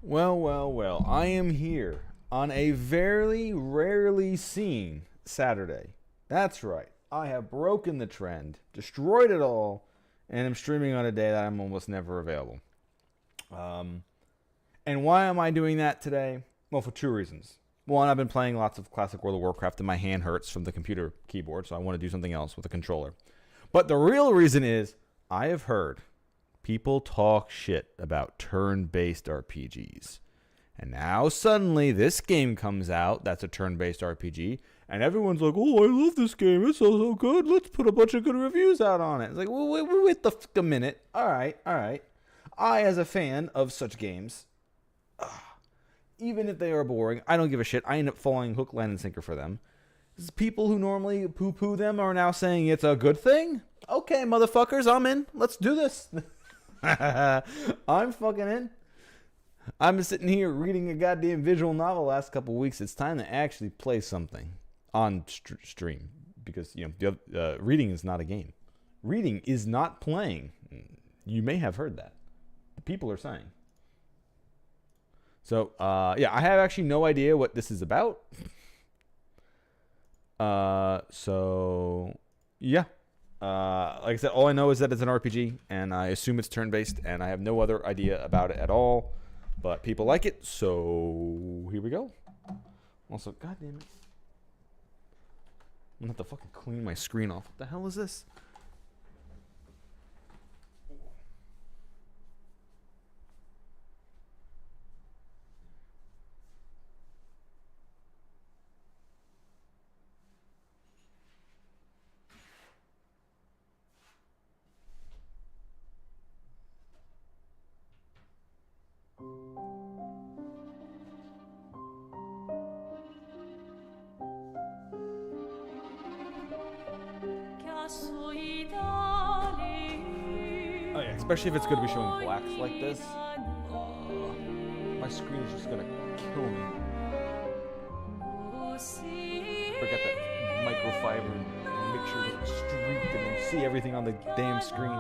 Well, well, well. I am here on a very rarely seen Saturday. That's right. I have broken the trend, destroyed it all, and am streaming on a day that I'm almost never available. And why am I doing that today? Well, for two reasons. One, I've been playing lots of classic World of Warcraft and my hand hurts from the computer keyboard, so I want to do something else with a controller. But the real reason is I have heard people talk shit about turn-based RPGs. And now suddenly this game comes out that's a turn-based RPG, and everyone's like, oh, I love this game. It's so good. Let's put a bunch of good reviews out on it. It's like, well, wait the fuck a minute. All right. I, as a fan of such games, even if they are boring, I don't give a shit. I end up falling hook, line, and sinker for them. People who normally poo-poo them are now saying it's a good thing. Okay, motherfuckers, I'm in. Let's do this. I'm fucking in. I'm sitting here reading a goddamn visual novel the last couple weeks. It's time to actually play something on stream because reading is not a game. Reading is not playing. You may have heard that. The people are saying. So yeah, I have actually no idea what this is about. So yeah. Like I said, all I know is that it's an RPG, and I assume it's turn-based, and I have no other idea about it at all. But people like it, so here we go. Also, goddamn it, I'm gonna have to fucking clean my screen off. What the hell is this? Oh yeah, especially if it's going to be showing blacks like this. My screen is just going to kill me. Forget that microfiber and make sure it's streaked and you see everything on the damn screen.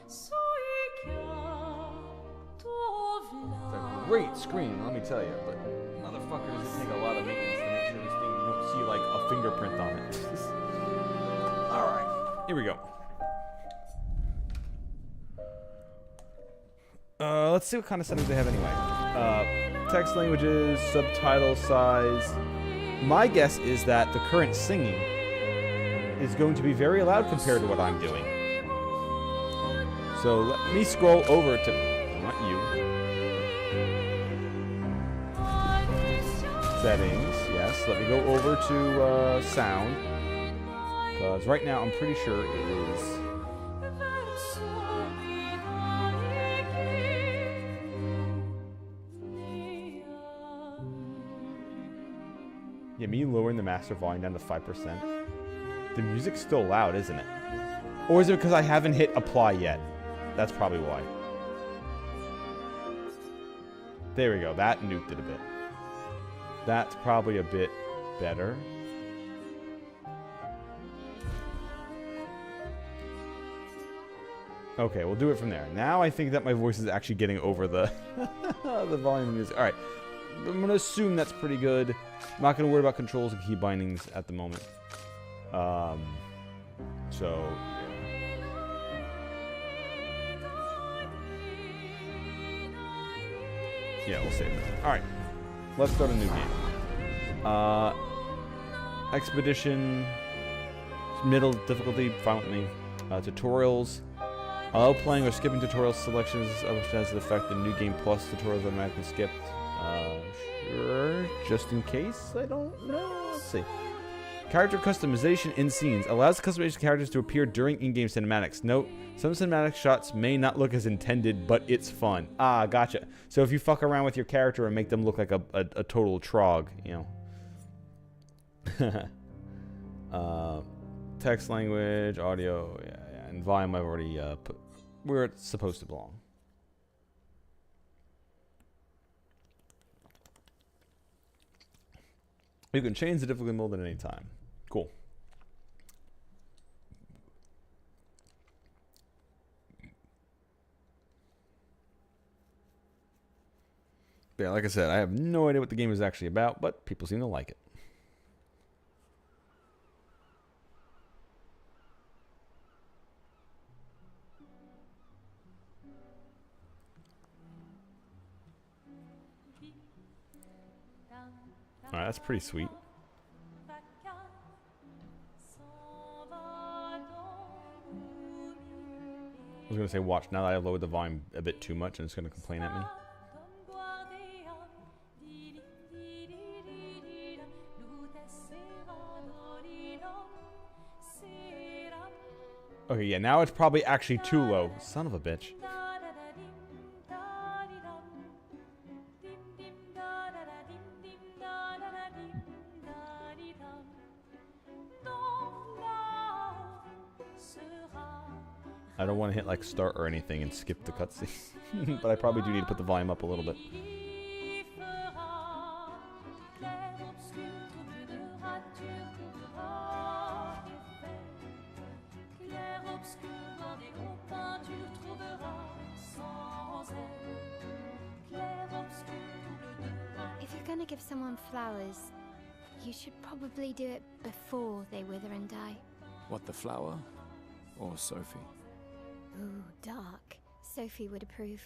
It's a great screen, let me tell you, but motherfucker, does it take a lot of maintenance to make sure this thing, you don't see like a fingerprint on it. Alright, here we go. Let's see what kind of settings they have anyway. Text languages, subtitle size. My guess is that the current singing is going to be very loud compared to what I'm doing. So let me scroll over to, not you. Settings, yes. Let me go over to sound. Because right now I'm pretty sure it is. Yeah, me lowering the master volume down to 5%. The music's still loud, isn't it? Or is it because I haven't hit apply yet? That's probably why. There we go. That nuked it a bit. That's probably a bit better. Okay, we'll do it from there. Now I think that my voice is actually getting over the the volume of music. All right. I'm going to assume that's pretty good. I'm not going to worry about controls and key bindings at the moment. So, yeah, we'll save that. Alright, let's start a new game. Expedition, middle difficulty, fine with me. Tutorials. Allow playing or skipping tutorial selections, which has the effect that New Game Plus tutorials automatically skipped. Sure. Just in case? I don't know. Let's see. Character customization in scenes. Allows customization characters to appear during in-game cinematics. Note, some cinematic shots may not look as intended, but it's fun. Ah, gotcha. So if you fuck around with your character and make them look like a total trog, you know. Text language, audio, yeah, and volume I've already put where it's supposed to belong. You can change the difficulty mode at any time. Cool. Yeah, like I said, I have no idea what the game is actually about, but people seem to like it. Alright, that's pretty sweet. I was going to say, watch, now that I lowered the volume a bit too much and it's going to complain at me. Okay, yeah, now it's probably actually too low. Son of a bitch. I don't want to hit like start or anything and skip the cutscene, but I probably do need to put the volume up a little bit. If you're gonna give someone flowers, you should probably do it before they wither and die. What, the flower? Or Sophie? Ooh, dark. Sophie would approve.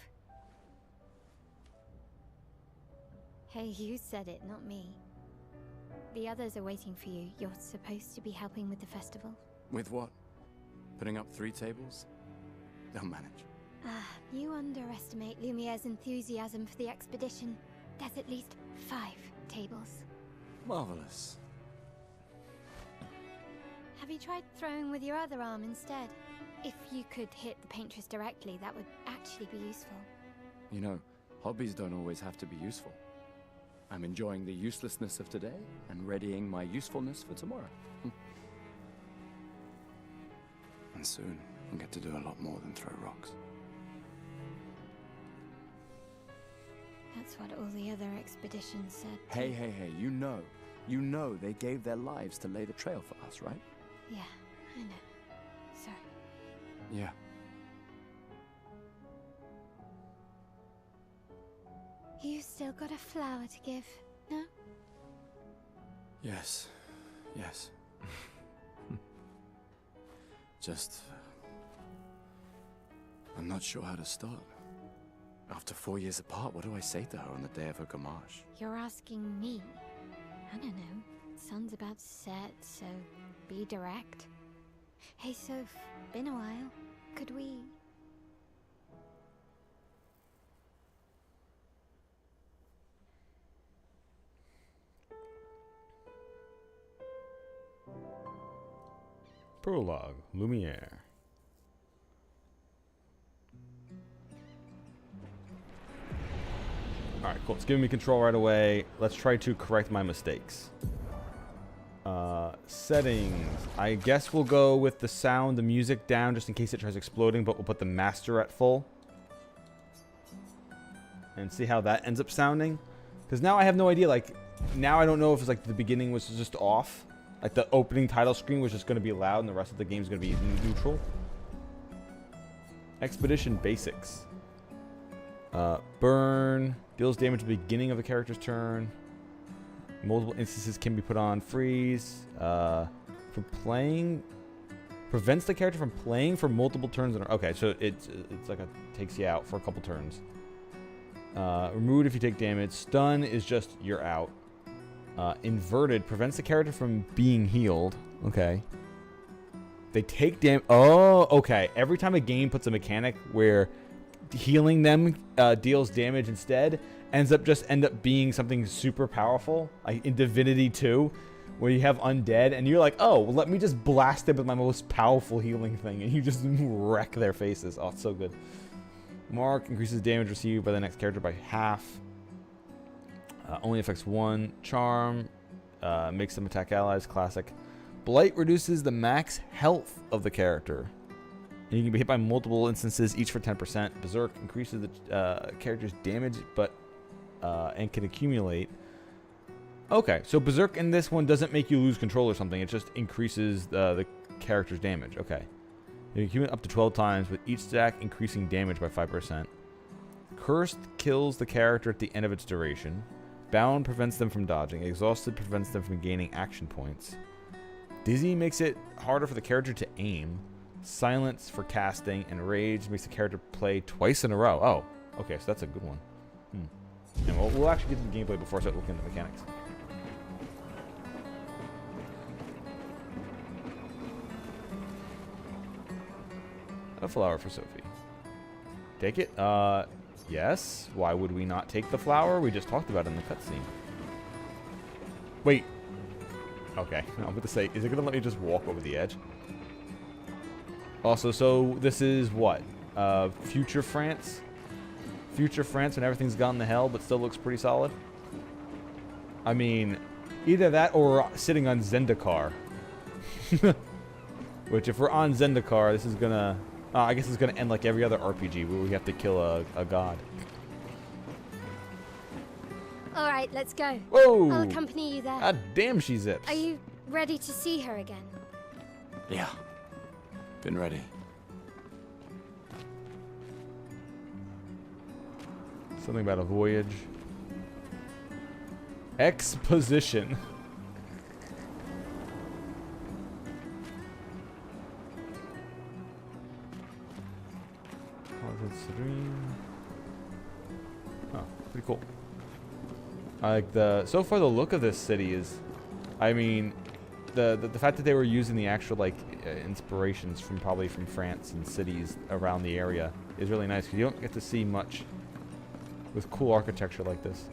Hey, you said it, not me. The others are waiting for you. You're supposed to be helping with the festival. With what? Putting up 3 tables? They'll manage. You underestimate Lumiere's enthusiasm for the expedition. There's at least 5 tables. Marvelous. Have you tried throwing with your other arm instead? If you could hit the paintress directly, that would actually be useful. You know, hobbies don't always have to be useful. I'm enjoying the uselessness of today and readying my usefulness for tomorrow. And soon, I'll get to do a lot more than throw rocks. That's what all the other expeditions said. Hey, you know they gave their lives to lay the trail for us, right? Yeah, I know. Sorry. Yeah. You still got a flower to give, no? Yes. I'm not sure how to start. After 4 years apart, what do I say to her on the day of her gamache? You're asking me? I don't know. Sun's about to set, so be direct. Hey, Soph, been a while. Could we... Prologue, Lumiere. Alright, cool. It's giving me control right away. Let's try to correct my mistakes. Settings. I guess we'll go with the sound, the music down just in case it tries exploding, but we'll put the master at full. And see how that ends up sounding. Because now I have no idea, like, now I don't know if it's like the beginning was just off. Like the opening title screen was just going to be loud and the rest of the game is going to be neutral. Expedition Basics. Burn. Deals damage at the beginning of the character's turn. Multiple instances can be put on. Freeze. For playing. Prevents the character from playing for multiple turns. Okay, so it's like takes you out for a couple turns. Removed if you take damage. Stun is just you're out. Inverted prevents the character from being healed. Okay. They take damage. Oh, okay. Every time a game puts a mechanic where healing them deals damage instead, ends up being something super powerful, like in Divinity 2, where you have undead and you're like, oh, well, let me just blast them with my most powerful healing thing, and you just wreck their faces. Oh, it's so good. Mark increases damage received by the next character by half. Only affects 1. Charm makes them attack allies. Classic. Blight reduces the max health of the character. And you can be hit by multiple instances, each for 10%. Berserk increases the character's damage, but and can accumulate. Okay, so Berserk in this one doesn't make you lose control or something. It just increases the character's damage. Okay. You can accumulate up to 12 times, with each stack increasing damage by 5%. Cursed kills the character at the end of its duration. Bound prevents them from dodging. Exhausted prevents them from gaining action points. Dizzy makes it harder for the character to aim. Silence for casting. And Rage makes the character play twice in a row. Oh, okay, so that's a good one. And we'll actually get to the gameplay before I start looking at the mechanics. A flower for Sophie. Take it? Yes. Why would we not take the flower? We just talked about it in the cutscene. Wait. Okay. I'm going to say, is it going to let me just walk over the edge? Also, so this is what? Future France? Future France when everything's gone to hell but still looks pretty solid? I mean, either that or sitting on Zendikar. Which, if we're on Zendikar, this is going to... I guess it's going to end like every other RPG where we have to kill a god. All right, let's go. Whoa! I'll accompany you there. God damn, she zips. Are you ready to see her again? Yeah. Been ready. Something about a voyage. Exposition. Oh, pretty cool. I like so far the look of this city is, I mean, the fact that they were using the actual like inspirations from probably from France and cities around the area is really nice because you don't get to see much with cool architecture like this.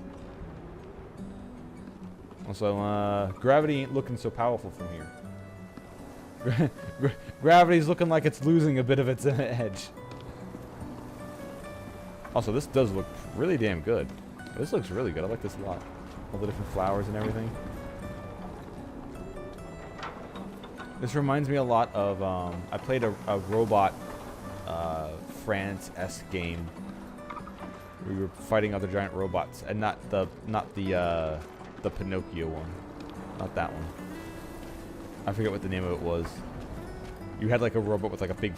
Also, gravity ain't looking so powerful from here. Gravity's looking like it's losing a bit of its edge. Also, this does look really damn good. This looks really good. I like this a lot. All the different flowers and everything. This reminds me a lot of, I played a robot France-esque game. We were fighting other giant robots, and not the Pinocchio one. Not that one. I forget what the name of it was. You had like a robot with like a big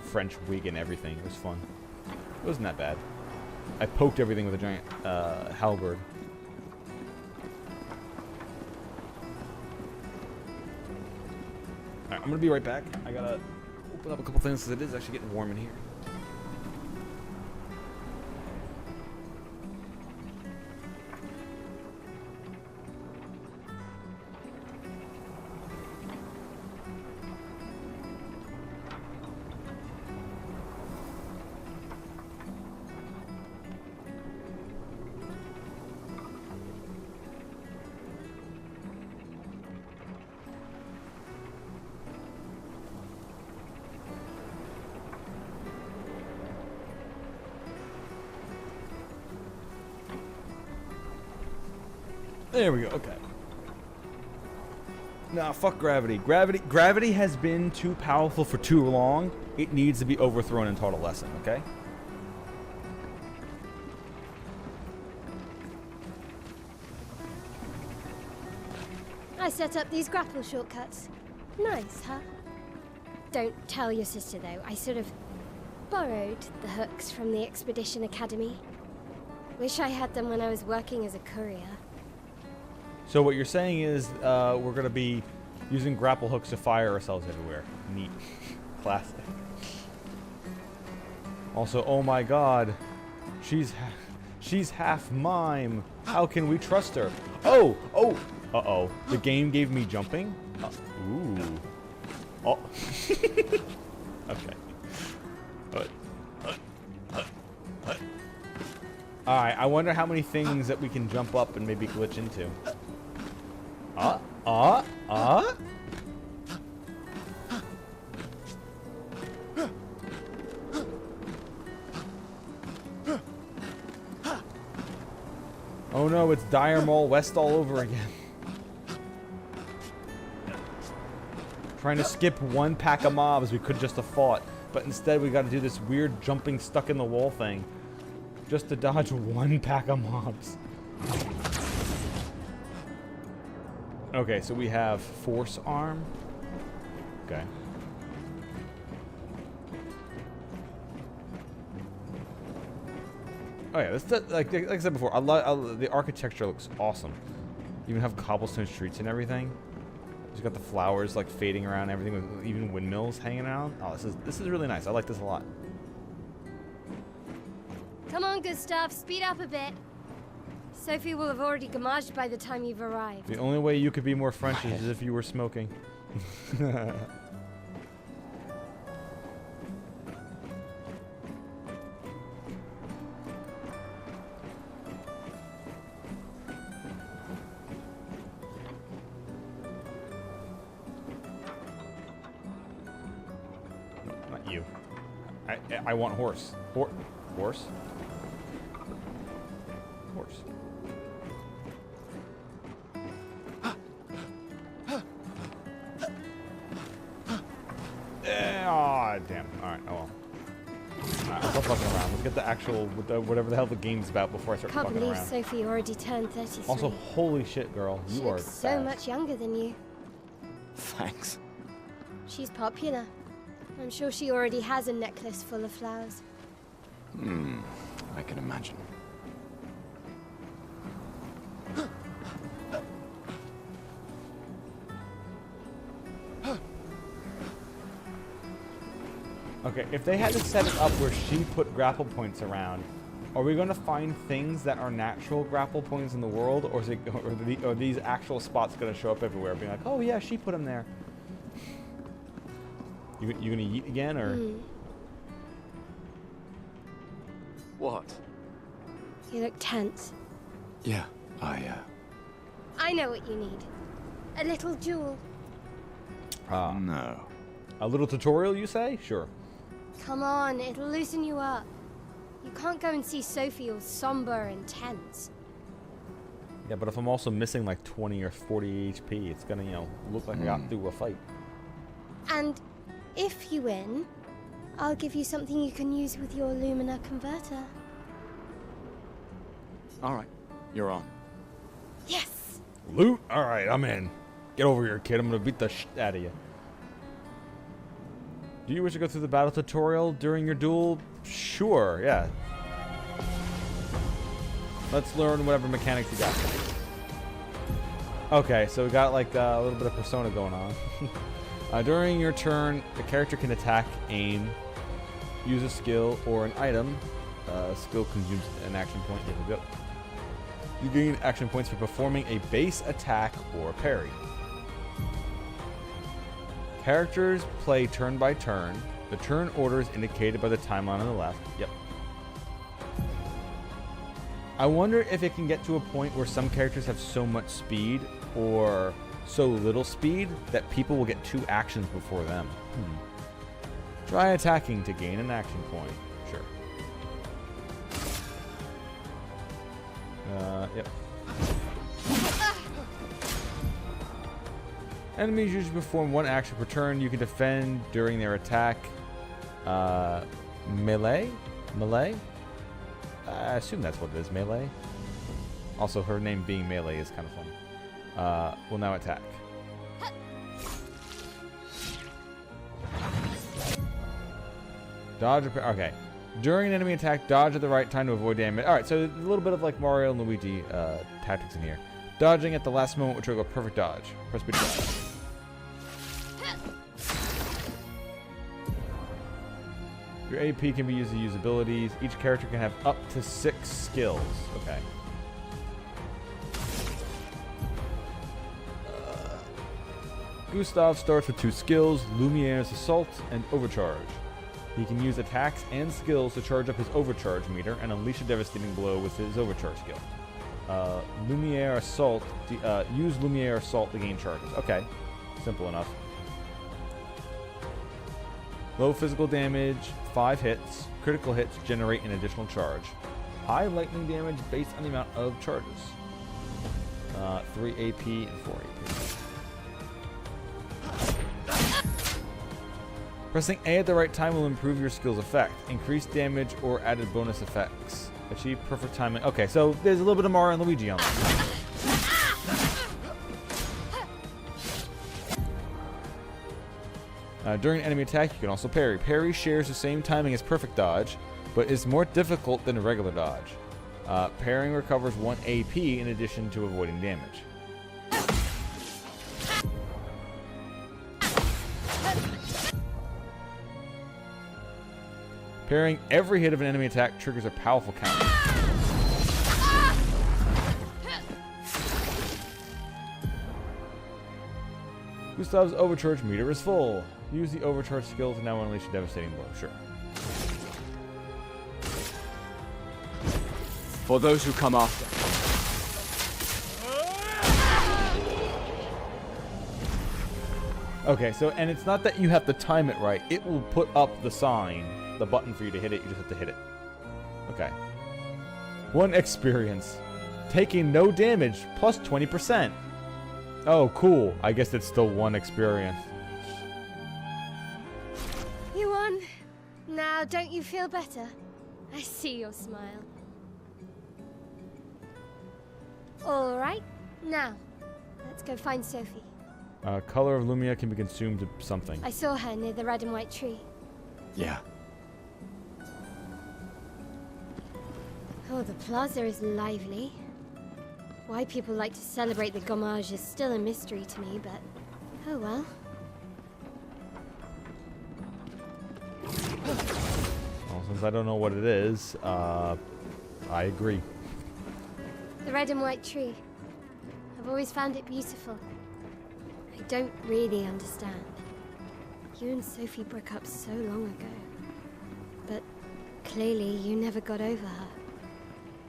French wig and everything. It was fun. It wasn't that bad. I poked everything with a giant halberd. Alright, I'm gonna be right back. I gotta open up a couple things because it is actually getting warm in here. There we go, okay. Nah, fuck gravity. Gravity has been too powerful for too long. It needs to be overthrown and taught a lesson, okay? I set up these grapple shortcuts. Nice, huh? Don't tell your sister, though. I sort of borrowed the hooks from the Expedition Academy. Wish I had them when I was working as a courier. So what you're saying is we're going to be using grapple hooks to fire ourselves everywhere. Neat. Classic. Also, oh my god. She's half mime. How can we trust her? Oh! Oh! Uh-oh. The game gave me jumping? Ooh. Oh. Okay. Alright, I wonder how many things that we can jump up and maybe glitch into. Oh no, it's Dire Maul West all over again. Trying to skip one pack of mobs we could just have fought, but instead we got to do this weird jumping stuck in the wall thing just to dodge one pack of mobs. Okay, so we have Force Arm. Okay. Oh yeah, like I said before, the architecture looks awesome. You even have cobblestone streets and everything. You've got the flowers like fading around, everything with even windmills hanging out. Oh, this is really nice. I like this a lot. Come on, Gustav, speed up a bit. Sophie will have already gamaged by the time you've arrived. The only way you could be more French is if you were smoking. Not you. I want horse. Horse? Horse. Oh, damn. Alright, oh well. Alright, I'll stop fucking around. Let's get the actual, whatever the hell the game's about before I start Can't fucking believe around. Sophie already turned 33. Also, holy shit, girl. She You are looks so fast. much younger than you. Thanks. She's popular. I'm sure she already has a necklace full of flowers. I can imagine. Okay, if they had to set it up where she put grapple points around, are we going to find things that are natural grapple points in the world, or are these actual spots going to show up everywhere, being like, oh yeah, she put them there? You going to yeet again, or? What? You look tense. Yeah, I know what you need. A little jewel. No. A little tutorial, you say? Sure. Come on, it'll loosen you up. You can't go and see Sophie all somber and tense. Yeah, but if I'm also missing like 20 or 40 HP, it's gonna, look like I got through a fight. And if you win, I'll give you something you can use with your Lumina converter. Alright, you're on. Yes! Loot? Alright, I'm in. Get over here, kid. I'm gonna beat the shit out of you. Do you wish to go through the battle tutorial during your duel? Sure, yeah. Let's learn whatever mechanics you got. Okay, so we got like a little bit of Persona going on. During your turn, the character can attack, aim, use a skill or an item. Skill consumes an action point. Here we go. You gain action points for performing a base attack or parry. Characters play turn by turn. The turn order is indicated by the timeline on the left. Yep. I wonder if it can get to a point where some characters have so much speed or so little speed that people will get 2 actions before them. Try attacking to gain an action point. Sure. Yep. Enemies usually perform 1 action per turn. You can defend during their attack. Melee? Melee? I assume that's what it is, melee. Also, her name being melee is kind of funny. Will now attack. Dodge. Okay. During an enemy attack, dodge at the right time to avoid damage. Alright, so a little bit of like Mario and Luigi tactics in here. Dodging at the last moment will trigger a perfect dodge. Press B to dodge. Your AP can be used to use abilities. Each character can have up to 6 skills. Okay. Gustav starts with 2 skills, Lumiere's Assault and Overcharge. He can use attacks and skills to charge up his overcharge meter and unleash a devastating blow with his overcharge skill. Lumiere Assault. Use Lumiere Assault to gain charges. Okay. Simple enough. Low physical damage, 5 hits. Critical hits generate an additional charge. High lightning damage based on the amount of charges. 3 AP and 4 AP. Pressing A at the right time will improve your skill's effect. Increase damage or added bonus effects. Achieve perfect timing. Okay, so there's a little bit of Mario and Luigi on that. During an enemy attack, you can also parry. Parry shares the same timing as perfect dodge, but is more difficult than a regular dodge. Parrying recovers 1 AP in addition to avoiding damage. Parrying every hit of an enemy attack triggers a powerful counter. Gustav's overcharge meter is full. Use the overcharge skill to now unleash a devastating blow. Sure. For those who come after. Okay, so, and it's not that you have to time it right. It will put up the sign, the button for you to hit it. You just have to hit it. Okay. 1 experience. Taking no damage, plus 20%. Oh, cool. I guess it's still 1 experience. You won. Now, don't you feel better? I see your smile. All right. Now, let's go find Sophie. Color of Lumia can be consumed to something. I saw her near the red and white tree. Yeah. Oh, the plaza is lively. Why people like to celebrate the Gommage is still a mystery to me, but oh well. Well, since I don't know what it is, I agree. The red and white tree. I've always found it beautiful. I don't really understand. You and Sophie broke up so long ago. But clearly you never got over her.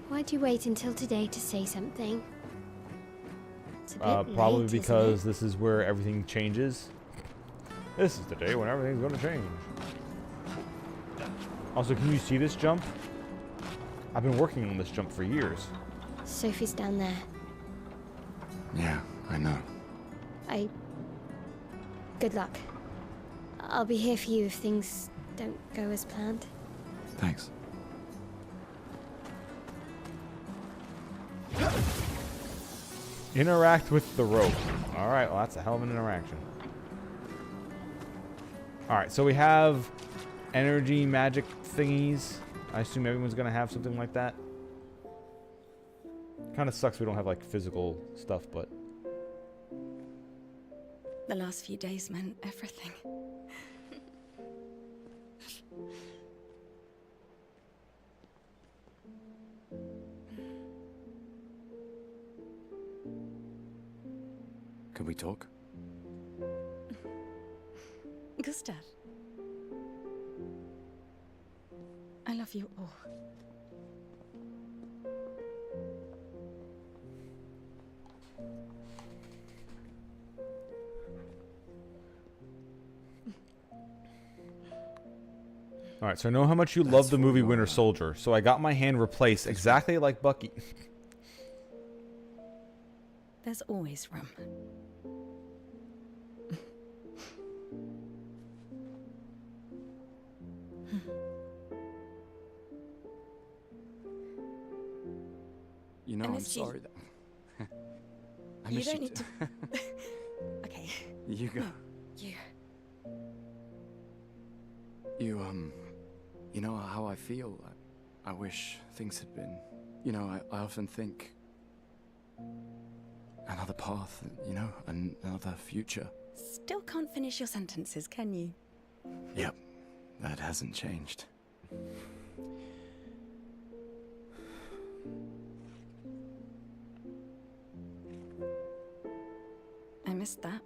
Why'd you wait until today to say something? It's a bit Probably late, because isn't this is where everything changes. This is the day when everything's going to change. Also, can you see this jump? I've been working on this jump for years. it? Sophie's down there. Yeah, I know. Good luck. I'll be here for you if things don't go as planned. Thanks. Interact with the rope. Alright, well that's a hell of an interaction. Alright, so we have energy magic thingies. I assume everyone's gonna have something like that. Kinda sucks we don't have like physical stuff, but The last few days meant everything. Can we talk? Gustav. I love you all. alright, so I know how much you love the movie Winter Soldier, so I got my hand replaced exactly like Bucky. There's always room. You know, I I'm miss you. sorry that... I You miss don't need too. to. Okay, You go. you. You know how I feel? I wish things had been... You know, I often think... Another path, you know, another future. Still can't finish your sentences, can you? Yep, that hasn't changed. I missed that.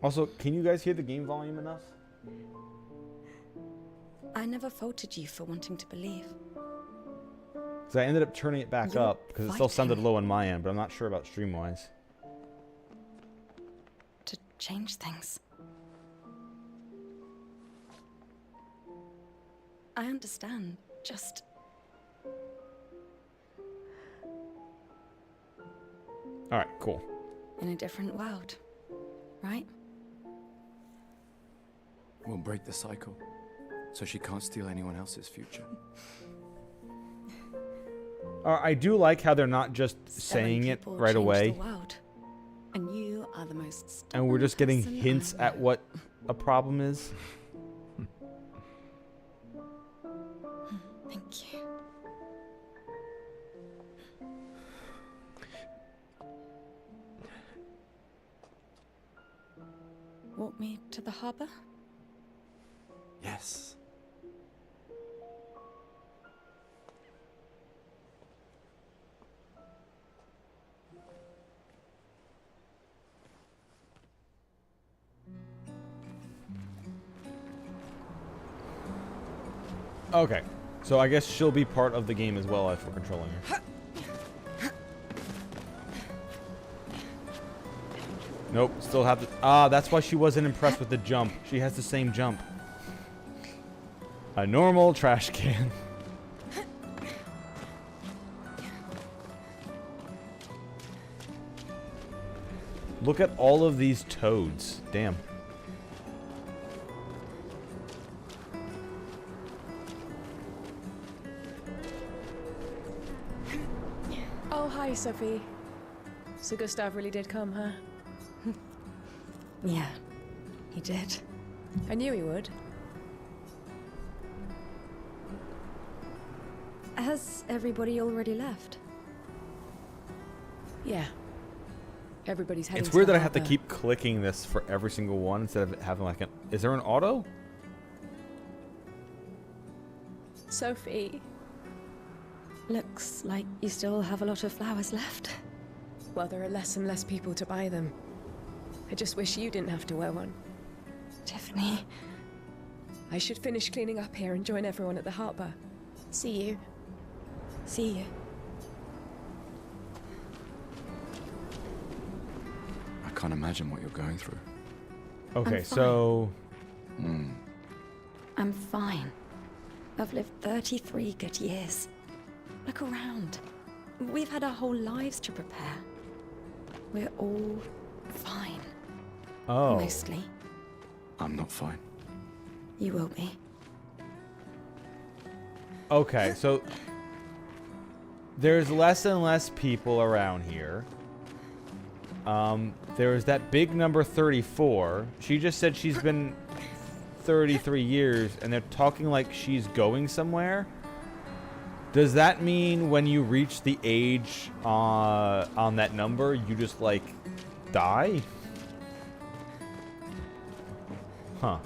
Also, can you guys hear the game volume enough? I never faulted you for wanting to believe. Because I ended up turning it back You're up, because it still sounded fighting. low on my end, but I'm not sure about stream-wise. To change things. I understand. Just Alright, cool. in a different world, right? We'll break the cycle, so she can't steal anyone else's future. I do like how they're not just saying it People right change away, The world, and you are the most. and we're just getting stubborn hints person I at know. what a problem is. Thank you. brought me to the harbor? Yes. Okay. So I guess she'll be part of the game as well if we're controlling her. Nope, still have to... Ah, that's why she wasn't impressed with the jump. She has the same jump. A normal trash can. Look at all of these toads. Damn. Oh, hi, Sophie. So Gustav really did come, huh? Yeah, he did. I knew he would. Has everybody already left? Yeah. Everybody's heading It's to weird the that I have to harbour. keep clicking this for every single one instead of having like an... Is there an auto? Sophie. Looks like you still have a lot of flowers left. Well, there are less and less people to buy them. I just wish you didn't have to wear one. Tiffany. I should finish cleaning up here and join everyone at the harbour. See you. See you. I can't imagine what you're going through. Okay, I'm so... I'm fine. I've lived 33 good years. Look around. We've had our whole lives to prepare. We're all fine. Oh. Mostly. I'm not fine. You will be. Okay, so... There's less and less people around here. There's that big number 34. She just said she's been 33 years, and they're talking like she's going somewhere. Does that mean when you reach the age on that number, you just, like, die? Huh.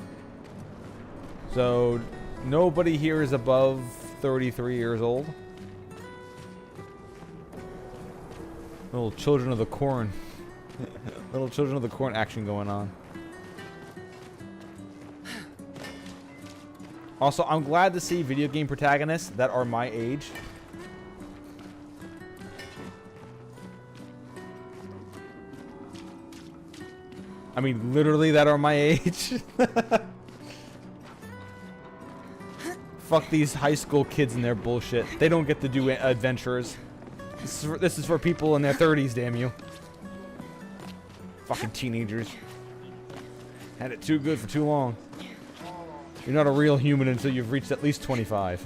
So, nobody here is above 33 years old? Little Children of the Corn. Little Children of the Corn action going on. Also, I'm glad to see video game protagonists that are my age. I mean, literally that are my age. Fuck these high school kids and their bullshit. They don't get to do adventures. This is for people in their 30s, damn you. Fucking teenagers. Had it too good for too long. You're not a real human until you've reached at least 25.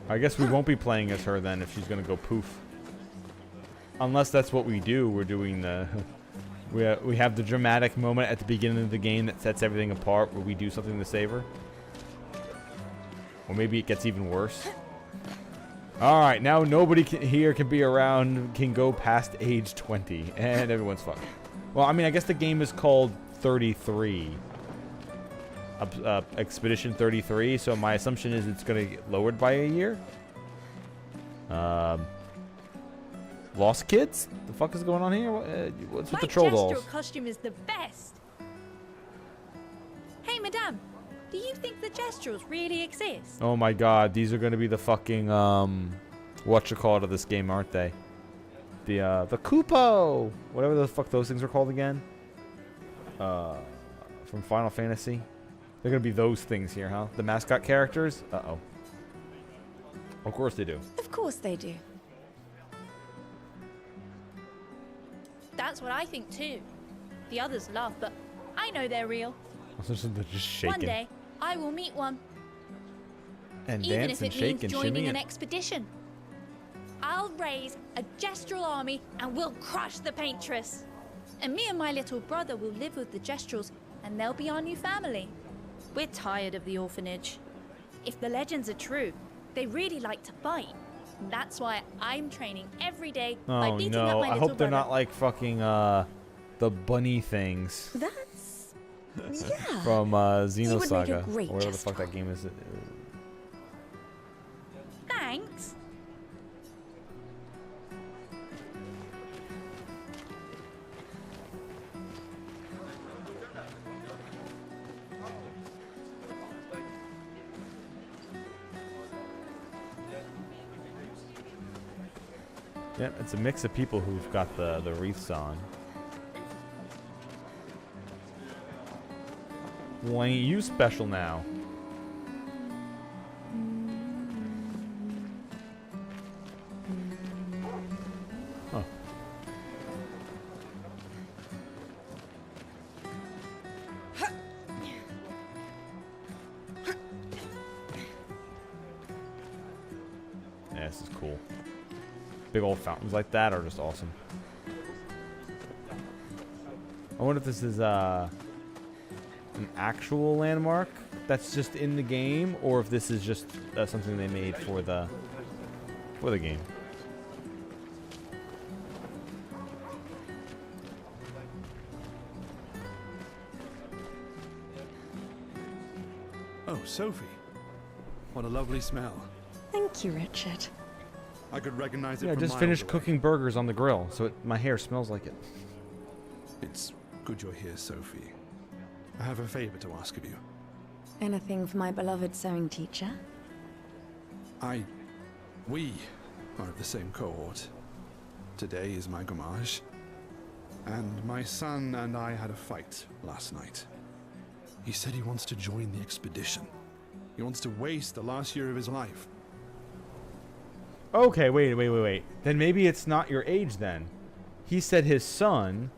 I guess we won't be playing as her then if she's gonna go poof. Unless that's what we do. We're doing the... We have the dramatic moment at the beginning of the game that sets everything apart where we do something to save her. Or maybe it gets even worse. Alright, now nobody here can be around, can go past age 20. And everyone's fucked. Well, I mean, I guess the game is called 33. Expedition 33, so my assumption is it's going to get lowered by a year. Lost Kids? The fuck is going on here? What's with the troll dolls? My Jestro costume is the best. Hey, madame, do you think the Jestros really exist? Oh my god, these are going to be the fucking, whatchamacallit of this game, aren't they? The Koopo! Whatever the fuck those things are called again. From Final Fantasy. They're going to be those things here, huh? The mascot characters? Uh-oh. Of course they do. Of course they do. That's what I think too. The others laugh, but I know they're real. They're just shaking. One day, I will meet one. And Even dance if and it shake means and joining shimmy. an expedition. I'll raise a gestural army and we'll crush the paintress. And me and my little brother will live with the gestrals and they'll be our new family. We're tired of the orphanage. If the legends are true, they really like to fight. That's why I'm training every day by Oh beating up no! my I little hope they're brother. not like fucking the bunny things That's. Yeah. from would make a Xenosaga, great or whatever the fuck Jester. that game is. Thanks. Yeah, it's a mix of people who've got the wreaths on. Why ain't you special now? Huh. Yeah, this is cool. Big old fountains like that are just awesome. I wonder if this is an actual landmark that's just in the game, or if this is just something they made for the game. Oh, Sophie. What a lovely smell. Thank you, Richard. I could recognize it Yeah, I from just miles finished away. cooking burgers on the grill, so my hair smells like it. It's good you're here, Sophie. I have a favor to ask of you. Anything for my beloved sewing teacher? We are of the same cohort. Today is my Gamage. And my son and I had a fight last night. He said he wants to join the expedition. He wants to waste the last year of his life. Okay, wait. Then maybe it's not your age then. He said his son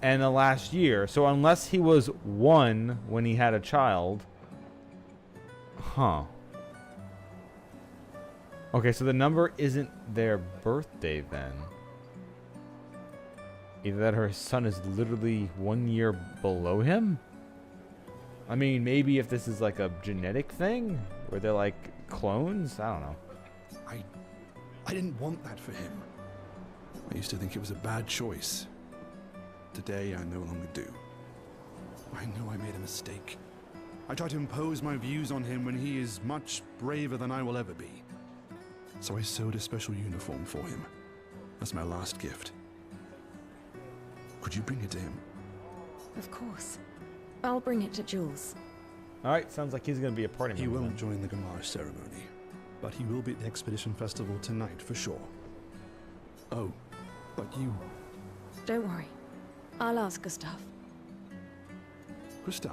and the last year. So unless he was 1 when he had a child. Huh. Okay, so the number isn't their birthday then. Either that or his son is literally 1 year below him? I mean, maybe if this is like a genetic thing where they're like clones? I don't know. I didn't want that for him. I used to think it was a bad choice. Today, I no longer do. I know I made a mistake. I tried to impose my views on him when he is much braver than I will ever be. So I sewed a special uniform for him. That's my last gift. Could you bring it to him? Of course. I'll bring it to Jules. Alright, sounds like he's going to be a party He member won't then. join the Gamage ceremony, but he will be at the Expedition Festival tonight for sure. Oh, but you... Don't worry. I'll ask Gustav. Gustav,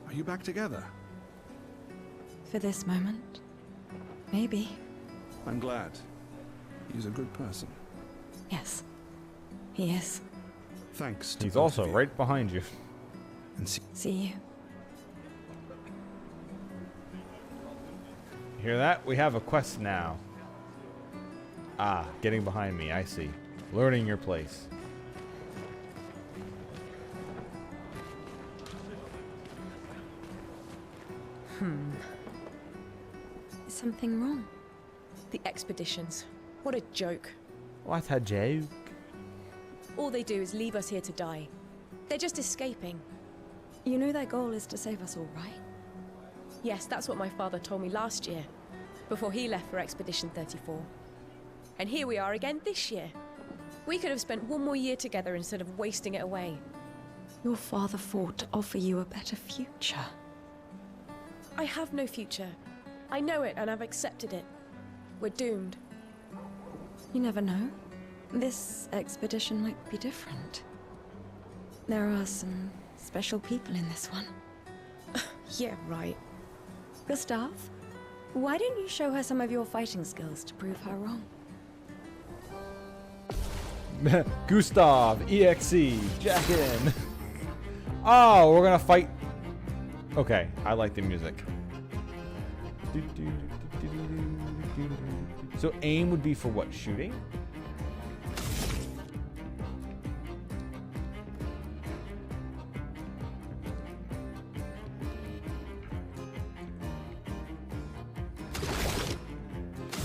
are you back together? For this moment. Maybe. I'm glad. He's a good person. Yes. He is. Thanks to He's both also of you. right behind you. And see See you. Hear that? We have a quest now. Ah, getting behind me, I see. Learning your place. Is something wrong? The expeditions. What a joke. What a joke. All they do is leave us here to die. They're just escaping. You know their goal is to save us all, right? Yes, that's what my father told me last year, before he left for Expedition 34. And here we are again this year. We could have spent one more year together instead of wasting it away. Your father fought to offer you a better future. I have no future. I know it and I've accepted it. We're doomed. You never know. This expedition might be different. There are some special people in this one. Yeah, right. Gustav, why don't you show her some of your fighting skills to prove her wrong? Gustav, EXE, Jack in. Oh, we're gonna fight. Okay, I like the music. So aim would be for what? Shooting?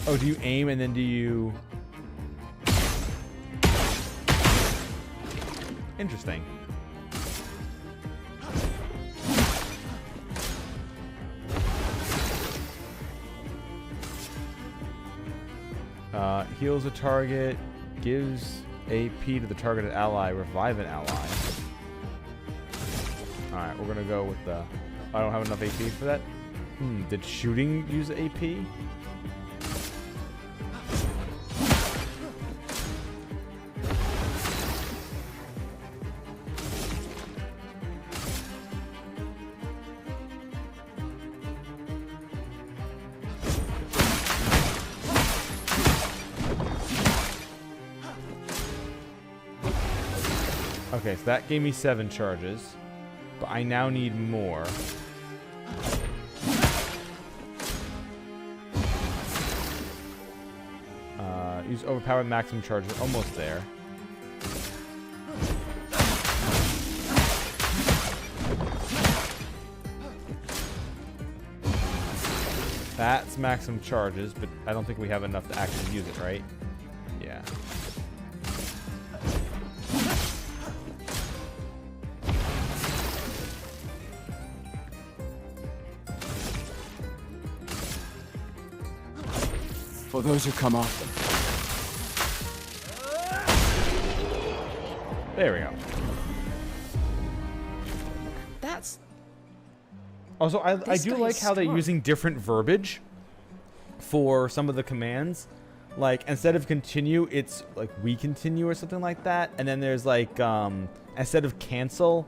Oh, do you aim and then do you... Interesting. Heals a target, gives AP to the targeted ally, revive an ally. Alright, we're gonna go with the... I don't have enough AP for that. Did shooting use AP? Okay, so that gave me 7 charges, but I now need more. Use overpowered maximum charges. Almost there. That's maximum charges, but I don't think we have enough to actually use it, right? Yeah. For those who come after. There we go. That's... Also, I This do guy like is how they're strong. using different verbiage for some of the commands. Like, instead of continue, it's like we continue or something like that. And then there's like, instead of cancel,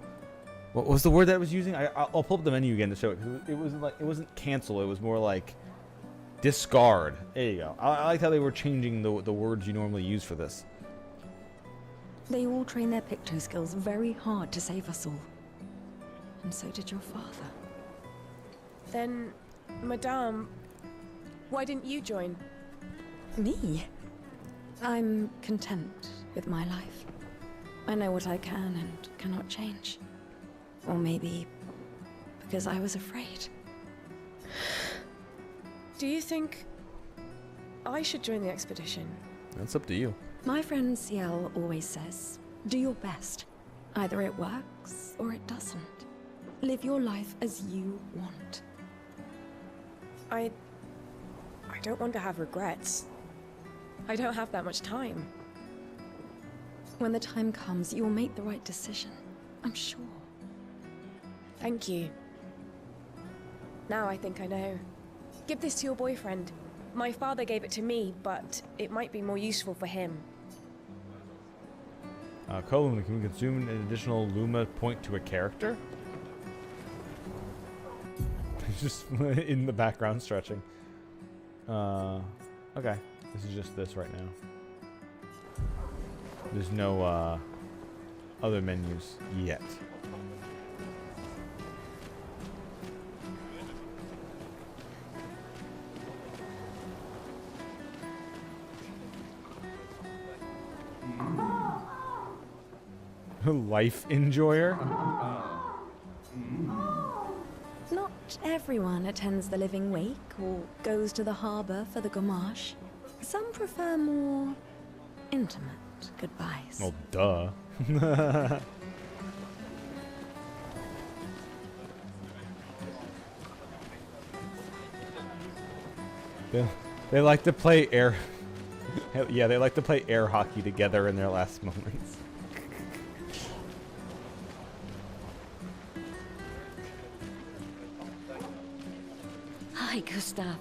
what was the word that I was using? I'll pull up the menu again to show it. 'Cause it wasn't like, it wasn't cancel. It was more like discard. There you go. I like how they were changing the words you normally use for this. They all train their Picto skills very hard to save us all. And so did your father. Then, Madame, why didn't you join? Me? I'm content with my life. I know what I can and cannot change. Or maybe because I was afraid. Do you think I should join the expedition? That's up to you. My friend Ciel always says, do your best. Either it works or it doesn't. Live your life as you want. I don't want to have regrets. I don't have that much time. When the time comes, you'll make the right decision. I'm sure. Thank you. Now I think I know. Give this to your boyfriend. My father gave it to me, but it might be more useful for him. Colon, can we consume an additional Luma point to a character? He's just in the background stretching. Okay. This is just this right now. There's no other menus yet. Life enjoyer? Not everyone attends the Living Wake or goes to the harbour for the Gamache. Some prefer more intimate goodbyes. Well, duh. They like to play air... yeah, they like to play air hockey together in their last moments. Hi, Gustav.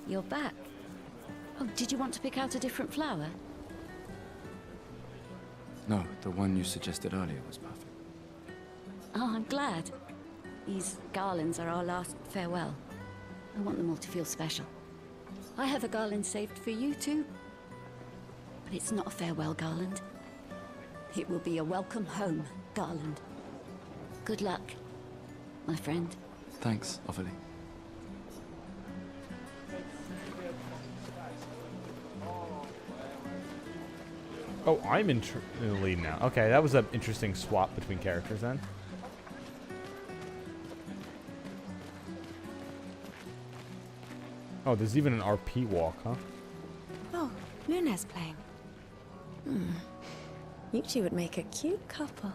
You're back. Oh, did you want to pick out a different flower? No, the one you suggested earlier was perfect. Oh, I'm glad. These garlands are our last farewell. I want them all to feel special. I have a garland saved for you too. But it's not a farewell garland. It will be a welcome home garland. Good luck, my friend. Thanks, Ophelia. Oh, I'm in the lead now. Okay, that was an interesting swap between characters then. Oh, there's even an RP walk, huh? Oh, Luna's playing. You two would make a cute couple.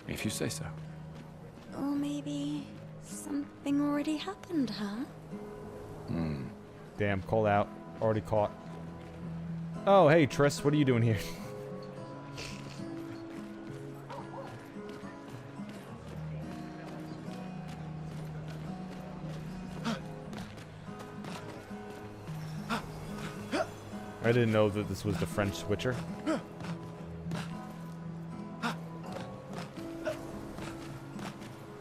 If you say so. Or maybe something already happened, huh? Damn, called out. Already caught. Oh, hey, Triss, what are you doing here? I didn't know that this was the French switcher.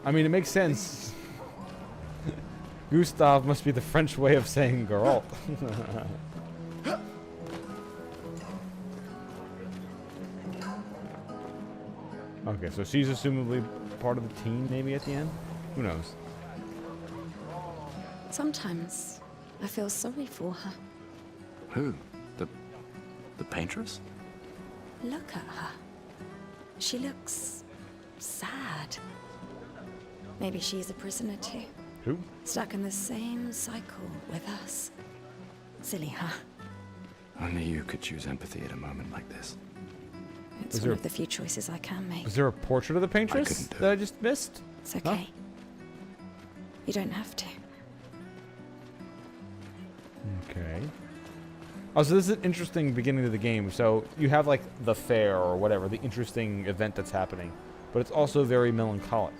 I mean, it makes sense. Gustav must be the French way of saying Geralt. Okay, so she's assumably part of the team maybe at the end? Who knows? Sometimes I feel sorry for her. Who? The paintress? Look at her. She looks sad. Maybe she's a prisoner too. Who? Stuck in the same cycle with us. Silly, huh? Only you could choose empathy at a moment like this. It's Was one there- of the few choices I can make. Was there a portrait of the paintress couldn't do that I just missed? It's okay. You don't have to. Okay. Oh, so this is an interesting beginning of the game. So you have like the fair or whatever, the interesting event that's happening, but it's also very melancholic.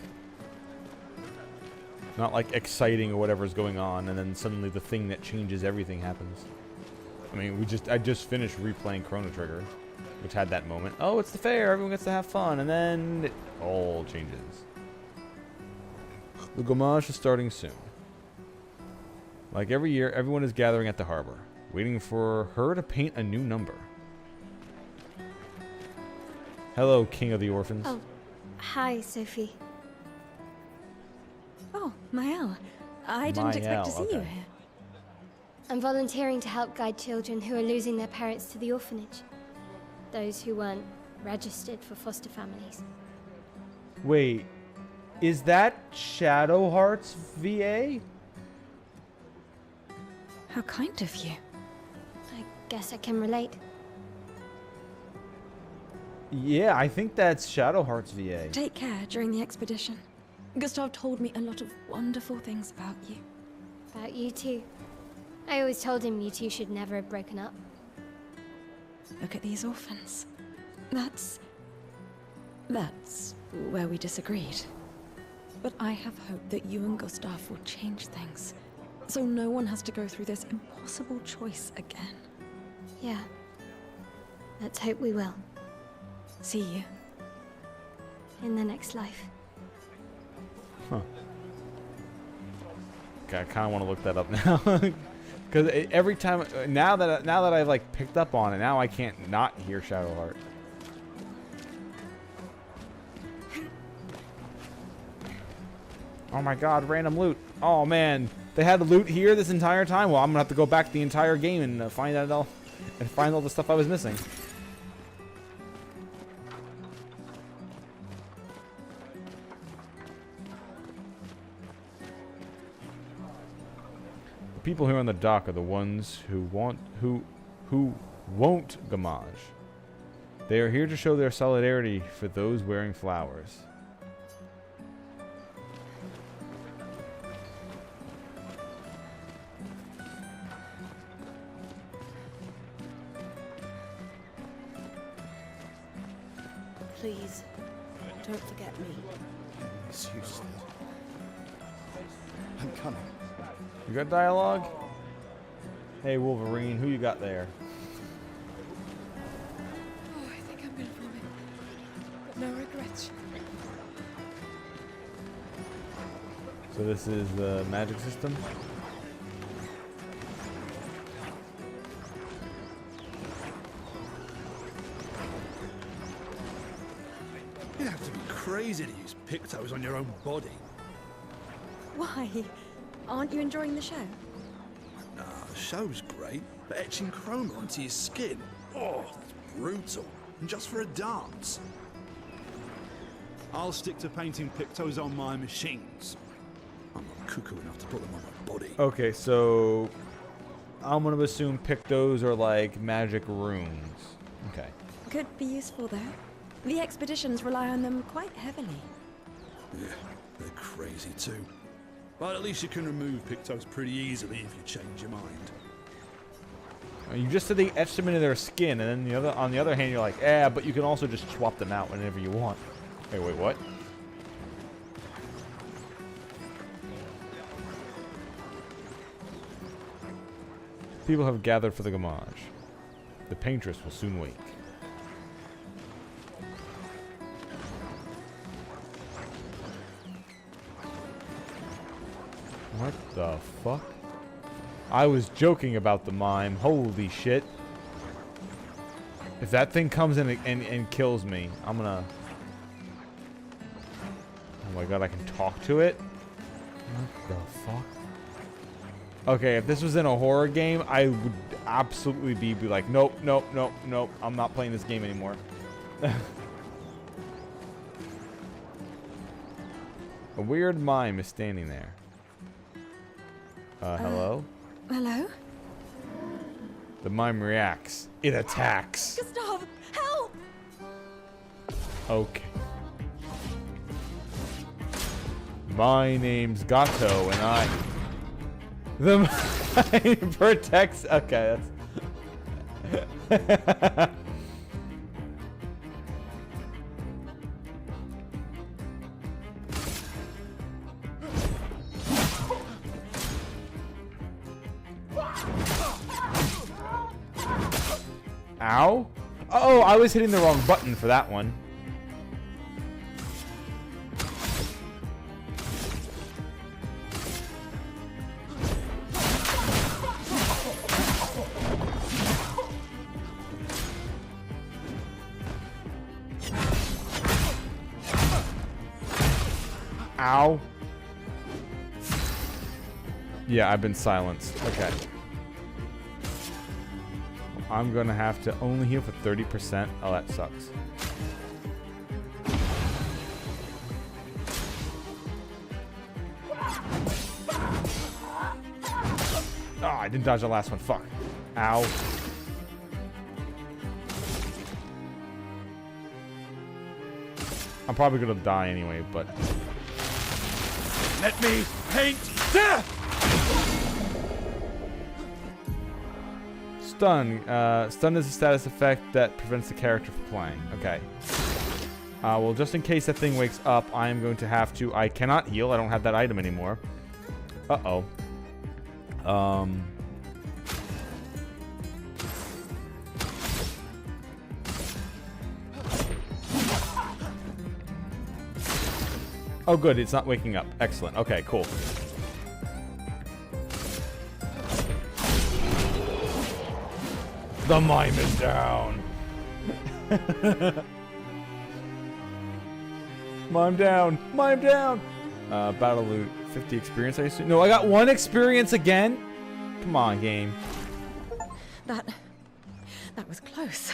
Not like exciting or whatever's going on, and then suddenly the thing that changes everything happens. I mean, I just finished replaying Chrono Trigger, which had that moment. Oh, it's the fair, everyone gets to have fun, and then it all changes. The Gommage is starting soon. Like every year, everyone is gathering at the harbor, waiting for her to paint a new number. Hello, King of the Orphans. Oh, hi, Sophie. Oh, Mael. I didn't expect to see Mael, you okay. here. I'm volunteering to help guide children who are losing their parents to the orphanage. Those who weren't registered for foster families. Wait, is that Shadow Hearts VA? How kind of you. I guess I can relate. Yeah, I think that's Shadow Hearts VA. Take care during the expedition. Gustav told me a lot of wonderful things about you. About you two. I always told him you two should never have broken up. Look at these orphans. That's where we disagreed. But I have hope that you and Gustav will change things, so no one has to go through this impossible choice again. Yeah. Let's hope we will. See you. In the next life. Okay, I kind of want to look that up now. Because every time, now that I've like picked up on it, now I can't not hear Shadow Heart. Oh my God, random loot! Oh man, they had loot here this entire time. Well, I'm gonna have to go back the entire game and find out all, and find all the stuff I was missing. The people here on the dock are the ones who won't Gommage. They are here to show their solidarity for those wearing flowers. Please, don't forget me. It's useless. I'm coming. You got dialogue? Hey Wolverine, who you got there? Oh, I think I'm gonna vomit. But no regrets. So this is the magic system. You'd have to be crazy to use Pictos on your own body. Why? Aren't you enjoying the show? Nah, the show's great, but etching chroma onto your skin, oh, it's brutal. And just for a dance. I'll stick to painting pictos on my machines. I'm not cuckoo enough to put them on my body. Okay, so I'm gonna assume pictos are like magic runes. Okay. Could be useful, though. The expeditions rely on them quite heavily. Yeah, they're crazy too. But at least you can remove pictos pretty easily if you change your mind. You just said they etched them into their skin, and then on the other hand, you're like, yeah, but you can also just swap them out whenever you want. Hey, wait, what? People have gathered for the Gamage. The paintress will soon wake. What the fuck? I was joking about the mime. Holy shit. If that thing comes in and kills me, I'm gonna... Oh my god, I can talk to it? What the fuck? Okay, if this was in a horror game, I would absolutely be like, nope, nope, nope, nope. I'm not playing this game anymore. A weird mime is standing there. Hello? Hello? The mime reacts. It attacks. Gustav, help! Okay. My name's Gato, and I... The mime protects... Okay, that's... Ow? Oh, I was hitting the wrong button for that one. Ow. Yeah, I've been silenced. Okay. I'm gonna have to only heal for 30%. Oh, that sucks. Oh, I didn't dodge the last one. Fuck. Ow. I'm probably gonna die anyway, but... Let me paint death! Stun. Stun is a status effect that prevents the character from playing. Okay. Well, just in case that thing wakes up, I am going to have to... I cannot heal. I don't have that item anymore. Uh-oh. Oh, good. It's not waking up. Excellent. Okay, cool. The mime is down. Mime down. Mime down. Battle loot. 50 experience, I assume. No, I got 1 experience again? Come on, game. That was close.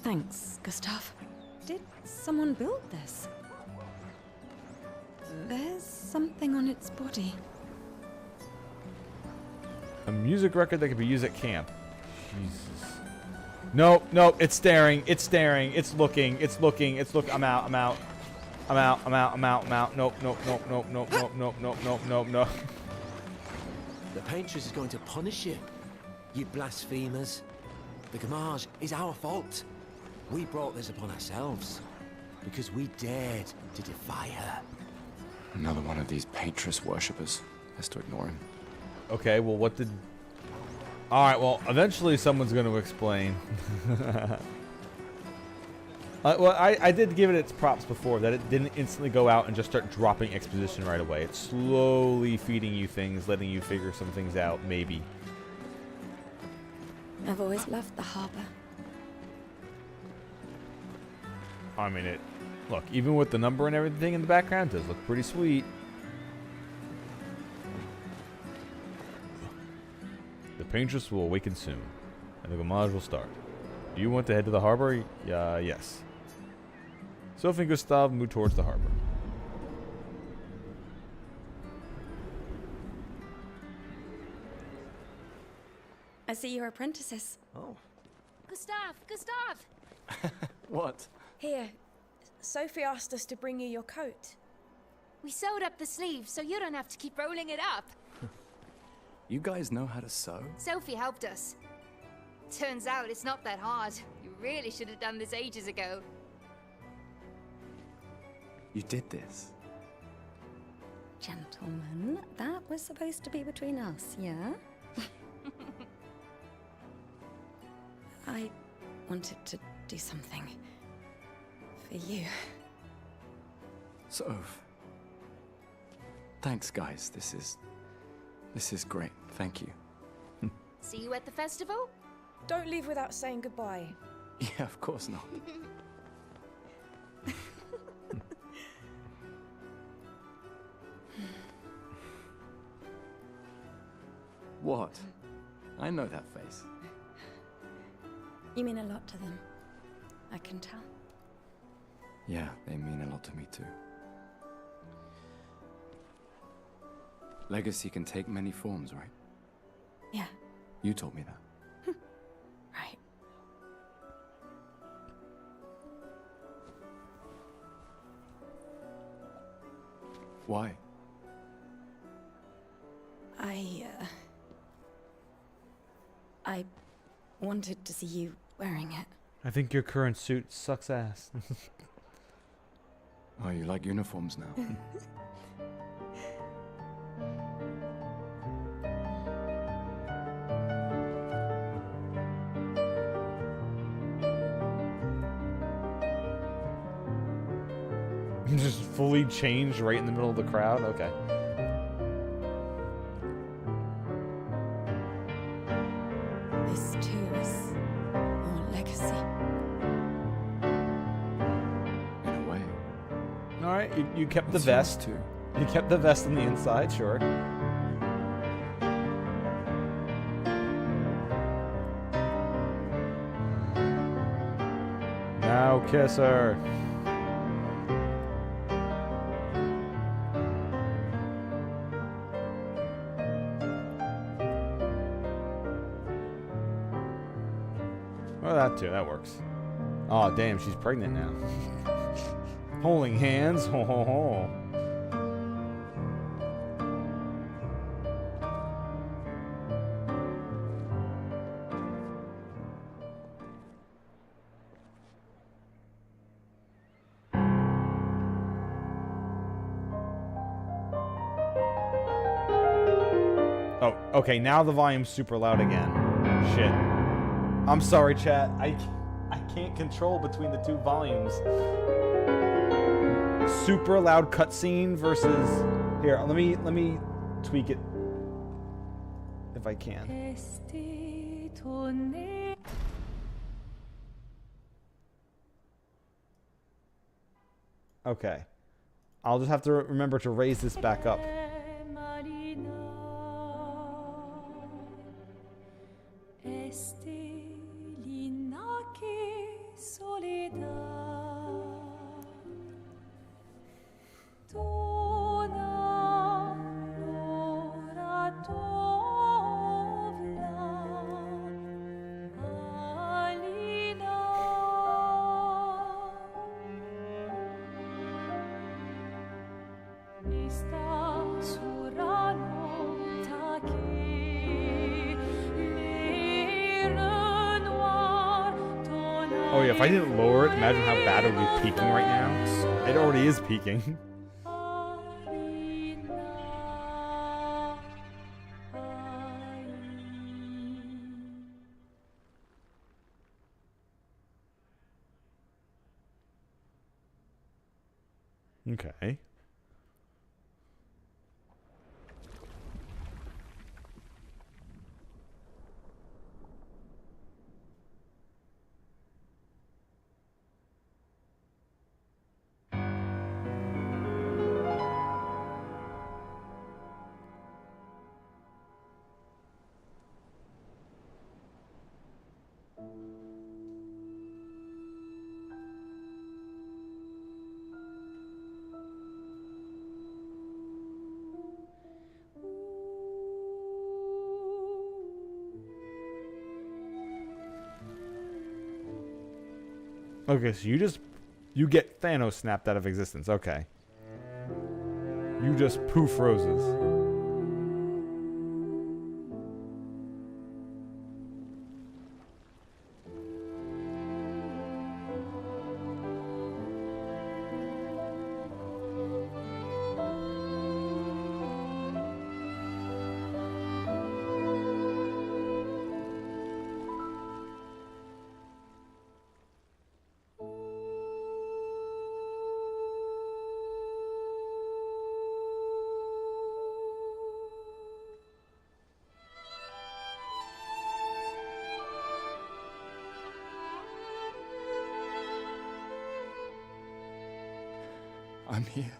Thanks, Gustav. Did someone build this? There's something on its body. A music record that could be used at camp. Jesus. Nope, nope, it's staring, it's staring, it's looking, it's looking, it's look. I'm out, I'm out. I'm out, I'm out, I'm out, I'm out. Nope, nope, nope, nope, nope, nope, nope, nope, nope, nope, nope. The Paintress is going to punish you, you blasphemers. The Gamage is our fault. We brought this upon ourselves because we dared to defy her. Another one of these Paintress worshippers. Best to ignore him. Okay, well, what did... Alright, well, eventually someone's going to explain. Well, I did give it its props before, that it didn't instantly go out and just start dropping exposition right away. It's slowly feeding you things, letting you figure some things out, maybe. I've always loved the harbor. I mean, it... Look, even with the number and everything in the background, it does look pretty sweet. The Paintress will awaken soon, and the Gamage will start. Do you want to head to the harbor? Yes. Sophie and Gustav move towards the harbor. I see you're apprentices. Oh. Gustav! What? Here, Sophie asked us to bring you your coat. We sewed up the sleeves so you don't have to keep rolling it up. You guys know how to sew? Sophie helped us. Turns out it's not that hard. You really should have done this ages ago. You did this? Gentlemen, that was supposed to be between us, yeah? I wanted to do something for you. Soph. Thanks, guys. This is great. Thank you. See you at the festival? Don't leave without saying goodbye. Yeah, of course not. What? I know that face. You mean a lot to them. I can tell. Yeah, they mean a lot to me too. Legacy can take many forms, right? Yeah, You told me that. right. Why? I wanted to see you wearing it. I think your current suit sucks ass. Oh, you like uniforms now? Just fully changed right in the middle of the crowd? Okay. This too is your legacy. In a way. Alright, you kept the It's yours vest. too. You kept the vest on the inside, sure. Now kiss her. Well, that too, that works. Oh, damn, she's pregnant now. Holding hands, ho ho ho. Oh, okay, now the volume's super loud again. Shit. I'm sorry, chat. I can't control between the two volumes. Super loud cutscene versus here. Let me tweak it if I can. Okay. I'll just have to remember to raise this back up. Oh yeah, if I didn't lower it, imagine how bad it would be peaking right now. It already is peaking. Okay. Okay, so you get Thanos snapped out of existence. Okay. You just poof roses. I'm here.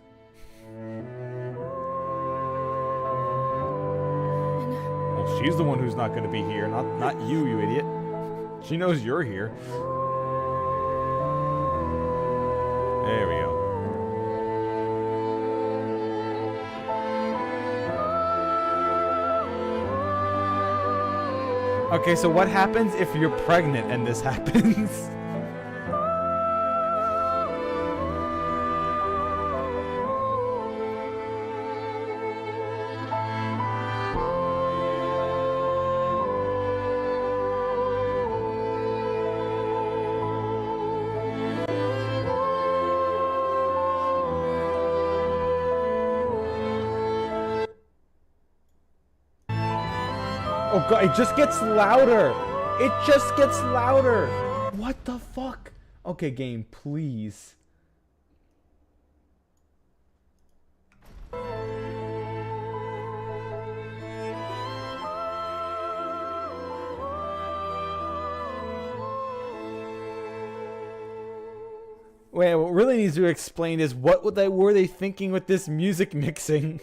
Well, she's the one who's not going to be here, not you, you idiot. She knows you're here. There we go. Okay, so what happens if you're pregnant and this happens? Oh god, it just gets louder. It just gets louder. What the fuck? Okay, game, please. Wait, what really needs to be explained is what were they thinking with this music mixing?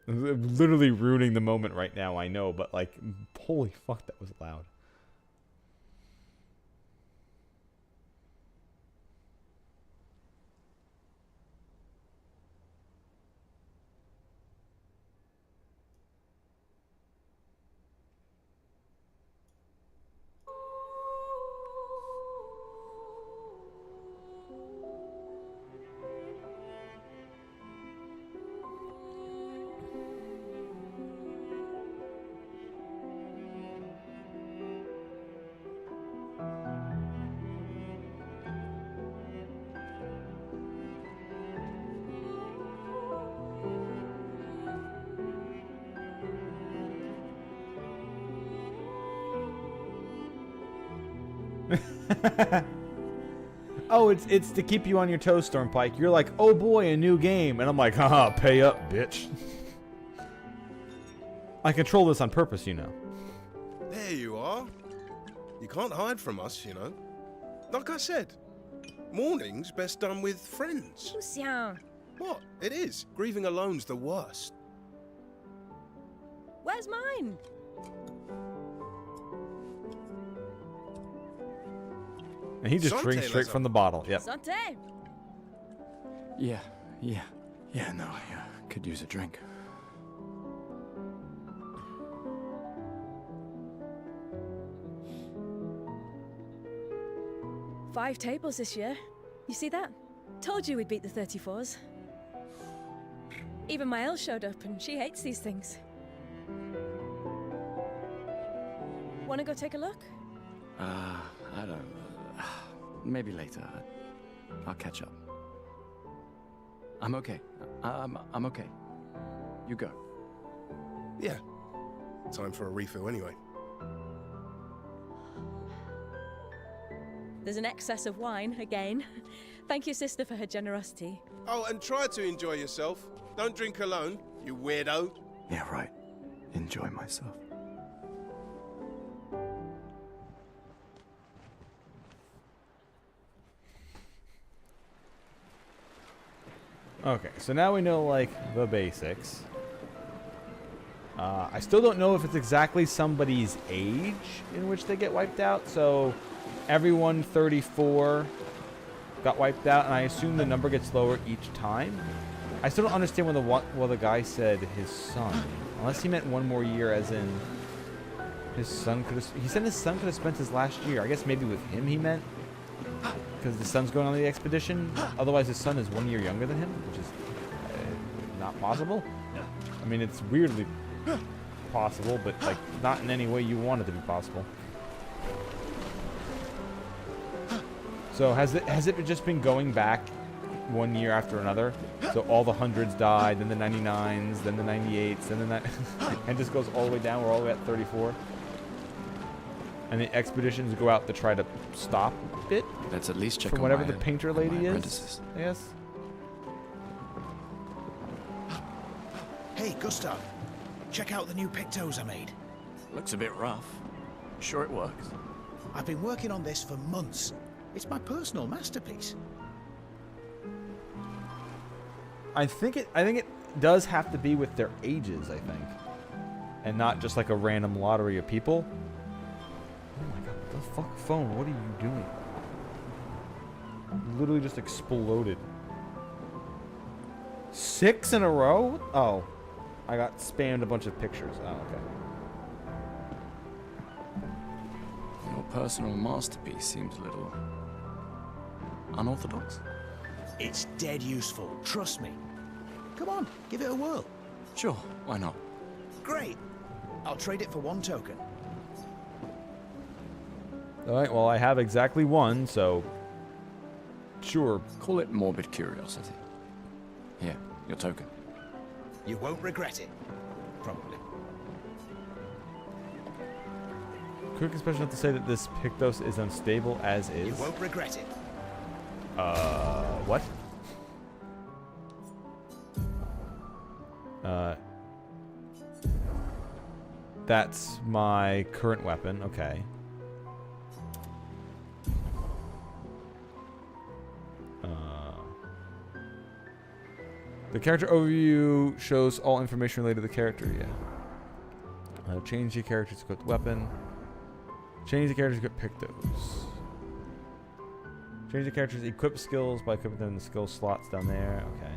I'm literally ruining the moment right now, I know, but like, holy fuck, that was loud. Oh, it's to keep you on your toes, Stormpike. You're like, oh boy, a new game. And I'm like, haha, pay up, bitch. I control this on purpose, you know. There you are. You can't hide from us, you know. Like I said, mourning's best done with friends. Lucian, What? It is. Grieving alone's the worst. where's mine? And he just Santé, drinks straight Lazo. from the bottle. Yep. Santé. Yeah, no, I could use a drink. Five tables this year. You see that? Told you we'd beat the 34s. Even my Elle showed up, and she hates these things. Wanna go take a look? I don't... maybe later. I'll catch up. I'm okay. I'm okay. You go. Yeah. Time for a refill anyway. There's an excess of wine, again. Thank your sister for her generosity. Oh, and try to enjoy yourself. Don't drink alone, you weirdo. Yeah, right. Enjoy myself. Okay, so now we know, like, the basics. I still don't know if it's exactly somebody's age in which they get wiped out, so everyone 34 got wiped out, and I assume the number gets lower each time. I still don't understand when the guy said his son. Unless he meant 1 more year as in his son could have... He said his son could have spent his last year. I guess maybe with him he meant. Because the son's going on the expedition. Otherwise his son is 1 year younger than him, which is not possible. I mean, it's weirdly possible, but like not in any way you want it to be possible. So has it just been going back 1 year after another? So all the 100s died, then the 99s, then the 98s, then the and just goes all the way down. We're all the way at 34. And the expeditions go out to try to stop it. Let's at least check from on whatever my, the painter on my lady is. apprentices. I guess. Hey, Gustav. Check out the new pictos I made. Looks a bit rough. Sure it works. I've been working on this for months. It's my personal masterpiece. I think it does have to be with their ages, I think. And not just like a random lottery of people. Oh my god, what the fuck, phone? What are you doing? Literally just exploded. 6 in a row? Oh. I got spammed a bunch of pictures. Oh, okay. Your personal masterpiece seems a little unorthodox. It's dead useful, trust me. Come on, give it a whirl. Sure, why not? Great. I'll trade it for 1 token. Alright, well I have exactly 1, so... Sure. Call it morbid curiosity. Here, your token. You won't regret it. Probably. Quick expression enough to say that this Pictos is unstable as is. You won't regret it. What? That's my current weapon, okay. The character overview shows all information related to the character, yeah. Change the character's equipped weapon. Change the character's equipped Pictos. Change the character's equipped skills by equipping them in the skill slots down there, okay.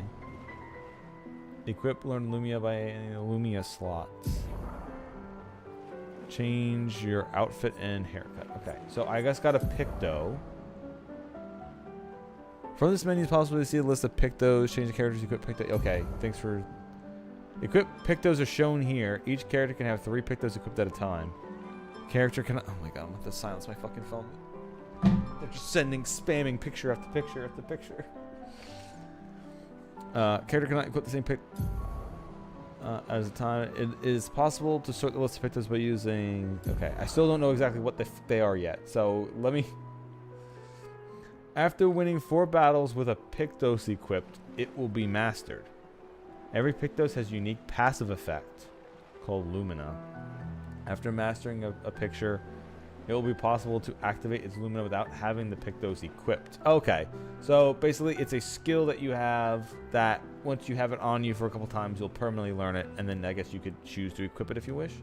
Equip learn Lumia by any Lumia slots. Change your outfit and haircut. Okay, so I just got a Picto. From this menu, it's possible to see a list of Pictos. Change the characters, equip Picto. Okay, thanks for... Equip Pictos are shown here. Each character can have 3 Pictos equipped at a time. Character can... Oh my god, I'm going to have to silence my fucking phone. They're just spamming picture after picture after picture. Character cannot equip the same pic... as a time. It is possible to sort the list of Pictos by using... Okay, I still don't know exactly what they are yet. So, let me... After winning 4 battles with a Pictos equipped, it will be mastered. Every Pictos has a unique passive effect called Lumina. After mastering a picture, it will be possible to activate its Lumina without having the Pictos equipped. Okay, so basically it's a skill that you have that once you have it on you for a couple times, you'll permanently learn it, and then I guess you could choose to equip it if you wish.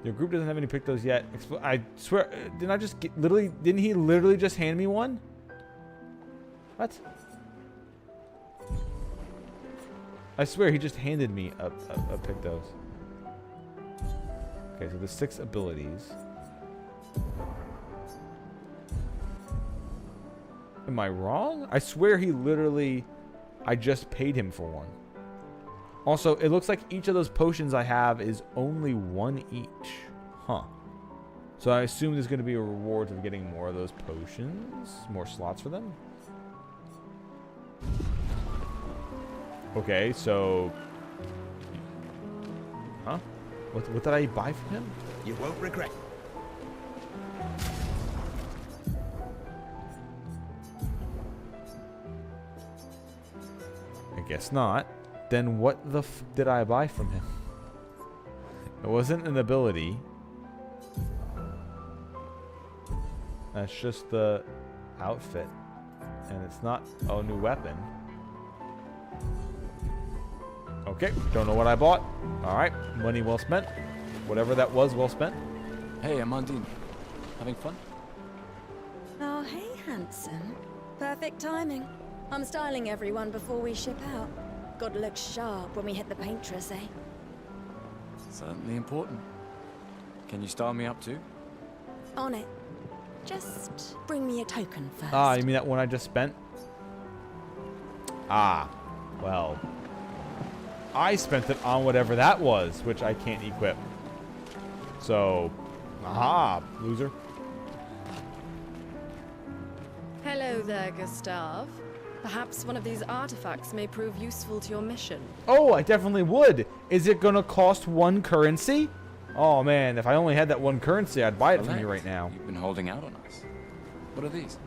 Your group doesn't have any Pictos yet. I swear, didn't I just get didn't he literally just hand me one? What? I swear he just handed me a Pictos. Okay, so there's 6 abilities. Am I wrong? I swear he literally... I just paid him for one. Also, it looks like each of those potions I have is only 1 each. Huh. So I assume there's going to be a reward of getting more of those potions. More slots for them. Okay, so... Huh? What did I buy from him? You won't regret. I guess not. Then what the f did I buy from him? It wasn't an ability. That's just the outfit. And it's not a new weapon. Okay, don't know what I bought. Alright, money well spent. Whatever that was, well spent. Hey, Amandine. Having fun? Oh, hey, handsome. Perfect timing. I'm styling everyone before we ship out. Gotta look sharp when we hit the paintress, eh? Certainly important. Can you start me up too? On it. Just bring me a token first. Ah, you mean that one I just spent? Ah, well. I spent it on whatever that was, which I can't equip. So, aha, loser. Hello there, Gustav. Perhaps one of these artifacts may prove useful to your mission. Oh, I definitely would. Is it gonna cost 1 currency? Oh man, if I only had that 1 currency, I'd buy it from you right now. You've been holding out on us. What are these?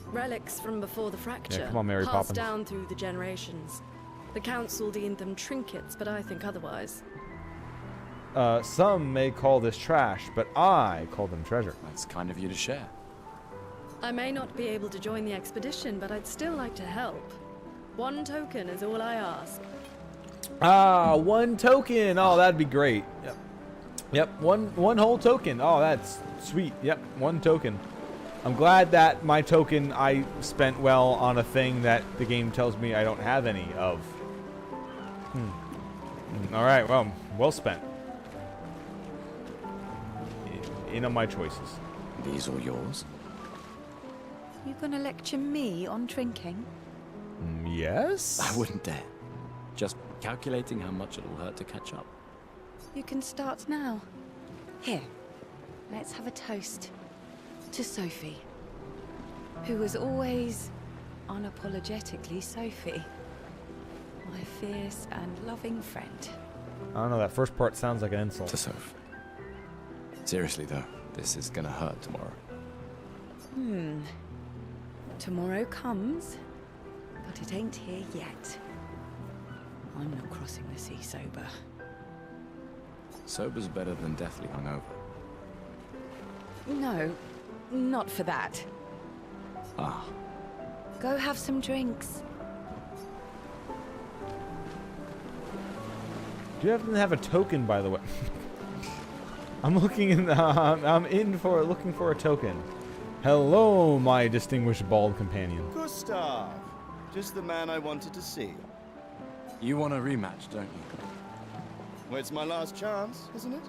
Relics from before the fracture, Yeah, come on, Mary passed Poppins. down through the generations. The council deemed them trinkets, but I think otherwise. Some may call this trash, but I call them treasure. That's kind of you to share. I may not be able to join the expedition, but I'd still like to help. 1 token is all I ask. Ah, 1 token. Oh, that'd be great. Yep. Yep, one whole token. Oh, that's sweet. Yep, 1 token. I'm glad that my token I spent well on a thing that the game tells me I don't have any of. All right, well spent. In on my choices. These are yours? You gonna lecture me on drinking? Yes? I wouldn't dare. Just calculating how much it'll hurt to catch up. You can start now. Here, let's have a toast to Sophie, who was always unapologetically Sophie, my fierce and loving friend. I don't know, that first part sounds like an insult. To Soph. Seriously though, this is gonna hurt tomorrow. Tomorrow comes, but it ain't here yet. I'm not crossing the sea sober. Sober's better than deathly hungover. No, not for that. Ah. Go have some drinks. Do you happen to have a token, by the way? I'm looking in the, looking for a token. Hello, my distinguished bald companion. Gustav, just the man I wanted to see. You want a rematch, don't you? Well, it's my last chance, isn't it?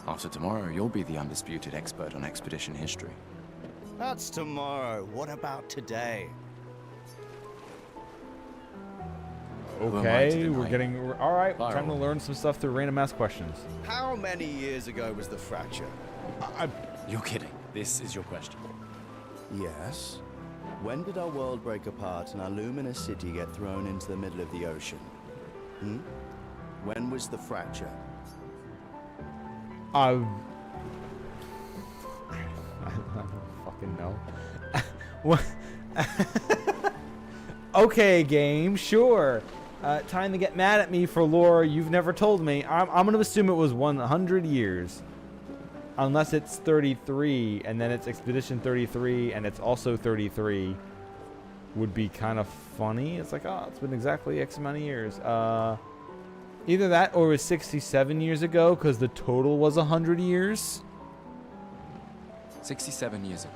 After tomorrow, you'll be the undisputed expert on expedition history. That's tomorrow. What about today? Okay, we're getting... All right, time to learn some stuff through random ass questions. How many years ago was the fracture? You're kidding. This is your question. Yes. When did our world break apart and our luminous city get thrown into the middle of the ocean? When was the fracture? I don't fucking know. What? Okay, game, sure. Time to get mad at me for lore you've never told me. I'm going to assume it was 100 years. Unless it's 33, and then it's Expedition 33, and it's also 33. Would be kind of funny. It's like, oh, it's been exactly X amount of years. Either that or it was 67 years ago, because the total was 100 years. 67 years ago.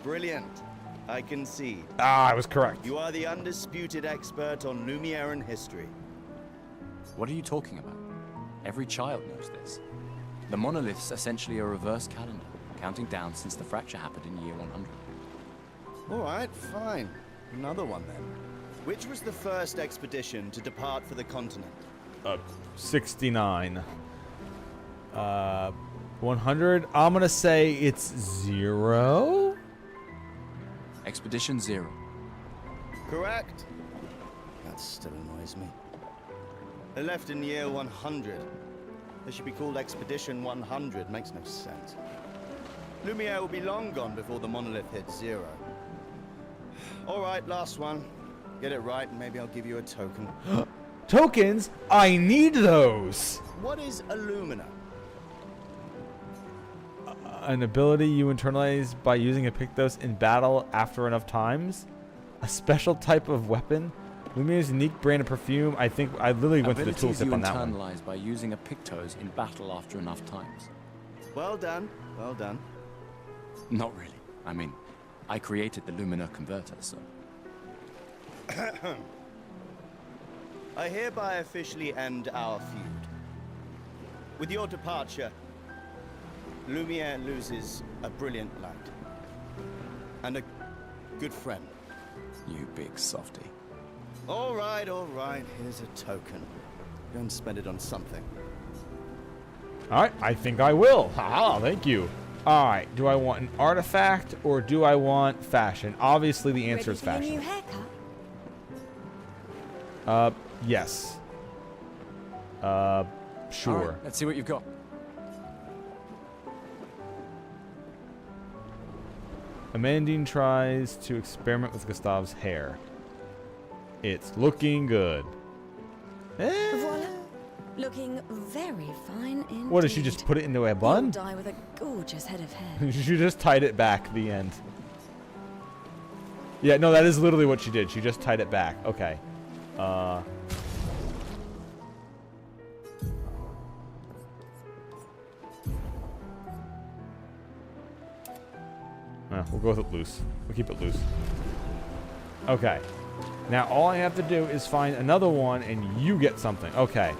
Brilliant. I concede. Ah, I was correct. You are the undisputed expert on Lumièran history. What are you talking about? Every child knows this. The monolith's essentially a reverse calendar, counting down since the fracture happened in year 100. All right, fine. Another one then. Which was the first expedition to depart for the continent? 69. 100. I'm gonna say it's 0. Expedition 0. Correct. That still annoys me. They left in year 100. They should be called Expedition 100. Makes no sense. Lumière will be long gone before the monolith hits 0. All right, last one. Get it right, and maybe I'll give you a token. Tokens? I need those. What is Illumina? An ability you internalize by using a Pictos in battle after enough times. A special type of weapon. Lumière's unique brand of perfume. I think I literally went to the tooltip on that one. Abilities you internalize by using a Pictos in battle after enough times. Well done. Well done. Not really. I mean, I created the Lumina converter, so... I hereby officially end our feud. with your departure, Lumiere loses a brilliant lad. And a good friend. You big softy. All right, here's a token. Go and spend it on something. Alright, I think I will. Haha, thank you. Alright, do I want an artifact or do I want fashion? Obviously the answer is fashion. New haircut? Yes. Sure. All right, let's see what you've got. Amandine tries to experiment with Gustav's hair. It's looking good. Voila. Looking very fine indeed. What, did she just put it into a bun? You'll die with a gorgeous head of hair. She just tied it back, the end. Yeah, no, that is literally what she did. She just tied it back. Okay. We'll go with it loose. We'll keep it loose. Okay. Now all I have to do is find another one and you get something. Okay.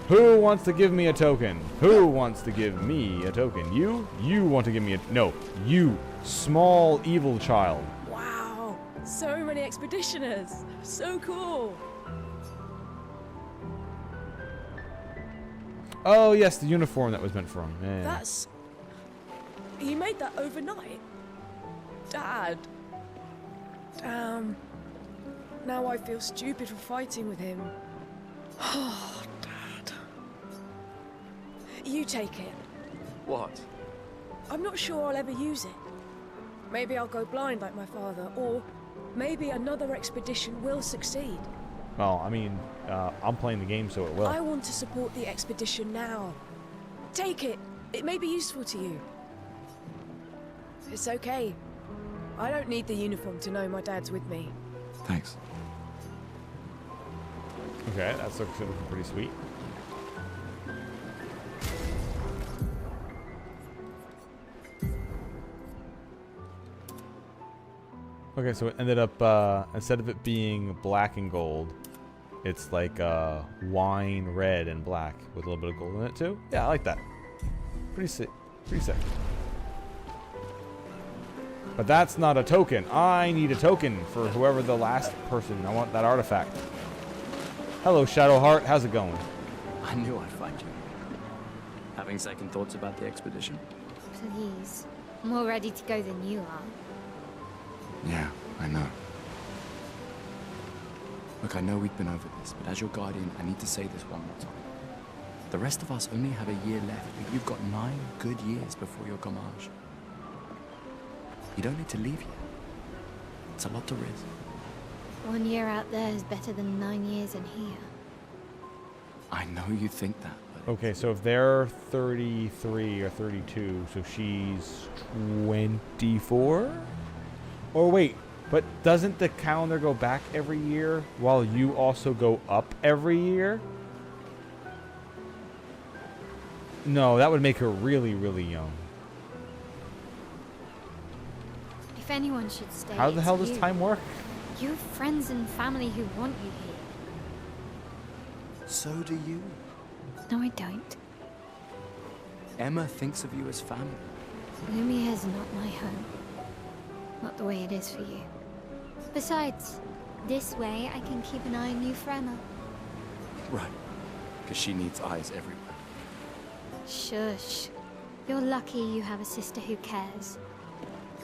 Who wants to give me a token? Who wants to give me a token? You? You want to give me a... No. You. Small evil child. Wow, so many expeditioners. So cool. Oh, yes, the uniform that was meant for him. Yeah. That's... You made that overnight? Dad. Damn. Now I feel stupid for fighting with him. Oh, Dad. You take it. What? I'm not sure I'll ever use it. Maybe I'll go blind like my father, or maybe another expedition will succeed. Well, I mean, I'm playing the game, so it will. I want to support the expedition now. Take it. It may be useful to you. It's okay. I don't need the uniform to know my dad's with me. Thanks. Okay, that's looking pretty sweet. Okay, so it ended up, instead of it being black and gold, it's like wine red and black with a little bit of gold in it too. Yeah, I like that. Pretty sick. Pretty sick. But that's not a token. I need a token for whoever the last person. I want that artifact. Hello, Shadowheart. How's it going? I knew I'd find you. Having second thoughts about the expedition? Please. I'm more ready to go than you are. Yeah, I know. Look, I know we've been over this, but as your guardian, I need to say this one more time. The rest of us only have a year left, but you've got 9 good years before your Gamage. You don't need to leave yet. It's a lot to risk. 1 year out there is better than 9 years in here. I know you think that, but... Okay, so if they're 33 or 32, so she's 24? Or wait, but doesn't the calendar go back every year while you also go up every year? No, that would make her really, really young. If anyone should stay, How the it's hell does you. time work? You have friends and family who want you here. So do you. No, I don't. Emma thinks of you as family. Lumiere's not my home. Not the way it is for you. Besides, this way I can keep an eye on you forever. Right. Because she needs eyes everywhere. Shush. You're lucky you have a sister who cares.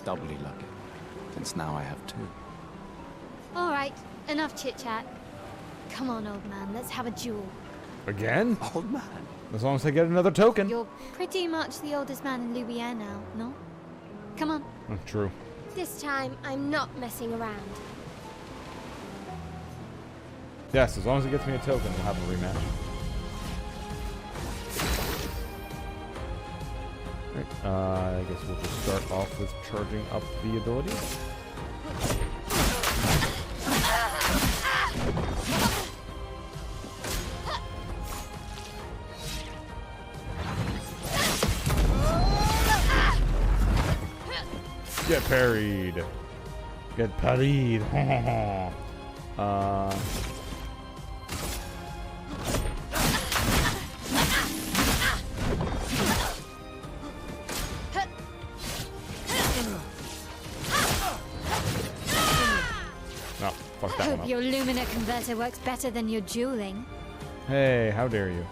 Doubly lucky. Since now I have 2. Alright, enough chit-chat. Come on, old man, let's have a duel. Again? Old man. As long as I get another token. You're pretty much the oldest man in Lumiere now, no? Come on. True. This time, I'm not messing around. Yes, as long as it gets me a token, we'll have a rematch. Right, I guess we'll just start off with charging up the ability. Get parried. Get parried. Fuck I that one hope up. your Lumina converter works better than your dueling. Hey, how dare you?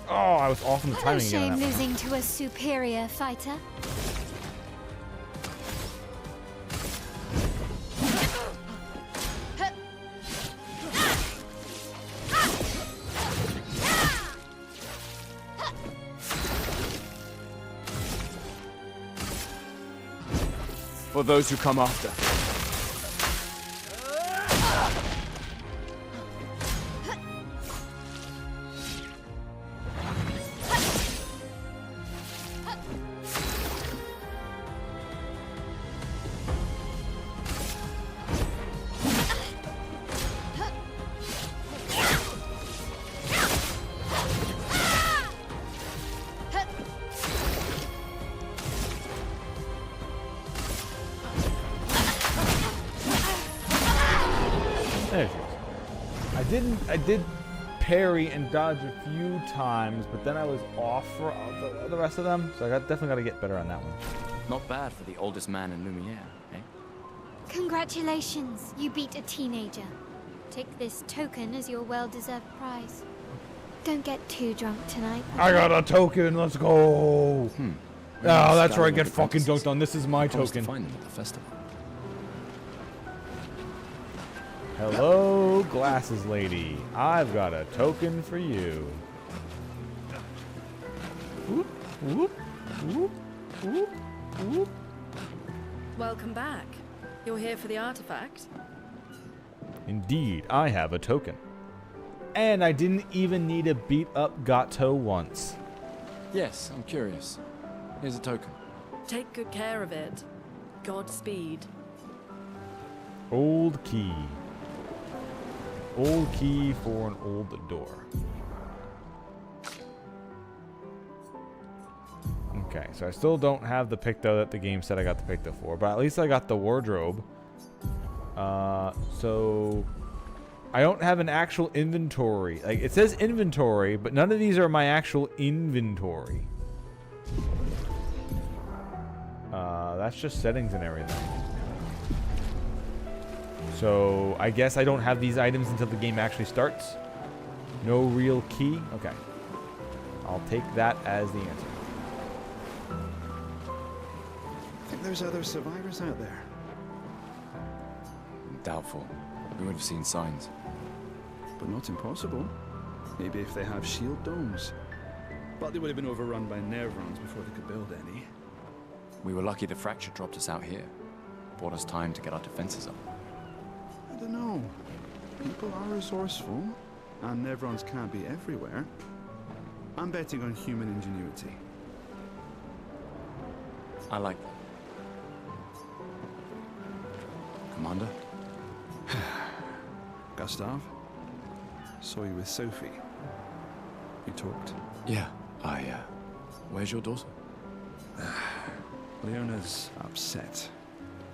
Oh, I was off on the What a timing again. shame on that one. losing to a superior fighter. For those who come after. There she is. I did parry and dodge a few times, but then I was off for the rest of them, so I definitely got to get better on that one. Not bad for the oldest man in Lumiere, eh? Congratulations, you beat a teenager. Take this token as your well-deserved prize. Don't get too drunk tonight. I got a token, let's go! Oh, that's where I get fucking dunked dunked on. This is my Promised to token. find them at the festival. Hello, glasses lady. I've got a token for you. Whoop, whoop, whoop, whoop, whoop. Welcome back. You're here for the artifact? Indeed, I have a token. And I didn't even need to beat up Gato once. Yes, I'm curious. Here's a token. Take good care of it. Godspeed. Old key. Old key for an old door. Okay, so I still don't have the Picto that the game said I got the Picto for, but at least I got the wardrobe. So I don't have an actual inventory. Like, it says inventory, but none of these are my actual inventory. That's just settings and everything. So I guess I don't have these items until the game actually starts. No real key. Okay. I'll take that as the answer. I think there's other survivors out there. Doubtful. We would have seen signs. But not impossible. Maybe if they have shield domes. But they would have been overrun by Nevrons before they could build any. We were lucky the fracture dropped us out here. Bought us time to get our defenses up. I don't know. People are resourceful, and Nevrons can't be everywhere. I'm betting on human ingenuity. I like that. Commander? Gustav? Saw you with Sophie. You talked? Yeah, where's your daughter? Leona's upset.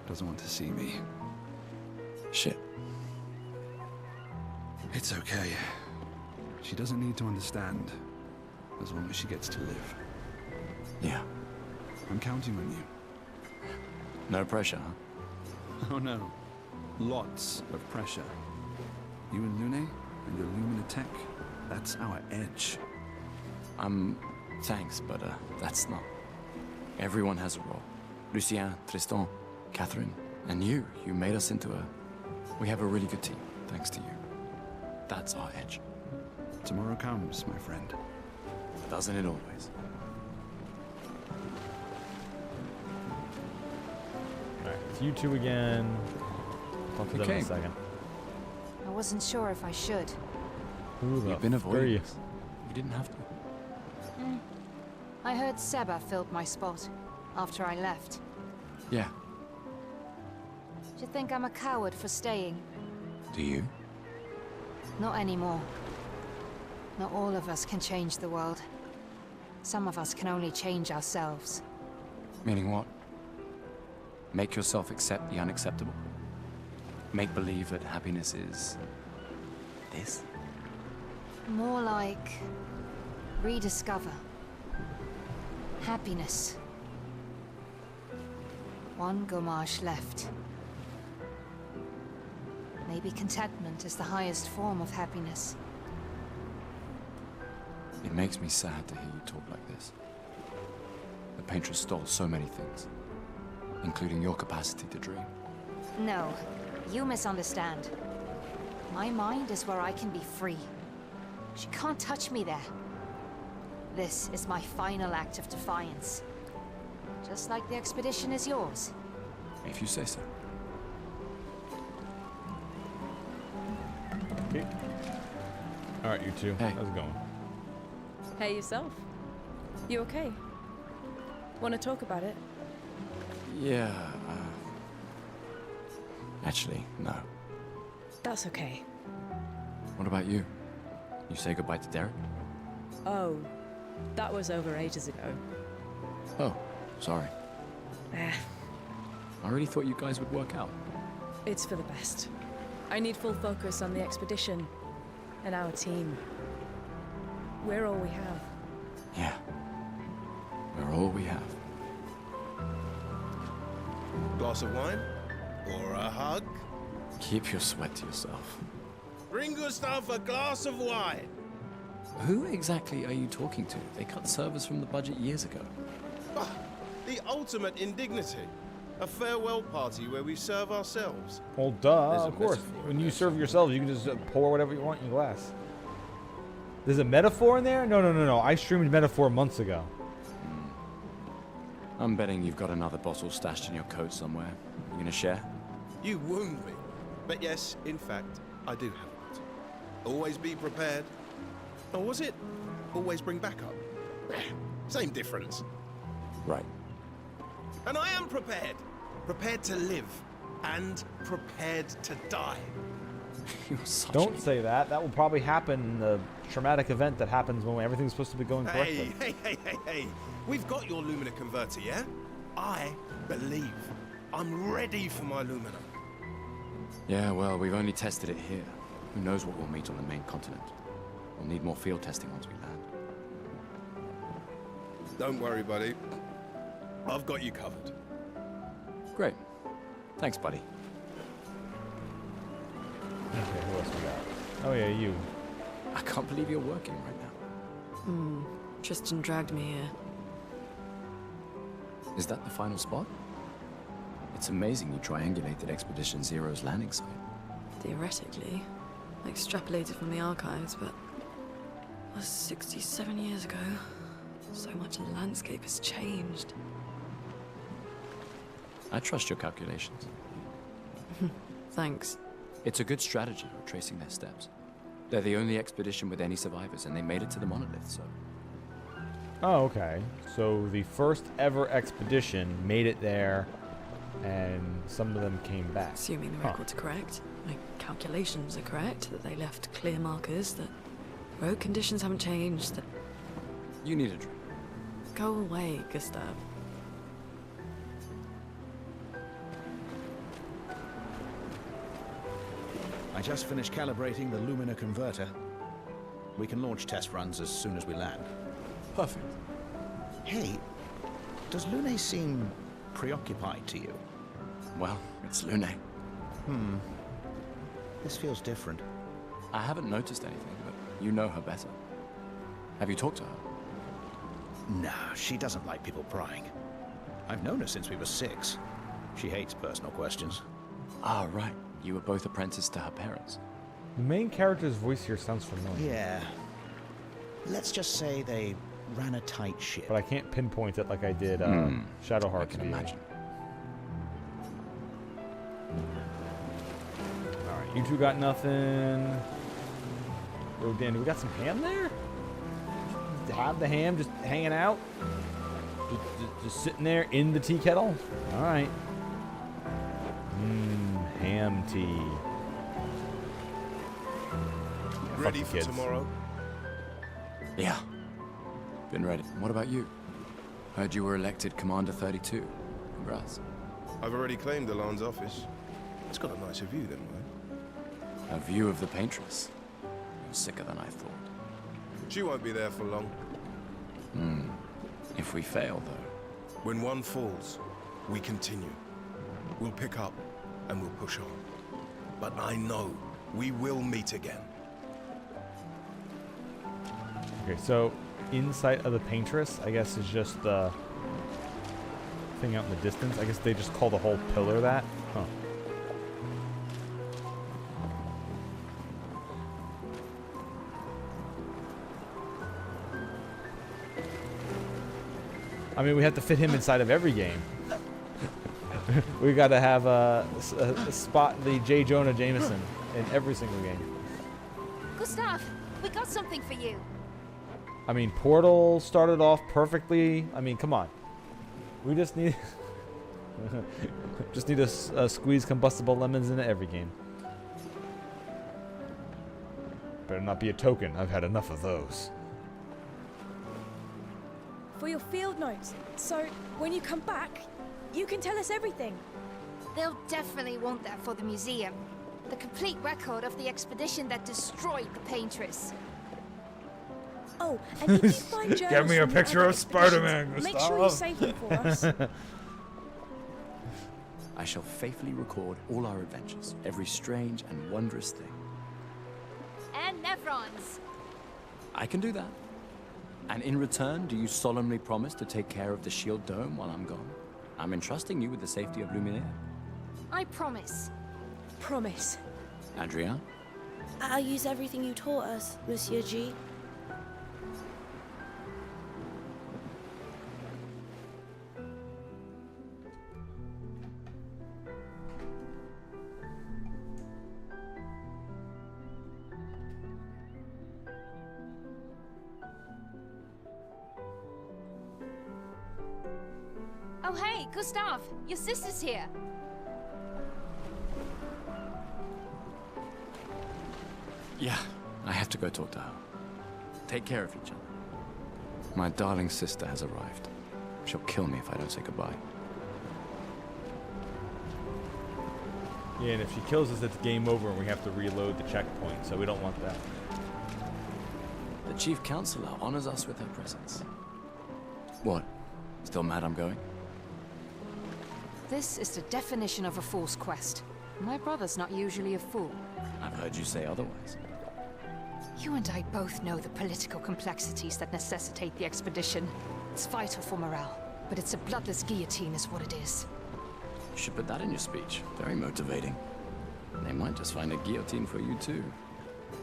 Doesn't want to see me. Shit. It's okay. She doesn't need to understand, as long as she gets to live. Yeah. I'm counting on you. No pressure, huh? Oh no. Lots of pressure. You and Lune and your Lumina tech, that's our edge. Thanks, but that's not. Everyone has a role. Lucien, Tristan, Catherine, and you. You made us into a... We have a really good team, thanks to you. That's our edge. Tomorrow comes, my friend. Doesn't it always? Alright, it's you two again. Talk to them in a second. I wasn't sure if I should. Who the You've been fuck are avoiding you? us. You didn't have to. I heard Seba filled my spot after I left. Yeah. Do you think I'm a coward for staying? Do you? Not anymore. Not all of us can change the world. Some of us can only change ourselves. Meaning what? Make yourself accept the unacceptable? Make believe that happiness is... this? More like... rediscover. Happiness. One Gomage left. Maybe contentment is the highest form of happiness. It makes me sad to hear you talk like this. The Paintress stole so many things, including your capacity to dream. No, you misunderstand. My mind is where I can be free. She can't touch me there. This is my final act of defiance. Just like the expedition is yours. If you say so. Okay. All right, you two. Hey. How's it going? Hey, yourself. You okay? Want to talk about it? Yeah, actually, no. That's okay. What about you? You say goodbye to Derek? Oh, that was over ages ago. Oh, sorry. Eh, I really thought you guys would work out. it's for the best. I need full focus on the expedition and our team. We're all we have. Yeah. We're all we have. Glass of wine? Or a hug? Keep your sweat to yourself. Bring Gustav a glass of wine. Who exactly are you talking to? They cut servers from the budget years ago. Ah, the ultimate indignity. A farewell party where we serve ourselves. Well, duh, There's a of course. metaphor When you there. serve yourselves, you can just pour whatever you want in your glass. There's a metaphor in there? No. I streamed metaphor months ago. I'm betting you've got another bottle stashed in your coat somewhere. You gonna share? You wound me. But yes, in fact, I do have it. Always be prepared. Or was it always bring backup? Same difference. Right. And I am prepared. Prepared to live. And prepared to die. You're such Don't say that. That will probably happen in the traumatic event that happens when everything's supposed to be going correctly. Hey. We've got your Lumina converter, yeah? I believe. I'm ready for my Lumina. Yeah, well, we've only tested it here. Who knows what we'll meet on the main continent? We'll need more field testing once we land. Don't worry, buddy. I've got you covered. Great. Thanks, buddy. Okay, who else we got? Oh yeah, you. I can't believe you're working right now. Tristan dragged me here. Is that the final spot? It's amazing you triangulated Expedition Zero's landing site. Theoretically. Extrapolated from the archives, but... That was 67 years ago. So much of the landscape has changed. I trust your calculations. Thanks. It's a good strategy for tracing their steps. They're the only expedition with any survivors, and they made it to the monolith, so... Oh, okay. So the first ever expedition made it there, and some of them came back. Assuming the records are correct, my calculations are correct, that they left clear markers, that road conditions haven't changed, that... You need a drink. Go away, Gustav. I just finished calibrating the Lumina converter. We can launch test runs as soon as we land. Perfect. Hey, does Lune seem preoccupied to you? Well, it's Lune. This feels different. I haven't noticed anything, but you know her better. Have you talked to her? No, she doesn't like people prying. I've known her since we were 6. She hates personal questions. Ah, right. You were both apprenticed to her parents. The main character's voice here sounds familiar. Yeah. Let's just say they ran a tight ship. But I can't pinpoint it like I did Shadowheart. I can imagine. Alright, you two got nothing. Rodan, do we got some ham there? Just have the ham just hanging out? Just sitting there in the tea kettle? Alright. Ham tea. Yeah, Ready fuck for the kids. tomorrow? Yeah. Been ready. What about you? Heard you were elected Commander 32. Congrats. I've already claimed Alan's office. It's got a nicer view than mine. A view of the Paintress. You're sicker than I thought. She won't be there for long. If we fail, though. When one falls, we continue. We'll pick up and we'll push on. But I know we will meet again. Okay, so Insight of the Paintress, I guess, is just the thing out in the distance. I guess they just call the whole pillar that. Huh. I mean, we have to fit him inside of every game. We got to have a spot the J. Jonah Jameson in every single game. Gustav, we got something for you. I mean, Portal started off perfectly. I mean, come on. We just need to squeeze combustible lemons into every game. Better not be a token. I've had enough of those. For your field notes, so when you come back, you can tell us everything. They'll definitely want that for the museum. The complete record of the expedition that destroyed the Paintress. Oh, and if you find journals Get me a from your picture other of Spider-Man, expeditions, make sure you save them for us. I shall faithfully record all our adventures, every strange and wondrous thing. And Nevrons. I can do that. And in return, do you solemnly promise to take care of the Shield Dome while I'm gone? I'm entrusting you with the safety of Luminaire. I promise. Promise. Adrien? I'll use everything you taught us, Monsieur G. Oh hey, Gustav, your sister's here. Yeah, I have to go talk to her. Take care of each other. My darling sister has arrived. She'll kill me if I don't say goodbye. Yeah, and if she kills us, it's game over and we have to reload the checkpoint, so we don't want that. The Chief Counselor honors us with her presence. What? Still mad I'm going? This is the definition of a fool's quest. My brother's not usually a fool. I've heard you say otherwise. You and I both know the political complexities that necessitate the expedition. It's vital for morale, but it's a bloodless guillotine is what it is. You should put that in your speech. Very motivating. They might just find a guillotine for you too.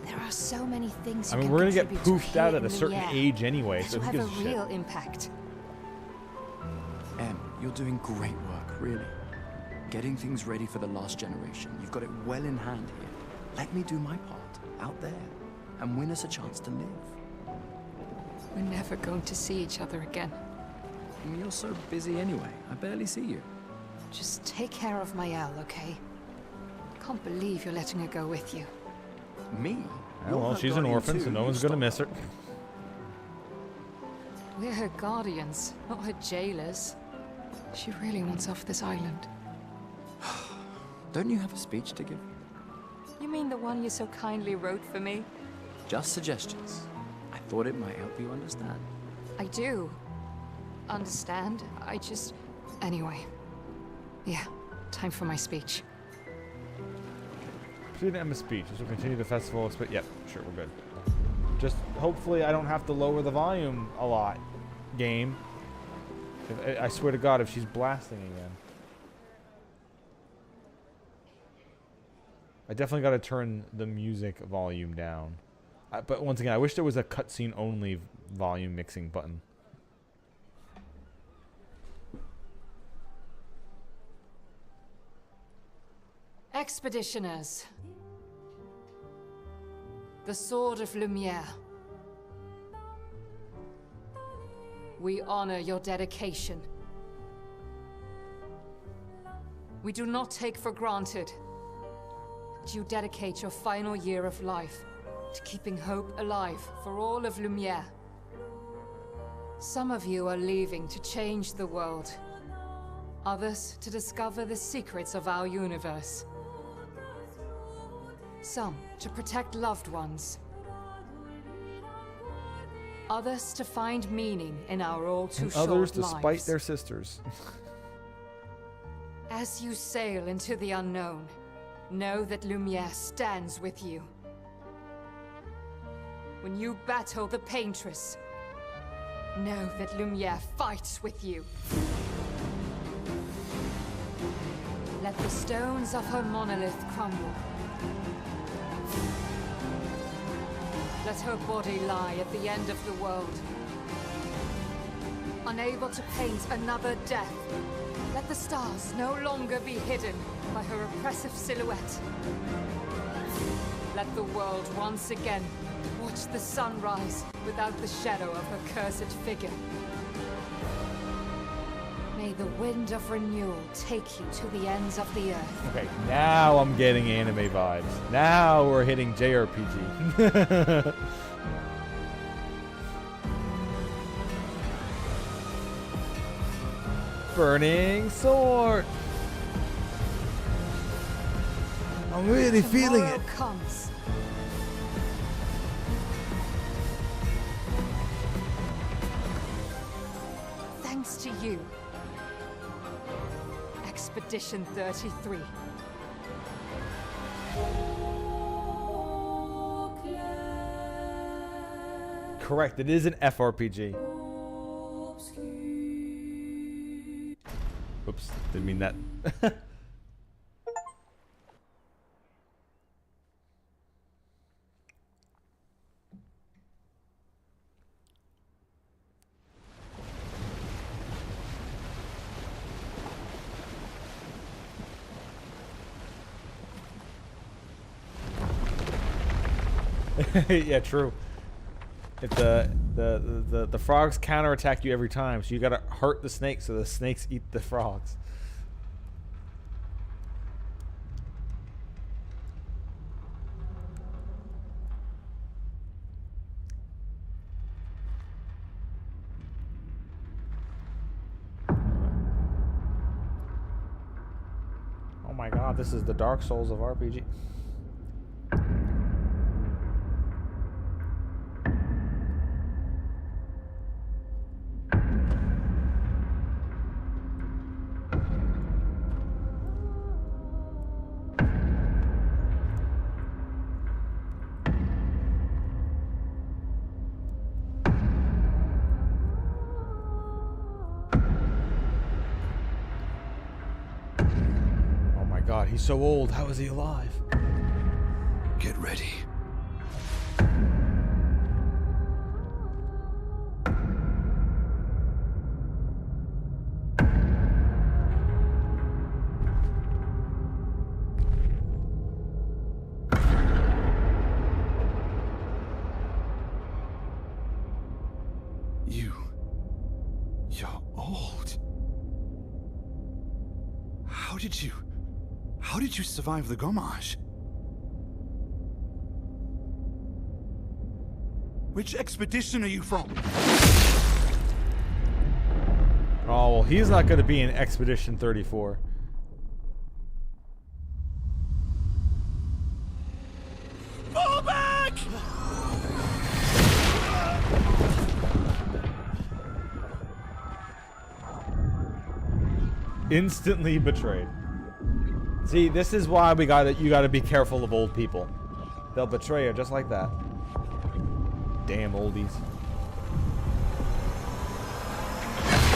There are so many things I you mean, can we're gonna get contribute to poofed here out at in a certain Lumiere age anyway, that so will who have gives a a shit? real impact. Em, you're doing great work, really. Getting things ready for the last generation. You've got it well in hand here. Let me do my part, out there, and win us a chance to live. We're never going to see each other again. You're so busy anyway. I barely see you. Just take care of Maëlle, okay? Can't believe you're letting her go with you. Me? Oh, well, she's an orphan, so no one's gonna miss her. We're her guardians, not her jailers. She really wants off this island. Don't you have a speech to give? You mean the one you so kindly wrote for me? Just suggestions. I thought it might help you understand. I do. Understand? I just... Anyway. Yeah, time for my speech. Proceed to end the speech. This will continue the festival. Yep, sure, we're good. Just hopefully I don't have to lower the volume a lot, game. I swear to God, if she's blasting again. I definitely got to turn the music volume down. But once again, I wish there was a cutscene only volume mixing button. Expeditioners. The Sword of Lumiere. We honor your dedication. We do not take for granted that you dedicate your final year of life to keeping hope alive for all of Lumiere. Some of you are leaving to change the world. Others to discover the secrets of our universe. Some to protect loved ones. Others to find meaning in our all too And short others despite lives. their sisters. As you sail into the unknown, know that Lumiere stands with you. When you battle the Paintress, know that Lumiere fights with you. Let the stones of her monolith crumble. Let her body lie at the end of the world. Unable to paint another death, let the stars no longer be hidden by her oppressive silhouette. Let the world once again watch the sun rise without the shadow of her cursed figure. May the wind of renewal take you to the ends of the earth. Okay, now I'm getting anime vibes. Now we're hitting JRPG. Burning sword. I'm really feeling it. Tomorrow comes. Thanks to you, Expedition 33. Correct, it is an FRPG. Oops, didn't mean that. Yeah, true. If the frogs counterattack you every time, so you gotta hurt the snakes so the snakes eat the frogs. Oh my god, this is the Dark Souls of RPG. God, he's so old. How is he alive? Get ready. You're old. How did you survive the Gommage? Which expedition are you from? Oh, well, he's not going to be in Expedition 34. Fall back! Instantly betrayed. See, this is why you gotta be careful of old people. They'll betray you just like that. Damn oldies.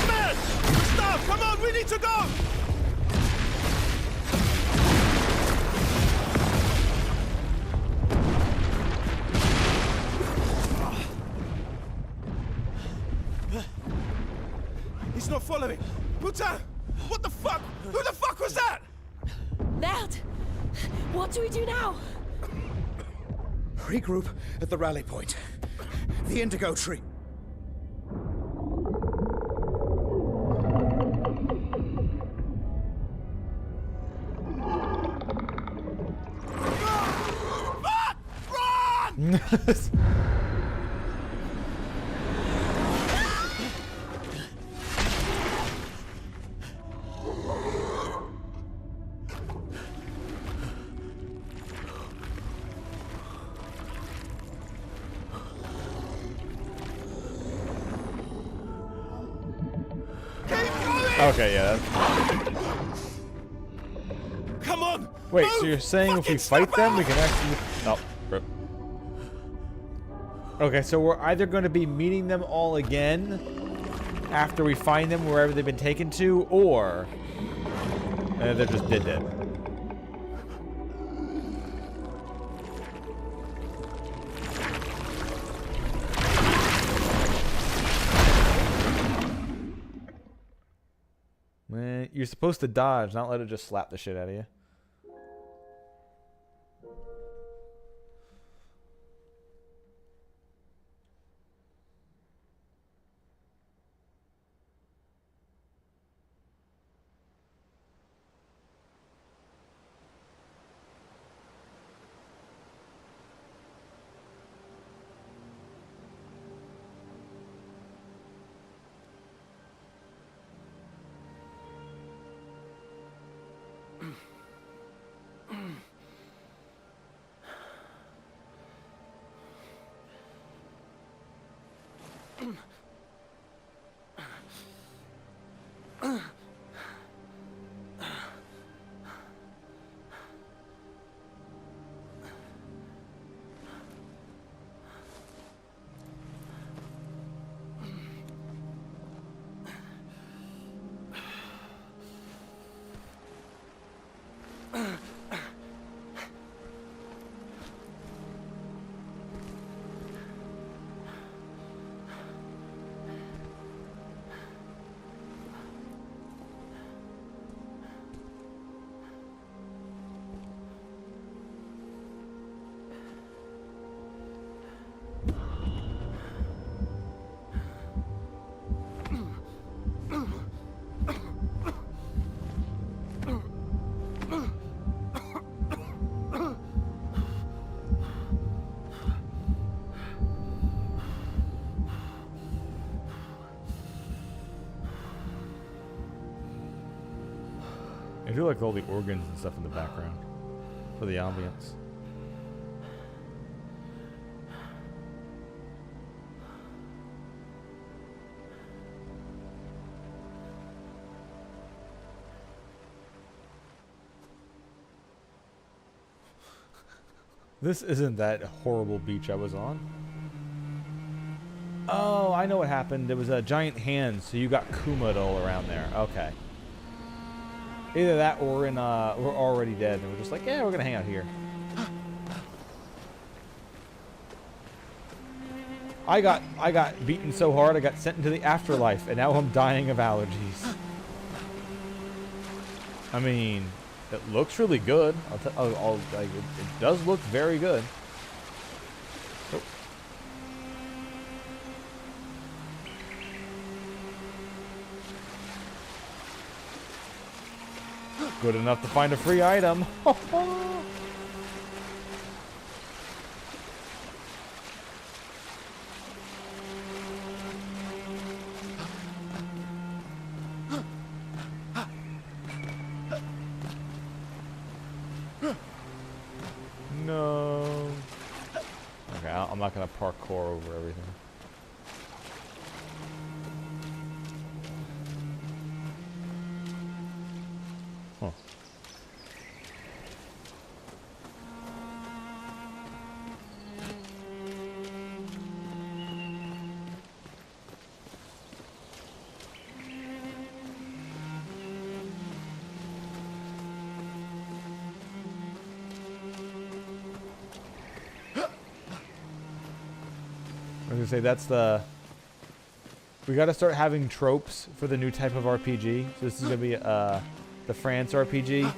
Man! Stop! Come on, we need to go! He's not following. Putain! What the fuck? Who the fuck was that? Nerd! What do we do now? Regroup at the rally point. The Indigo Tree. Run! Okay, yeah. Come on! Wait, so you're saying if we fight them, we can actually... Oh, rip. Okay, so we're either going to be meeting them all again after we find them wherever they've been taken to, or they're just dead. Man, you're supposed to dodge, not let it just slap the shit out of you. I do like all the organs and stuff in the background for the ambience. This isn't that horrible beach I was on. Oh, I know what happened. There was a giant hand, so you got Kuma'd all around there. Okay. Either that or we're already dead and we're just like, yeah, we're gonna hang out here. I got beaten so hard I got sent into the afterlife and now I'm dying of allergies. I mean, it looks really good. It does look very good. Oh. Good enough to find a free item. No. Okay, I'm not gonna parkour over everything. Huh. I was gonna say that's the. We gotta start having tropes for the new type of RPG. So this is gonna be the France RPG.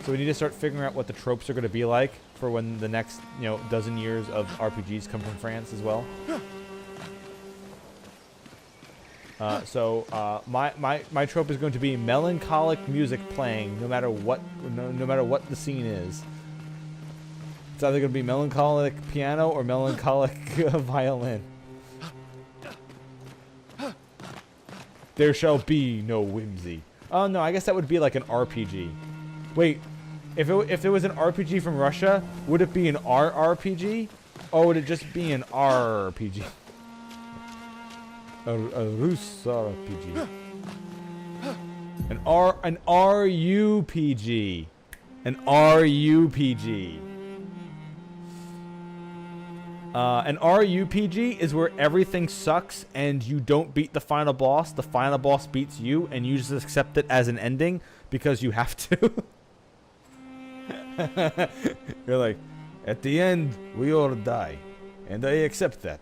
So we need to start figuring out what the tropes are gonna be like for when the next dozen years of RPGs come from France as well. My trope is going to be melancholic music playing no matter what the scene is. It's either going to be melancholic piano or melancholic violin. There shall be no whimsy. Oh no, I guess that would be like an RPG. Wait, if it was an RPG from Russia, would it be an RRPG? Or would it just be an RPG? A Rus RPG. RUPG. An RUPG. An RUPG is where everything sucks and you don't beat the final boss. The final boss beats you and you just accept it as an ending because you have to. You're like, at the end, we all die. And I accept that.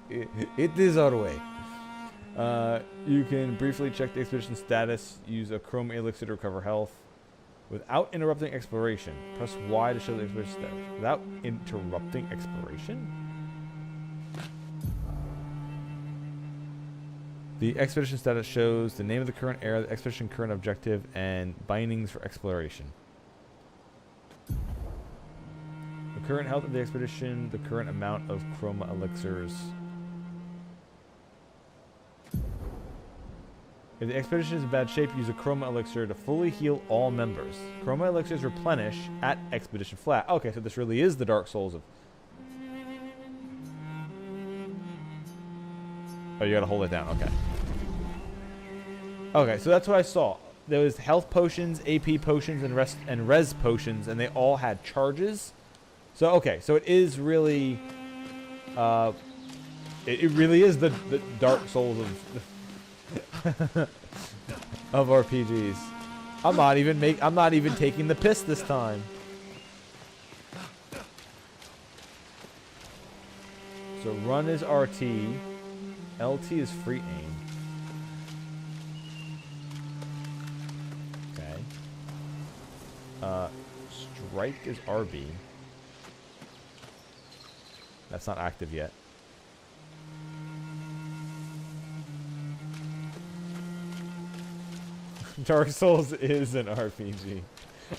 It is our way. You can briefly check the expedition status. Use a chrome elixir to recover health. Without interrupting exploration. Press Y to show the expedition status. Without interrupting exploration? The expedition status shows the name of the current era, the expedition current objective, and bindings for exploration. The current health of the expedition, the current amount of chroma elixirs. If the expedition is in bad shape, use a chroma elixir to fully heal all members. Chroma elixirs replenish at expedition flat. Okay, so this really is the Dark Souls of... Oh, you gotta hold it down. Okay. Okay, so that's what I saw. There was health potions, AP potions, and res potions, and they all had charges. So, okay, so it is really... it really is the Dark Souls of... of RPGs. I'm not even taking the piss this time. So run is RT. LT is free aim. Okay. Strike is RB. That's not active yet. Dark Souls is an RPG.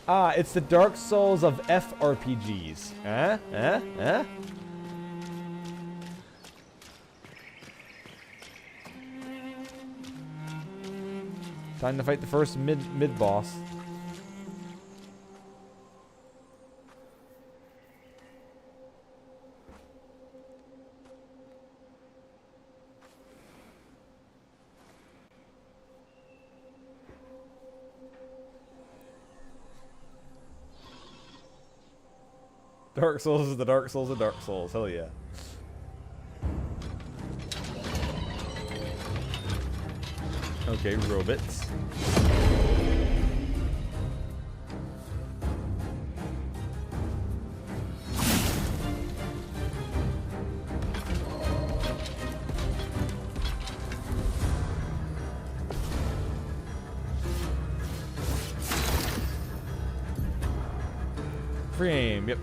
Ah, it's the Dark Souls of FRPGs. Time to fight the first mid boss. Dark Souls is the Dark Souls of Dark Souls. Hell yeah. Okay, robots. Free aim, yep.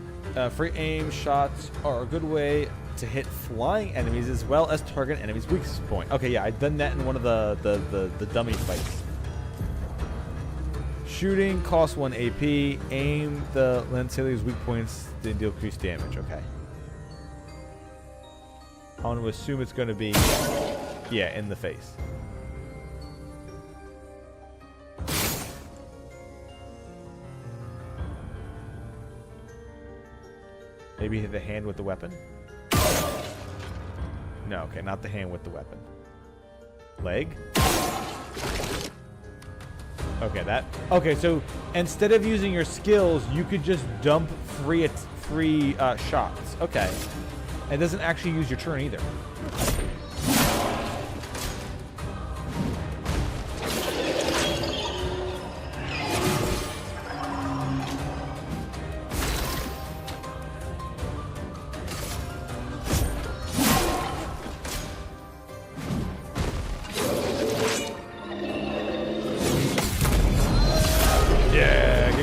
Free aim shots are a good way to hit flying enemies as well as target enemies' weak point. Okay, yeah, I've done that in one of the dummy fights. Shooting costs 1 AP. Aim the Lancelli's weak points to deal increased damage. Okay. I want to assume it's going to be, yeah, in the face. Maybe hit the hand with the weapon? No, okay, not the hand with the weapon. Leg? Okay, that... Okay, so instead of using your skills, you could just dump free shots. Okay. It doesn't actually use your turn either.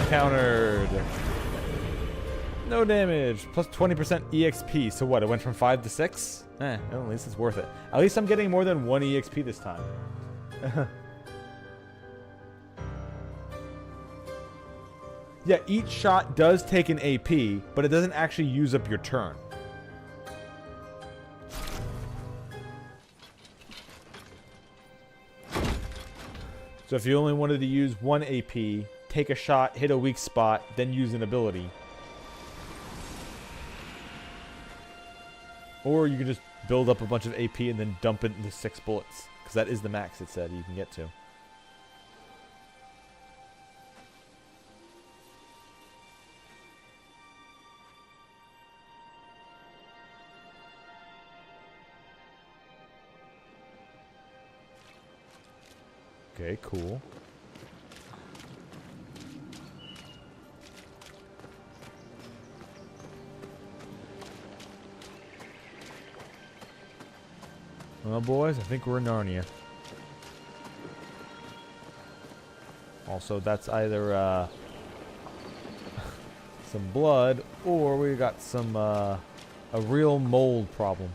Countered. No damage. Plus 20% EXP. So what? It went from 5 to 6? Well, at least it's worth it. At least I'm getting more than 1 EXP this time. Yeah, each shot does take an AP, but it doesn't actually use up your turn. So if you only wanted to use 1 AP, take a shot, hit a weak spot, then use an ability. Or you can just build up a bunch of AP and then dump it into 6 bullets. Because that is the max it said you can get to. Okay, cool. Well, boys, I think we're in Narnia. Also, that's either some blood, or we got some a real mold problem.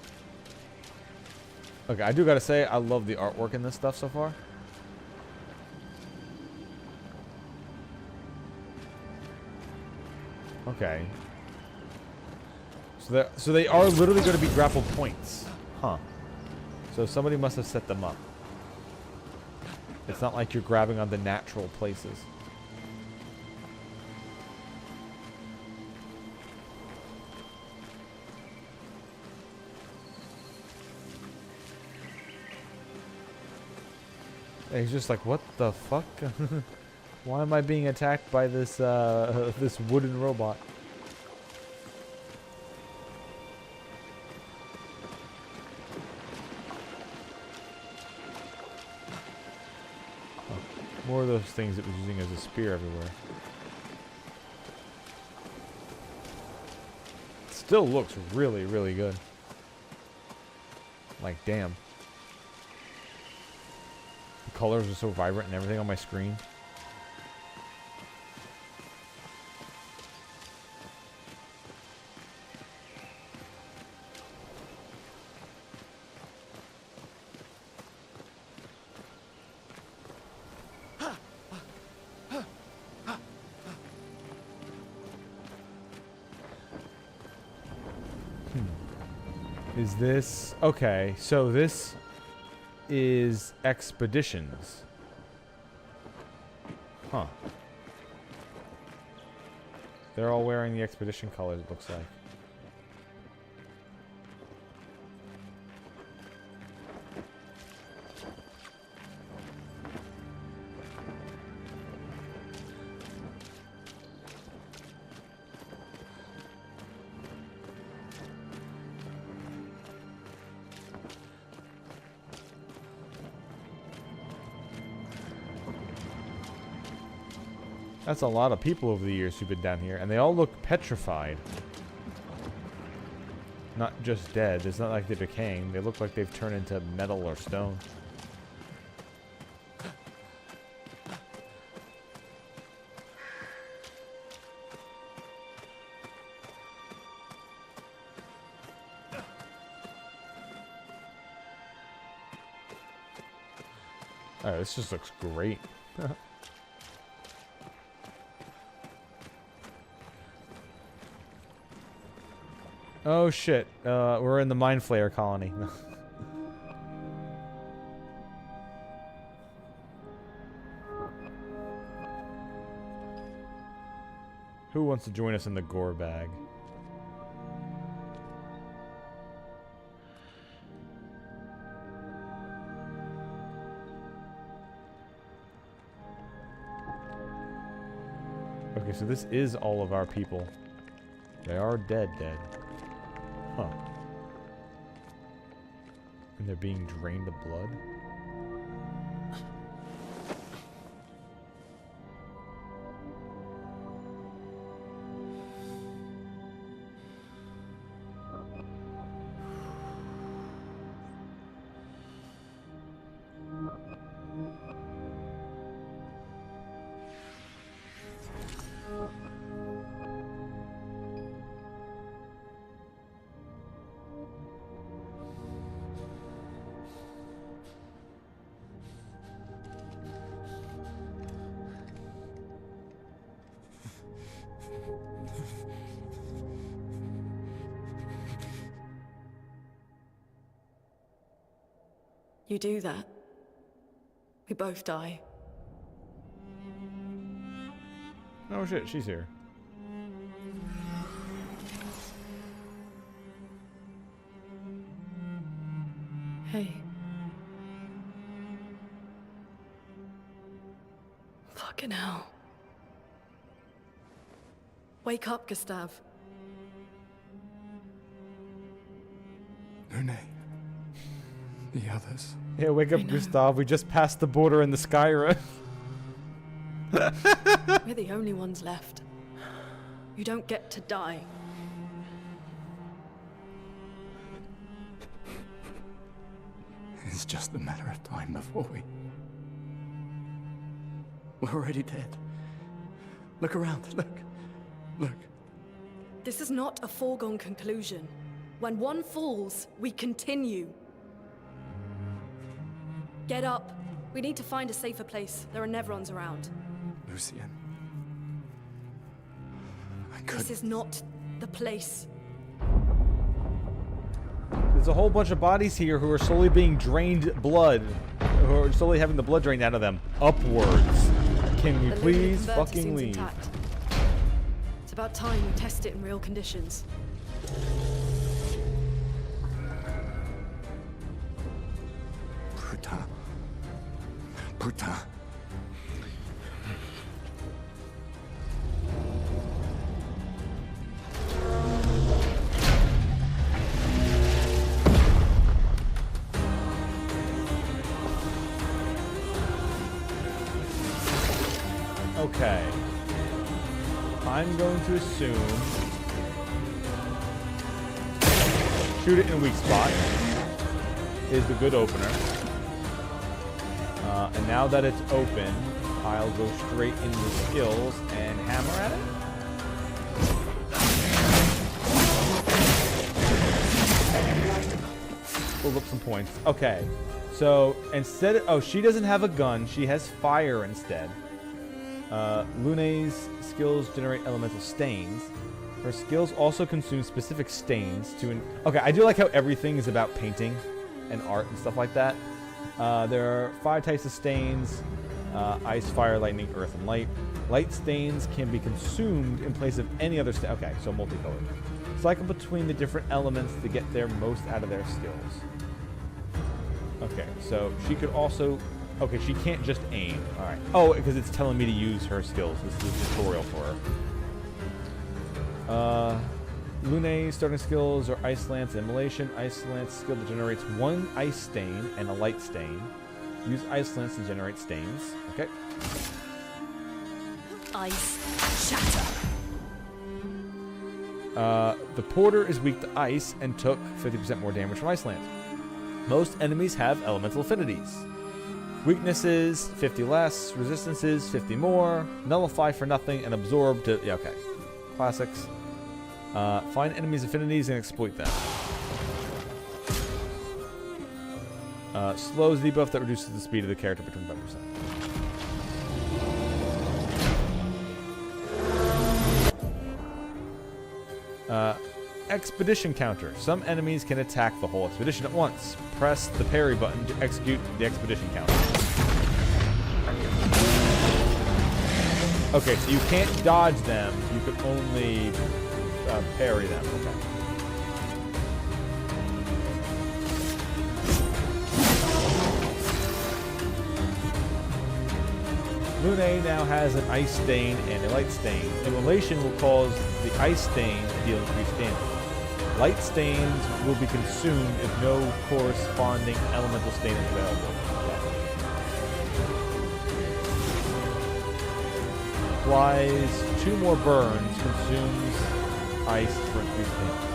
Okay, I do gotta say, I love the artwork in this stuff so far. Okay. So they are literally going to be grapple points. Huh. So somebody must have set them up. It's not like you're grabbing on the natural places. And he's just like, what the fuck? Why am I being attacked by this this wooden robot? More of those things it was using as a spear everywhere. Still looks really, really good. Like, damn. The colors are so vibrant and everything on my screen. Is this... Okay, so this is expeditions. Huh. They're all wearing the expedition colors, it looks like. That's a lot of people over the years who've been down here, and they all look petrified. Not just dead. It's not like they're decaying. They look like they've turned into metal or stone. Oh, this just looks great. Oh shit, we're in the Mind Flayer colony. Who wants to join us in the gore bag? Okay, so this is all of our people. They are dead. Huh. And they're being drained of blood? You do that, we both die. Oh shit, she's here. Hey. Fucking hell. Wake up, Gustav. Nune. The others. Yeah, wake up, Gustav. We just passed the border in the Skyrim. We're the only ones left. You don't get to die. It's just a matter of time before we're already dead. Look around, look. This is not a foregone conclusion. When one falls, we continue. Get up. We need to find a safer place. There are Nevrons around. Lucian. This is not the place. There's a whole bunch of bodies here who are slowly being drained blood. Who are slowly having the blood drained out of them. Upwards. Can we The please Luminous Converter fucking seems leave? intact. It's about time we test it in real conditions. Bruta. Okay. I'm going to assume shoot it in a weak spot is the good opener. And now that it's open, I'll go straight into the skills and hammer at it. Pull up some points. Okay. So instead of, oh, she doesn't have a gun. She has fire instead. Lune's skills generate elemental stains. Her skills also consume specific stains to... Okay, I do like how everything is about painting and art and stuff like that. There are 5 types of stains. Ice, fire, lightning, earth, and light. Light stains can be consumed in place of any other stain. Okay, so multicolored. Cycle between the different elements to get their most out of their skills. Okay, so she could also... Okay, she can't just aim. Alright. Oh, because it's telling me to use her skills. This is a tutorial for her. Lune's starting skills are Ice Lance and Immolation. Ice Lance skill that generates 1 ice stain and a light stain. Use Ice Lance to generate stains. Okay. Ice shatter. The Porter is weak to ice and took 50% more damage from Ice Lance. Most enemies have elemental affinities. Weaknesses, 50 less. Resistances, 50 more. Nullify for nothing and absorb to... Yeah, okay. Classics. Find enemies' affinities and exploit them. Slows debuff that reduces the speed of the character by 25%. Expedition counter. Some enemies can attack the whole expedition at once. Press the parry button to execute the expedition counter. Okay, so you can't dodge them. You can only parry them. Okay. Lune now has an ice stain and a light stain. Immolation will cause the ice stain to deal increased damage. Light stains will be consumed if no corresponding elemental stain is available. Applies 2 more burns, consumes ice for increased damage.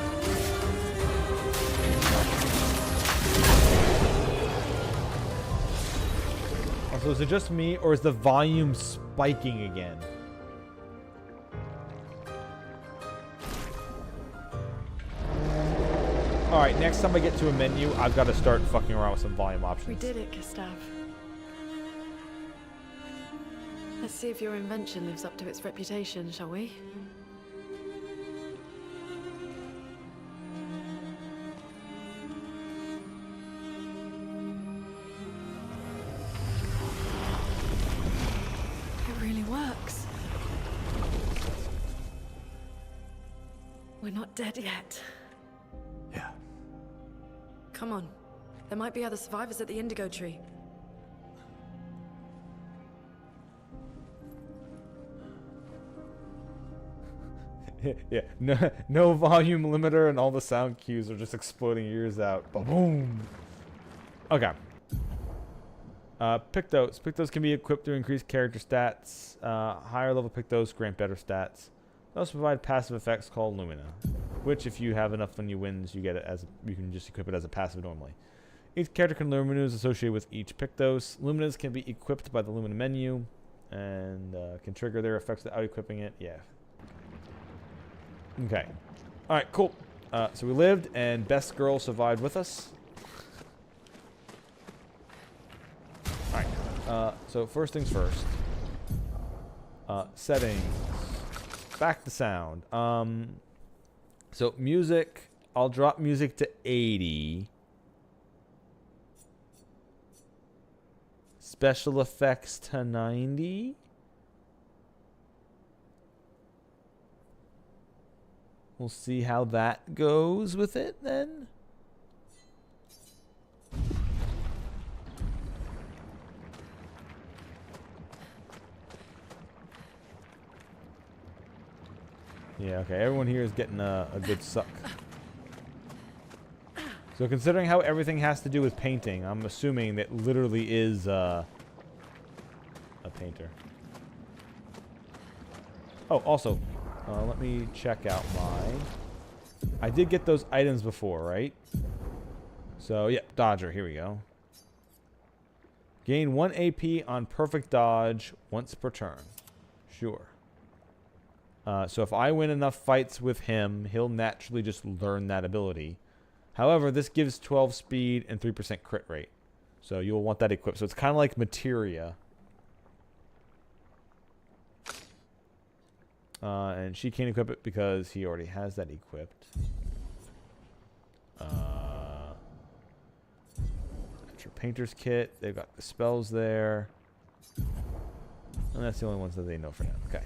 Also, is it just me, or is the volume spiking again? Alright, next time I get to a menu, I've got to start fucking around with some volume options. We did it, Gustav. Let's see if your invention lives up to its reputation, shall we? It really works. We're not dead yet. Yeah. Come on. There might be other survivors at the Indigo Tree. Yeah, no volume limiter, and all the sound cues are just exploding ears out. Boom. Okay. Pictos. Pictos can be equipped to increase character stats. Higher level Pictos grant better stats. They also provide passive effects called Lumina, which if you have enough when you wins, you get it as you can just equip it as a passive normally. Each character can learn Luminas associated with each Pictos. Luminas can be equipped by the Lumina menu and can trigger their effects without equipping it. Yeah. Okay. All right. Cool. So we lived, and Best Girl survived with us. All right. So first things first. Settings. Back to sound. So music. I'll drop music to 80. Special effects to 90. We'll see how that goes with it then. Yeah, okay. Everyone here is getting a good suck. So considering how everything has to do with painting, I'm assuming that literally is a painter. Oh, also, let me check out my... I did get those items before, right? So, yeah, Dodger. Here we go. Gain 1 AP on perfect dodge once per turn. Sure. So if I win enough fights with him, he'll naturally just learn that ability. However, this gives 12 speed and 3% crit rate. So you'll want that equipped. So it's kind of like Materia. And she can't equip it because he already has that equipped. That's your painter's kit. They've got the spells there. And that's the only ones that they know for now. Okay.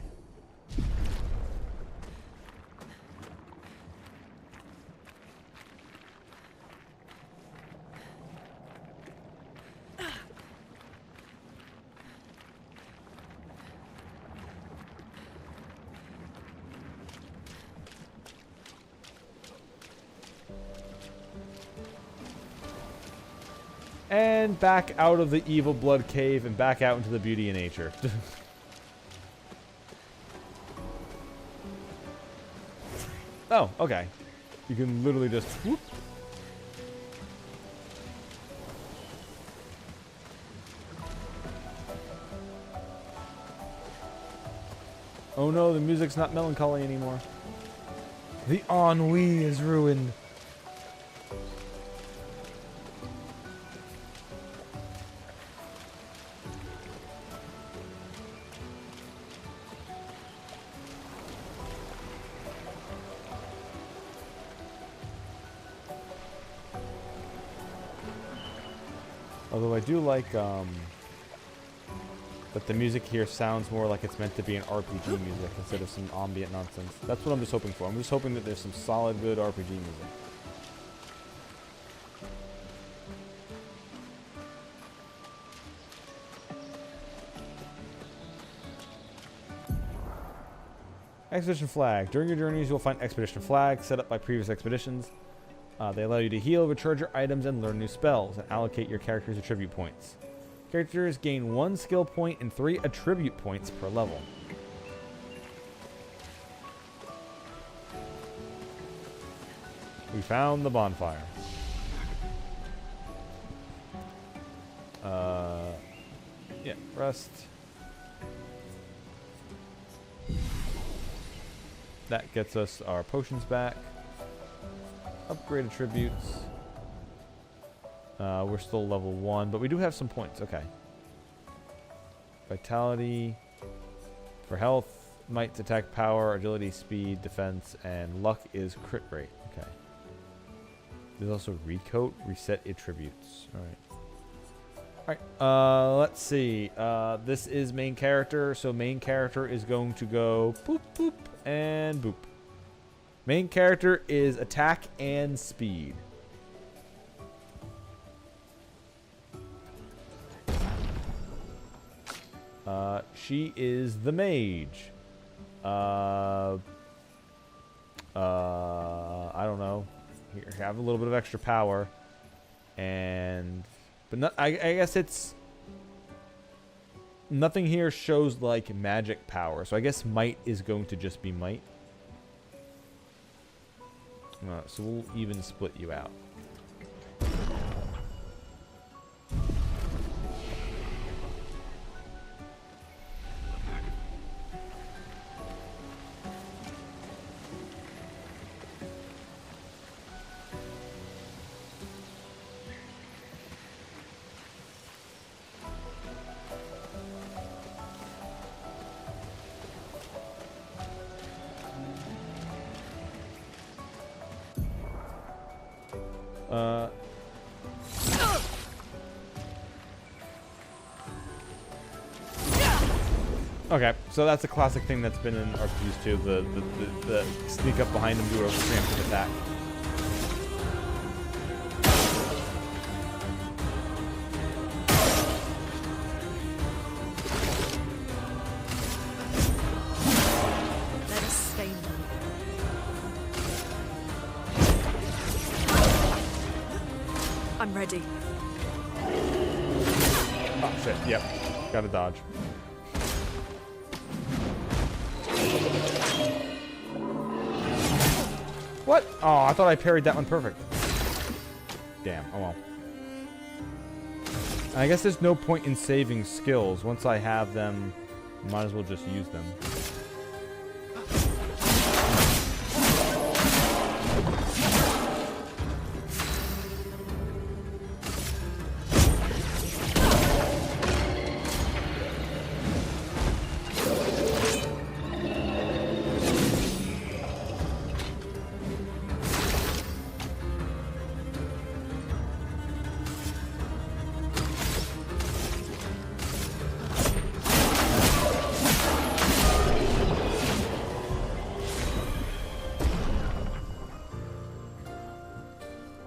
And back out of the evil blood cave and back out into the beauty of nature. Oh, okay. You can literally just whoop. Oh no, the music's not melancholy anymore. The ennui is ruined. Although I do like that the music here sounds more like it's meant to be an RPG music instead of some ambient nonsense. That's what I'm just hoping for. I'm just hoping that there's some solid, good RPG music. Expedition flag. During your journeys, you'll find expedition flags set up by previous expeditions. They allow you to heal, recharge your items, and learn new spells, and allocate your character's attribute points. Characters gain 1 skill point and 3 attribute points per level. We found the bonfire. Yeah, rest. That gets us our potions back. Upgrade attributes. We're still level 1, but we do have some points. Okay. Vitality. For health, might, attack power, agility, speed, defense, and luck is crit rate. Okay. There's also recoat, reset attributes. Alright. Alright. Let's see. This is main character, so main character is going to go boop, boop, and boop. Main character is attack and speed. She is the mage. I don't know. Here, have a little bit of extra power. And But not, I guess it's... Nothing here shows, like, magic power. So I guess might is going to just be might. So we'll even split you out. Okay, so that's a classic thing that's been in RPGs too, the sneak up behind them, do a preemptive attack. Let us stain them. I'm ready. Oh shit, yep. Gotta dodge. What? Oh, I thought I parried that one perfect. Damn, oh well. I guess there's no point in saving skills. Once I have them, might as well just use them.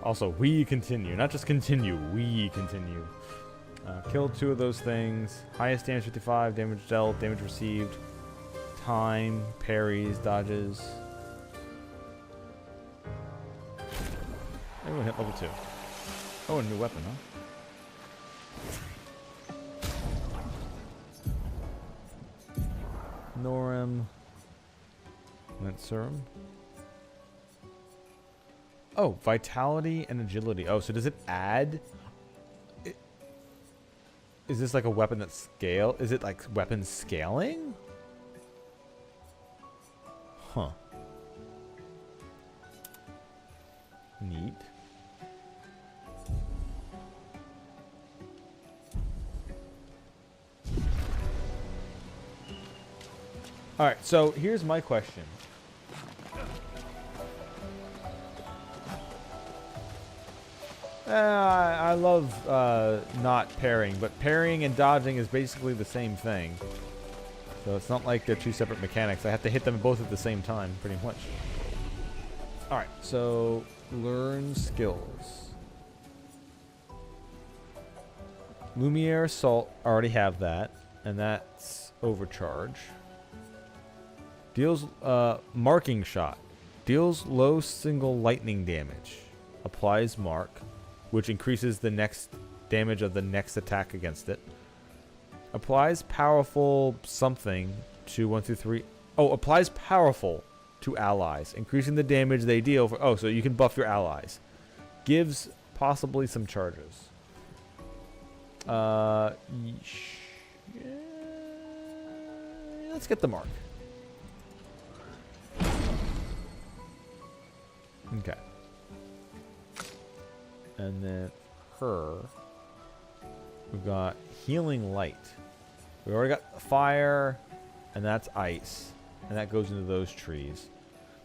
Also, we continue. Not just continue, we continue. Kill 2 of those things. Highest damage 55, damage dealt, damage received. Time, parries, dodges. Everyone hit level 2. Oh, a new weapon, huh? Norum. Lancerum. Oh, vitality and agility. Oh, so does it add? Is this like a weapon that scale? Is it like weapon scaling? Huh. Neat. All right, so here's my question. I love not parrying, but parrying and dodging is basically the same thing. So it's not like they're 2 separate mechanics. I have to hit them both at the same time, pretty much. Alright, so learn skills. Lumiere Assault, already have that, and that's overcharge. Deals Marking Shot. Deals low single lightning damage. Applies mark, which increases the next damage of the next attack against it. Applies powerful something to 1 through 3. Oh, applies powerful to allies, increasing the damage they deal for. Oh, so you can buff your allies. Gives possibly some charges. Let's get the mark. Okay. And then her, we've got Healing Light. We already got fire, and that's ice, and that goes into those trees.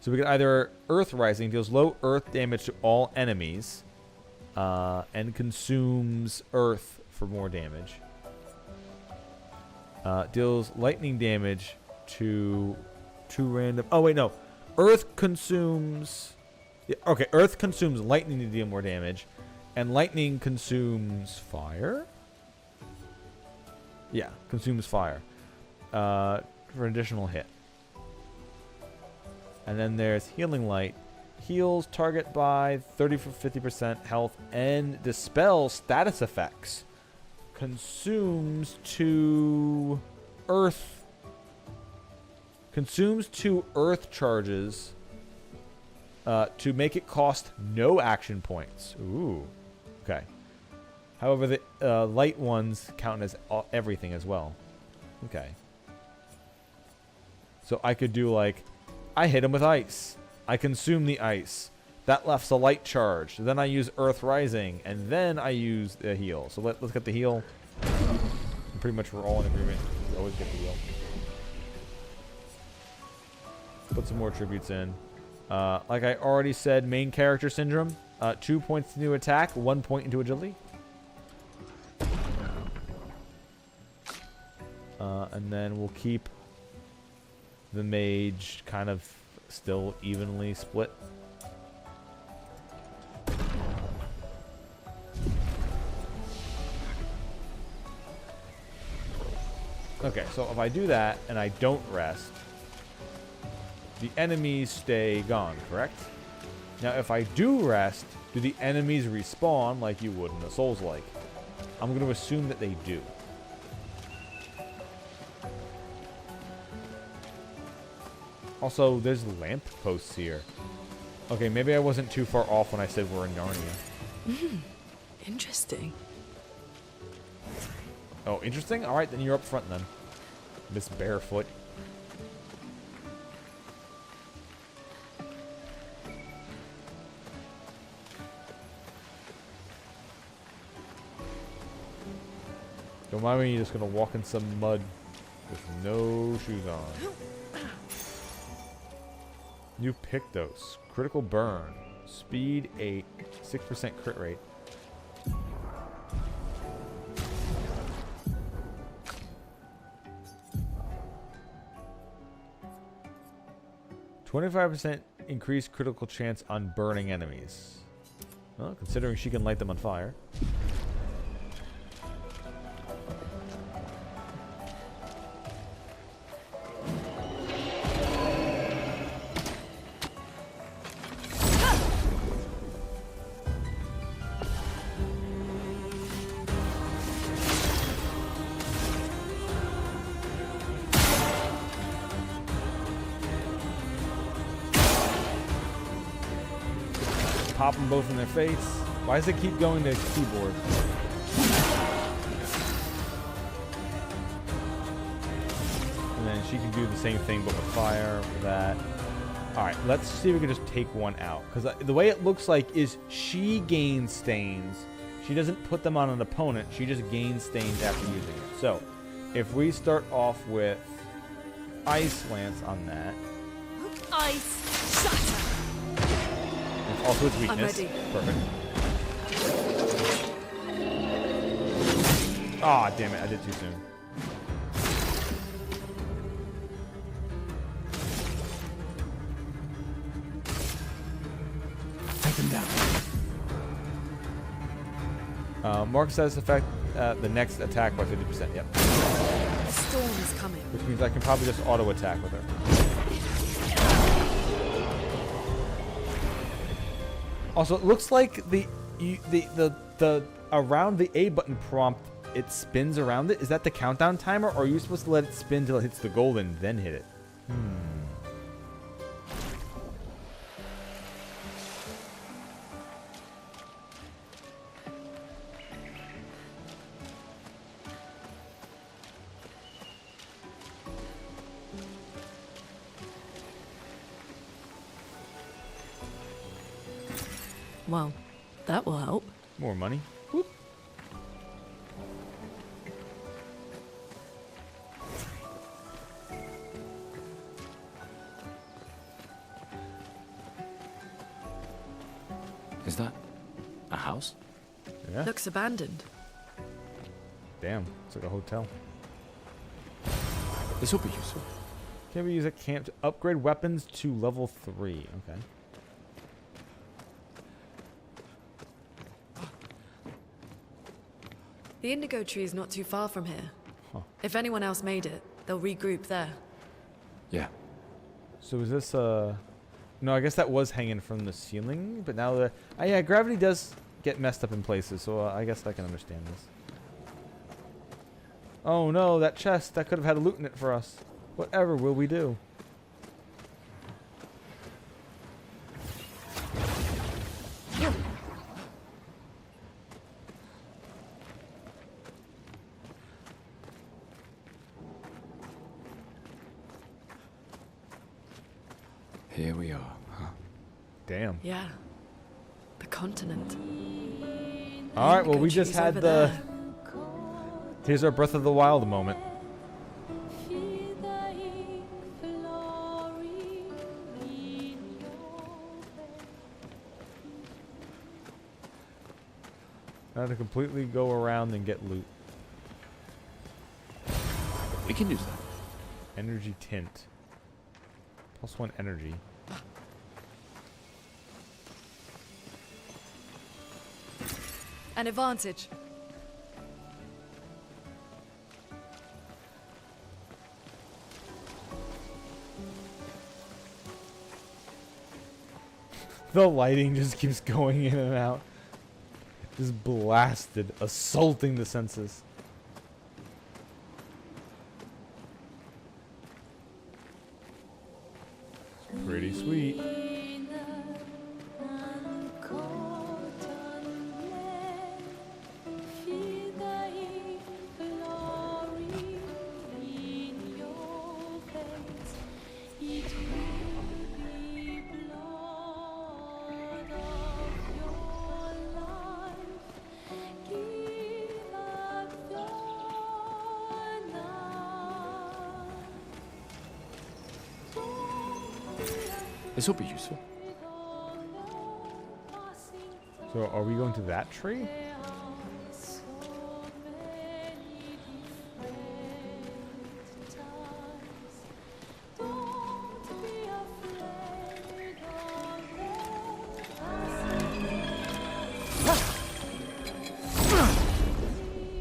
So we got either Earth Rising, deals low earth damage to all enemies, and consumes earth for more damage. Deals lightning damage to 2 random. Oh wait, no, Earth consumes. Yeah, okay, Earth consumes lightning to deal more damage. And lightning consumes fire? Yeah, consumes fire. For an additional hit. And then there's Healing Light. Heals target by 30 for 50% health and dispels status effects. Consumes 2 earth charges to make it cost no action points. Ooh. Okay. However, the light ones count as everything as well. Okay. So I could do like, I hit him with ice. I consume the ice. That left's a light charge. Then I use Earth Rising, and then I use the heal. So let's get the heal. And pretty much we're all in agreement. We always get the heal. Put some more tributes in. Like I already said, main character syndrome. 2 points into attack, 1 point into agility. And then we'll keep the mage kind of still evenly split. Okay, so if I do that and I don't rest, the enemies stay gone, correct? Now if I do rest, do the enemies respawn like you would in a Souls-like? I'm going to assume that they do. Also, there's lamp posts here. Okay, maybe I wasn't too far off when I said we're in Narnia. Interesting. Oh, interesting? Alright, then you're up front then. Miss Barefoot. Don't mind me, you're just gonna walk in some mud with no shoes on. New Pictos. Critical burn. Speed 8. 6% crit rate. %25% increased critical chance on burning enemies. Well, considering she can light them on fire. Pop them both in their face. Why does it keep going to keyboard? And then she can do the same thing but with fire for that. Alright, let's see if we can just take one out. Because the way it looks like is she gains stains. She doesn't put them on an opponent. She just gains stains after using it. So, if we start off with Ice Lance on that. Ice Shatter! Also its weakness. I'm ready. Perfect. Ah, damn it. I did too soon. Take him down. Mark status effect the next attack by 50%. Yep. The storm is coming. Which means I can probably just auto attack with her. Also, it looks like the around the A button prompt, it spins around it. Is that the countdown timer, or are you supposed to let it spin till it hits the goal and then hit it? Well, that will help. More money. Whoop. Is that a house? Yeah. Looks abandoned. Damn, it's like a hotel. This will be useful. Can we use a camp to upgrade weapons to level 3? Okay. The indigo tree is not too far from here. Huh. If anyone else made it, they'll regroup there. Yeah. So is this a No, I guess that was hanging from the ceiling, but now the... yeah, gravity does get messed up in places, so I guess I can understand this. Oh no, that chest, that could have had a loot in it for us. Whatever will we do? Here we are, huh? Damn. Yeah. The continent. Alright, well, we just She's had over the... there. Here's our Breath of the Wild moment. Now to completely go around and get loot. We can use that. Energy tint. +1 energy. An advantage. The lighting just keeps going in and out. Just blasted, assaulting the senses. It's pretty sweet. This will be useful. So are we going to that tree?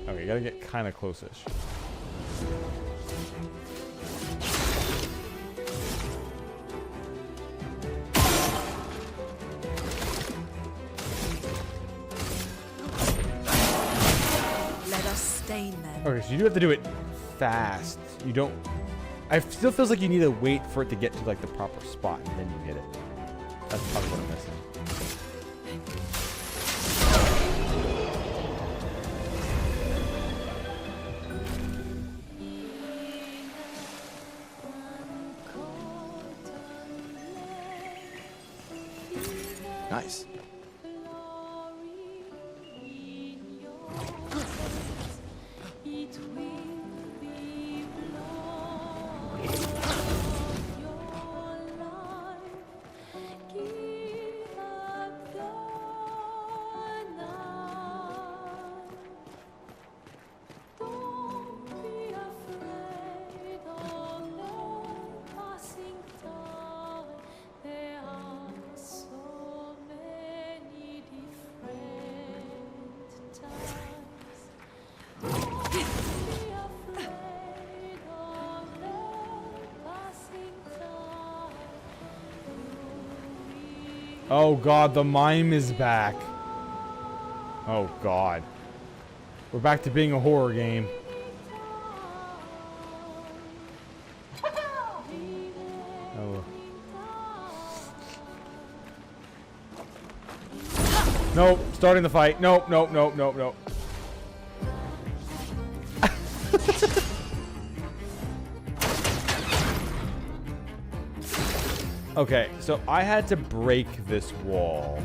Okay, gotta get kind of close-ish. Okay, so you do have to do it fast. You don't... It still feels like you need to wait for it to get to like the proper spot and then you hit it. That's probably what I'm missing. Nice. Oh god, the mime is back. Oh god. We're back to being a horror game. Oh. Nope, starting the fight. Nope, nope, nope, nope, nope. Okay, so I had to break this wall.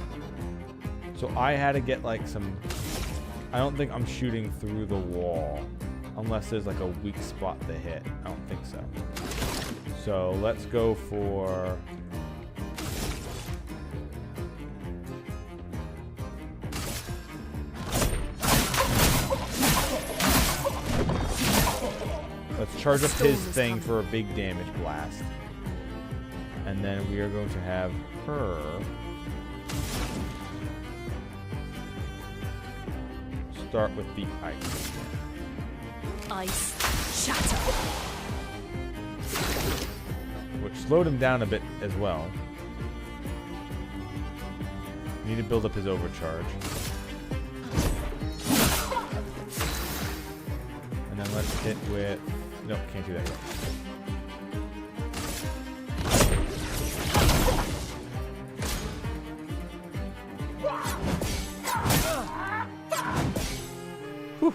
So I had to get like some... I don't think I'm shooting through the wall. Unless there's like a weak spot to hit. I don't think so. So let's go for... Let's charge up his thing for a big damage blast. And then we are going to have her start with the ice. Ice shatter. Which slowed him down a bit as well. We need to build up his overcharge. And then let's hit with... Nope, can't do that yet. Whew.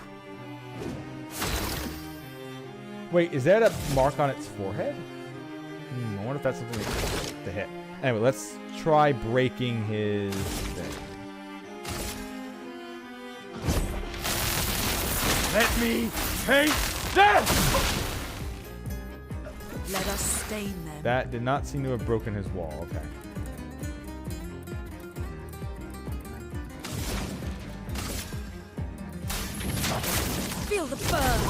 Wait, is that a mark on its forehead? I wonder if that's something to hit. Anyway, let's try breaking his thing. Let me take this! Let us stain them. That did not seem to have broken his wall. Okay. Feel the burn!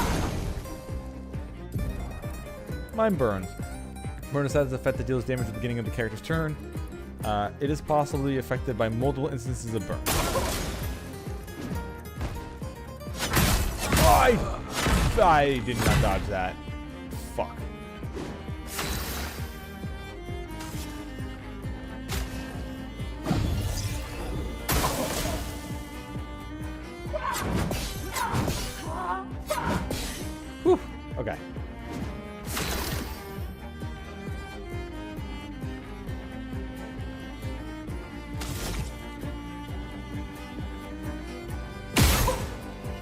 Mine burns. Burn is an effect that deals damage at the beginning of the character's turn. It is possibly affected by multiple instances of burn. I did not dodge that. Fuck. Whew. Okay.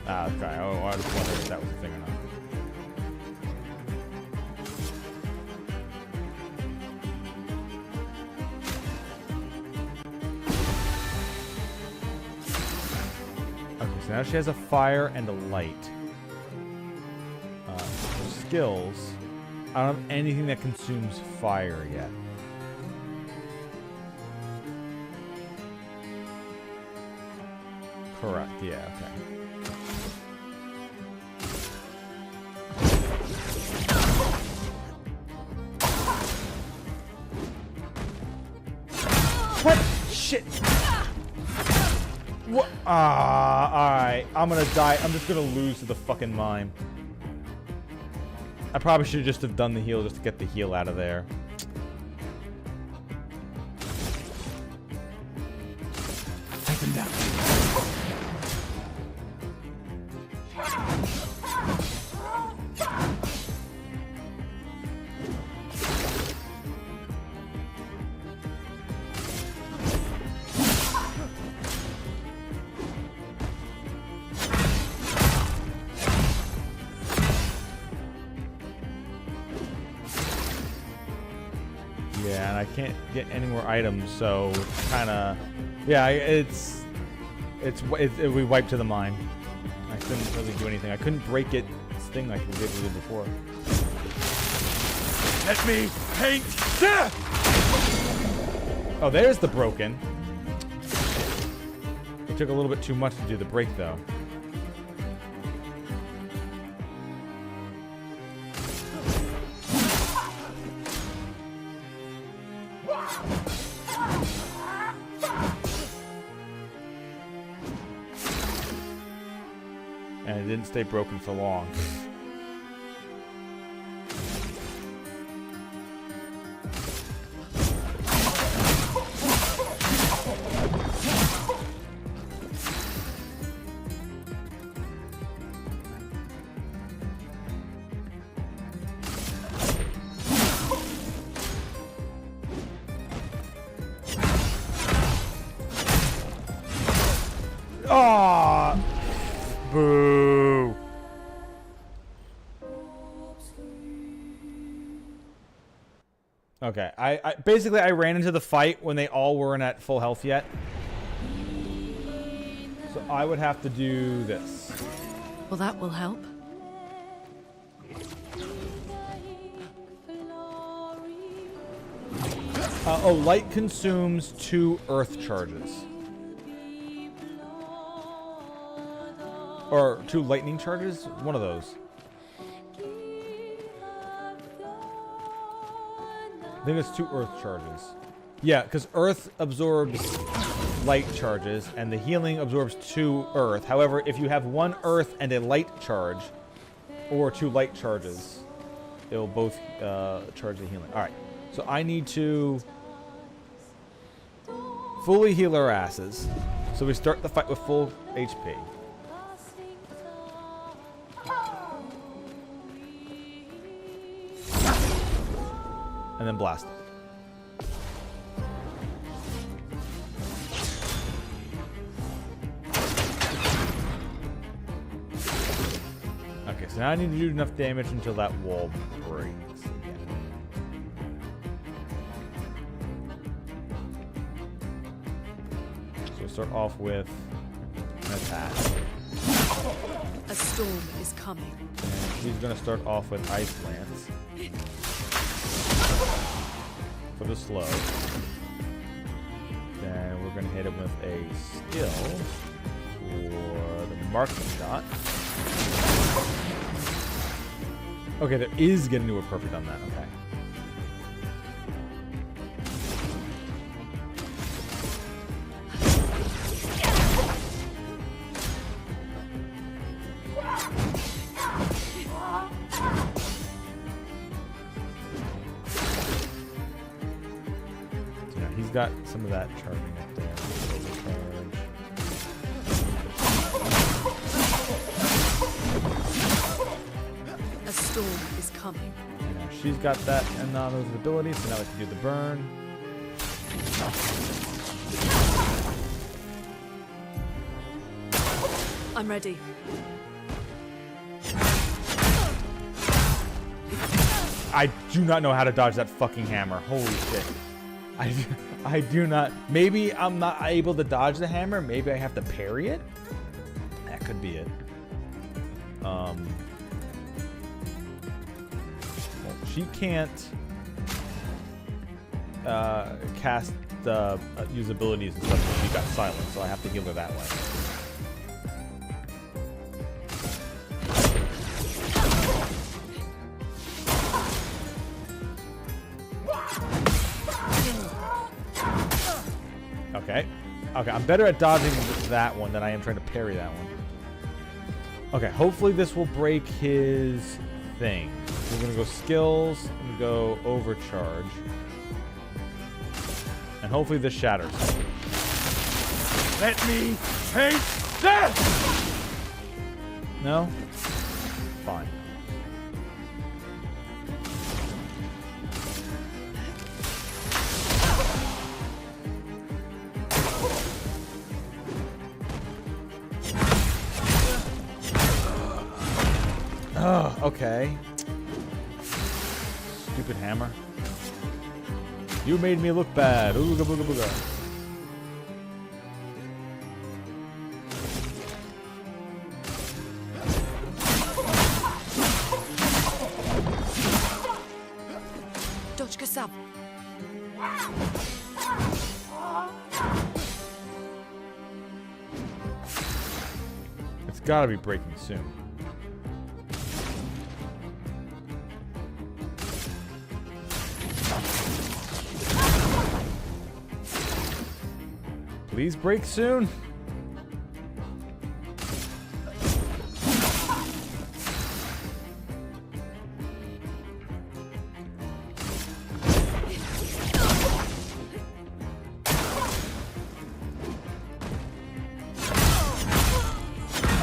Okay. Oh, I was wondering if that was a thing or not. Okay, so now she has a fire and a light. Skills. I don't have anything that consumes fire yet. Correct, yeah, okay. What? Shit! What? Alright. I'm gonna die. I'm just gonna lose to the fucking mime. I probably should just have done the heal just to get the heal out of there. Take them down. Yeah, and I can't get any more items, so it's kind of... Yeah, we wiped to the mine. I couldn't really do anything. I couldn't break its thing like we did before. Let me paint death! Oh, there's the broken. It took a little bit too much to do the break, though. And it didn't stay broken for long. Aww! Boo! Okay, I basically I ran into the fight when they all weren't at full health yet. So I would have to do this. Well, that will help. Oh, light consumes 2 earth charges. Or 2 lightning charges? One of those. I think it's 2 earth charges. Yeah, because earth absorbs light charges, and the healing absorbs 2 earth. However, if you have 1 earth and a light charge, or 2 light charges, it'll both charge the healing. Alright, so I need to fully heal our asses. So we start the fight with full HP. And then blast it. Okay, so now I need to do enough damage until that wall breaks again. So we'll start off with an attack. A storm is coming. And she's going to start off with Ice Lance for the slow. Then we're going to hit him with a skill for the marking shot. Okay, there is getting to a perfect on that. Okay. So now he's got some of that charging up there. A storm is coming. Now she's got that and all those abilities, so now we can do the burn. I'm ready. I do not know how to dodge that fucking hammer. Holy shit. I do not. Maybe I'm not able to dodge the hammer. Maybe I have to parry it. That could be it. Well, she can't cast use abilities and stuff because she got silent, so I have to heal her that way. Okay. Okay, I'm better at dodging that one than I am trying to parry that one. Okay, hopefully this will break his thing. We're gonna go skills and go overcharge. And hopefully this shatters. Let me take this! No? Fine. Oh, okay. Stupid hammer. You made me look bad. Ooga booga booga. Dodge Kasab. It's gotta be breaking soon. Please break soon.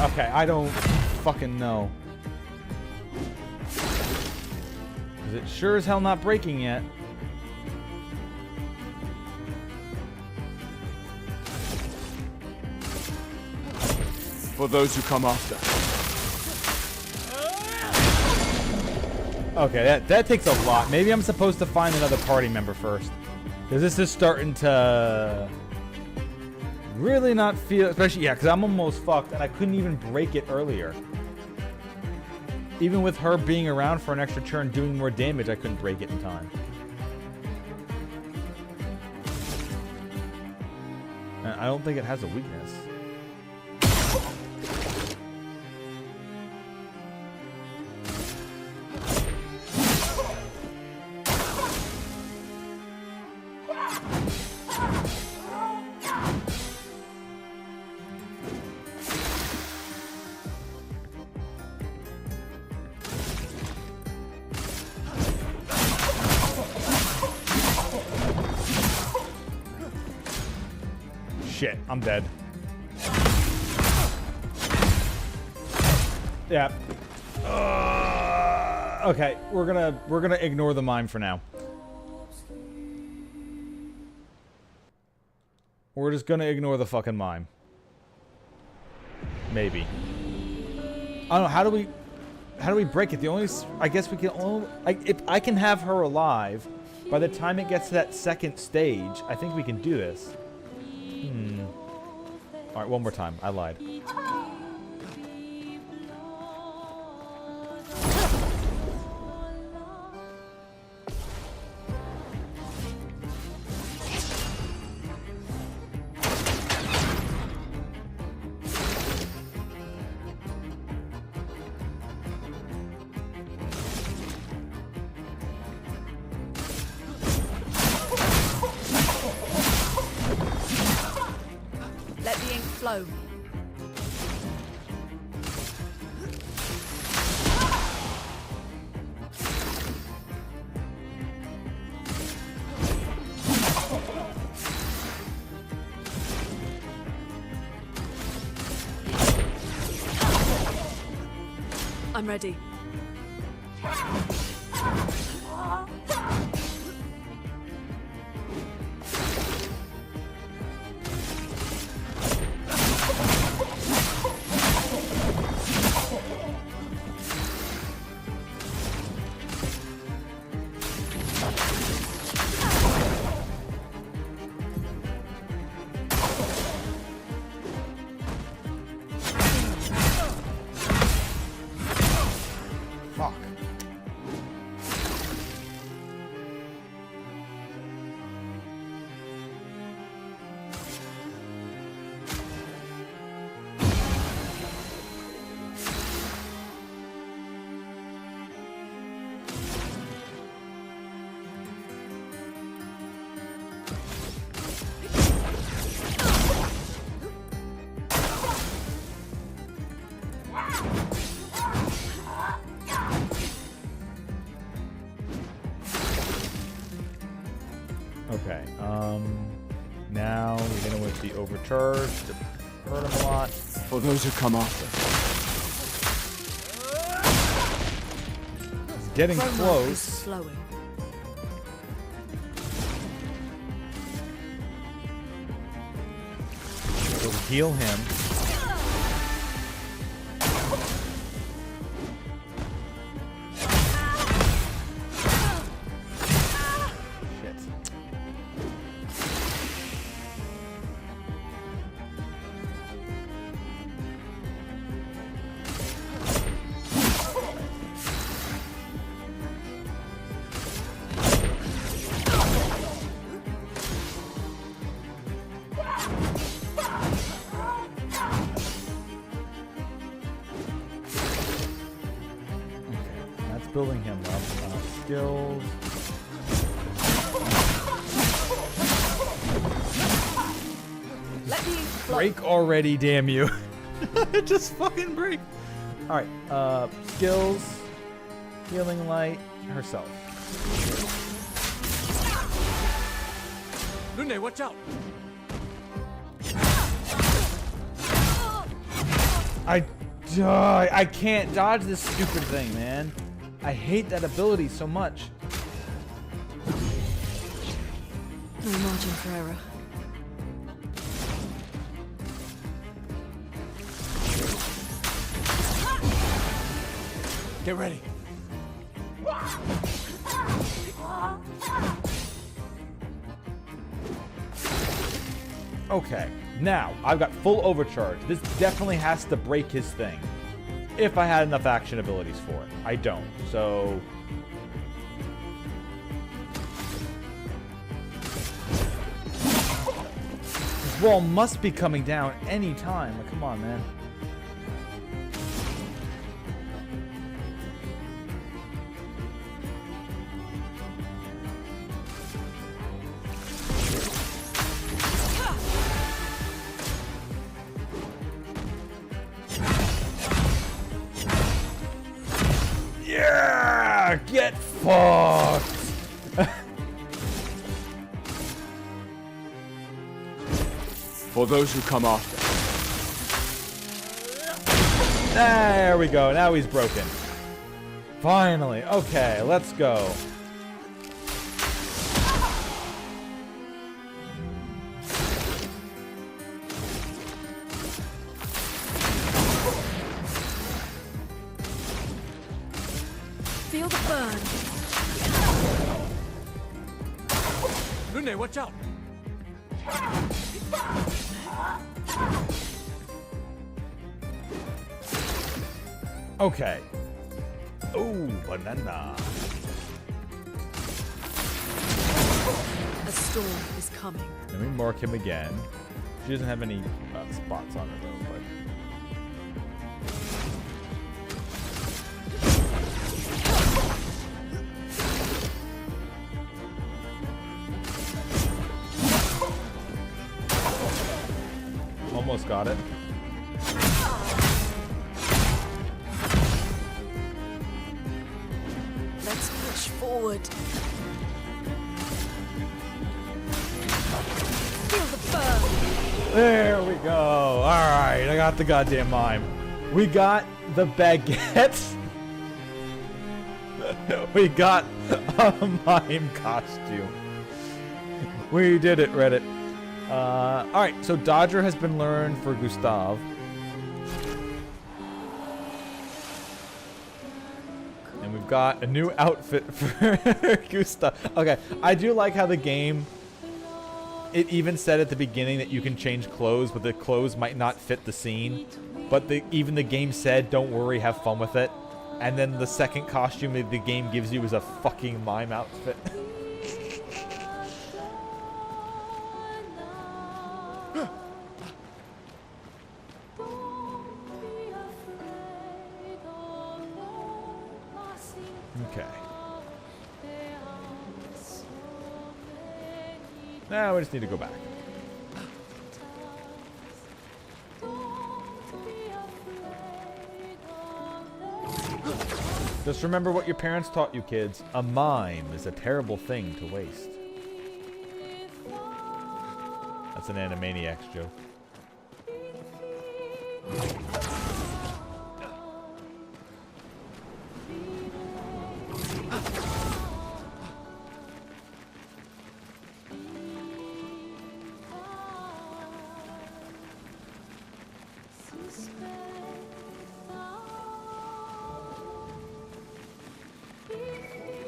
Okay, I don't fucking know. 'Cause it sure as hell not breaking yet. For those who come after. Okay, that takes a lot. Maybe I'm supposed to find another party member first. Because this is starting to really not feel... Especially, yeah, because I'm almost fucked and I couldn't even break it earlier. Even with her being around for an extra turn doing more damage, I couldn't break it in time. And I don't think it has a weakness. shit, I'm dead. Yeah. Okay, we're gonna ignore the mime for now. We're just gonna ignore the fucking mime. Maybe. I don't know. How do we break it? The only, I guess we can only, if I can have her alive, by the time it gets to that second stage, I think we can do this. All right, one more time. I lied. Let the ink flow. I'm ready. Fuck. Okay, now we're gonna with the overcharge to hurt him a lot. For those who come after. It's getting Chroma is close. slowing. So we heal him. Shit. That's building him up. Skills. Let the ink flow. Break already, damn you. Just fucking break. Alright, skills. Healing light. Herself. Lunde, watch out! I can't dodge this stupid thing, man. I hate that ability so much. No margin for error. Get ready. Okay, now I've got full overcharge. This definitely has to break his thing. If I had enough action abilities for it. I don't, so... This wall must be coming down any time. Like, come on, man. Yeah! Get fucked! For those who come after. There we go. Now he's broken. Finally. Okay, let's go. Feel the burn. Lune, watch out! Okay. Ooh, banana. A storm is coming. Let me mark him again. She doesn't have any spots on her though, but. Almost got it. Let's push forward. Feel the burn. There we go. All right, I got the goddamn mime. We got the baguettes. We got a mime costume. We did it, Reddit. All right, so Dodger has been learned for Gustav. And we've got a new outfit for Gustav. Okay, I do like how the game, it even said at the beginning that you can change clothes, but the clothes might not fit the scene. But even the game said, don't worry, have fun with it. And then the second costume that the game gives you is a fucking mime outfit. Okay. Now we just need to go back. Just remember what your parents taught you, kids. A mime is a terrible thing to waste. That's an Animaniacs joke.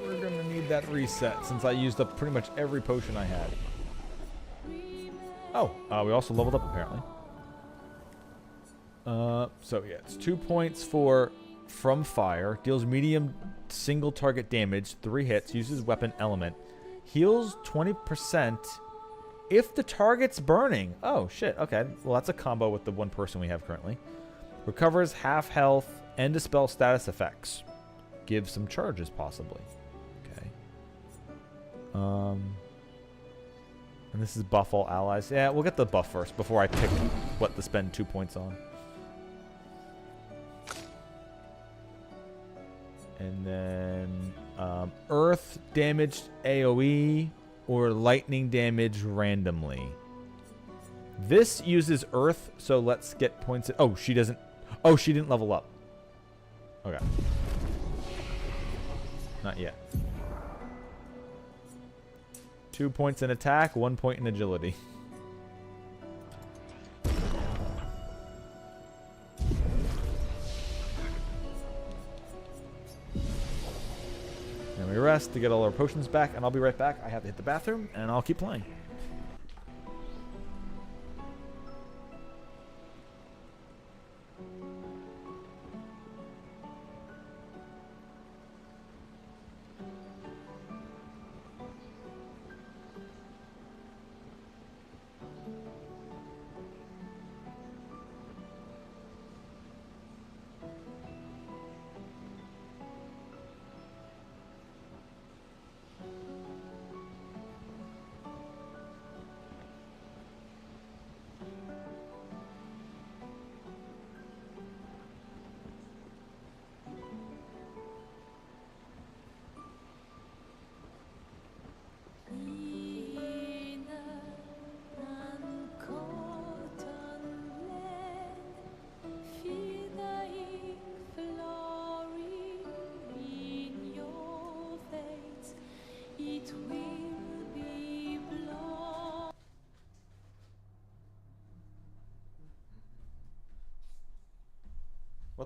We're gonna need that reset since I used up pretty much every potion I had. Oh, we also leveled up apparently. So yeah, it's 2 points for From Fire. Deals medium single target damage, 3 hits, uses weapon element. Heals 20% if the target's burning. Oh shit, okay. Well, that's a combo with the one person we have currently. Recovers half health and dispel status effects. Gives some charges possibly. Okay. And this is buff all allies. Yeah, we'll get the buff first before I pick what to spend 2 points on. And then earth damaged AoE or lightning damage randomly. This uses earth, so let's get points. Oh, she doesn't. Oh, she didn't level up. Okay. Not yet. 2 points in attack, 1 point in agility. And we rest to get all our potions back, and I'll be right back. I have to hit the bathroom, and I'll keep playing.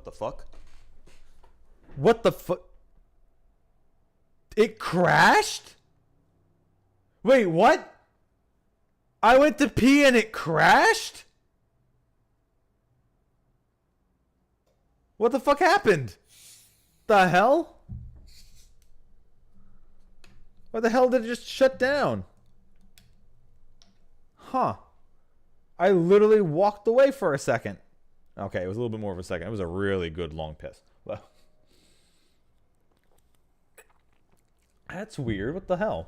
What the fuck? What the fuck? It crashed? Wait, what? I went to pee and it crashed? What the fuck happened? The hell? Why the hell did it just shut down? Huh. I literally walked away for a second. Okay, it was a little bit more of a second. It was a really good long piss. Well, that's weird. What the hell?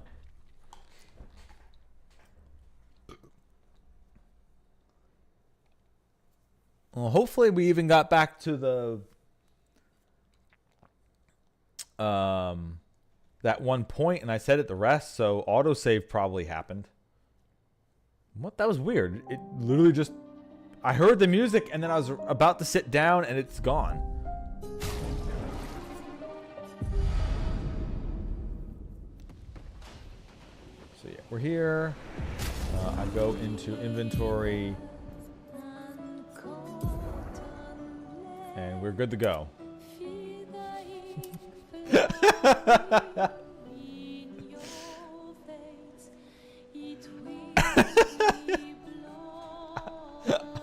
Well, hopefully we even got back to the that one point, and I said it the rest, so autosave probably happened. What? That was weird. It literally just... I heard the music, and then I was about to sit down, and it's gone. So yeah, we're here. I go into inventory. And we're good to go.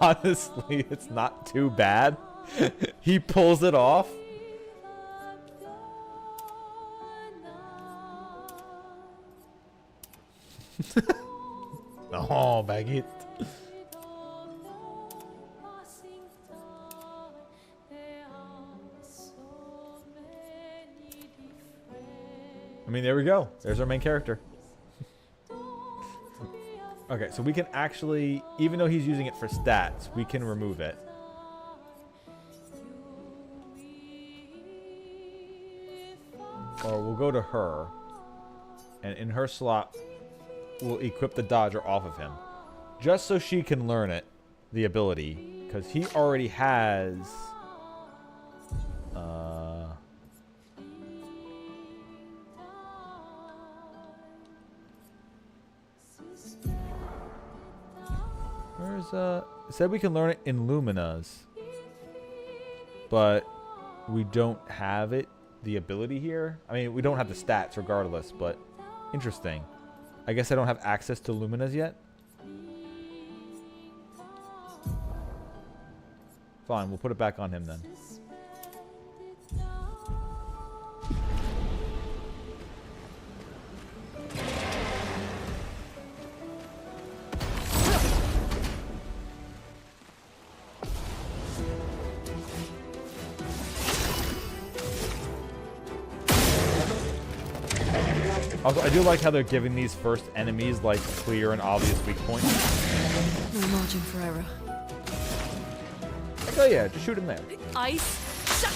Honestly, it's not too bad. He pulls it off. Oh, Baguette. I mean, there we go. There's our main character. Okay, so we can actually, even though he's using it for stats, we can remove it. Or we'll go to her, and in her slot, we'll equip the Dodger off of him. Just so she can learn it, the ability, because he already has... It said we can learn it in Lumina's, but we don't have it, the ability here. I mean, we don't have the stats regardless, but interesting. I guess I don't have access to Lumina's yet. Fine, we'll put it back on him then. Also, I do like how they're giving these first enemies like clear and obvious weak points. No margin for error. Like, oh yeah, just shoot him there. Ice. Shut.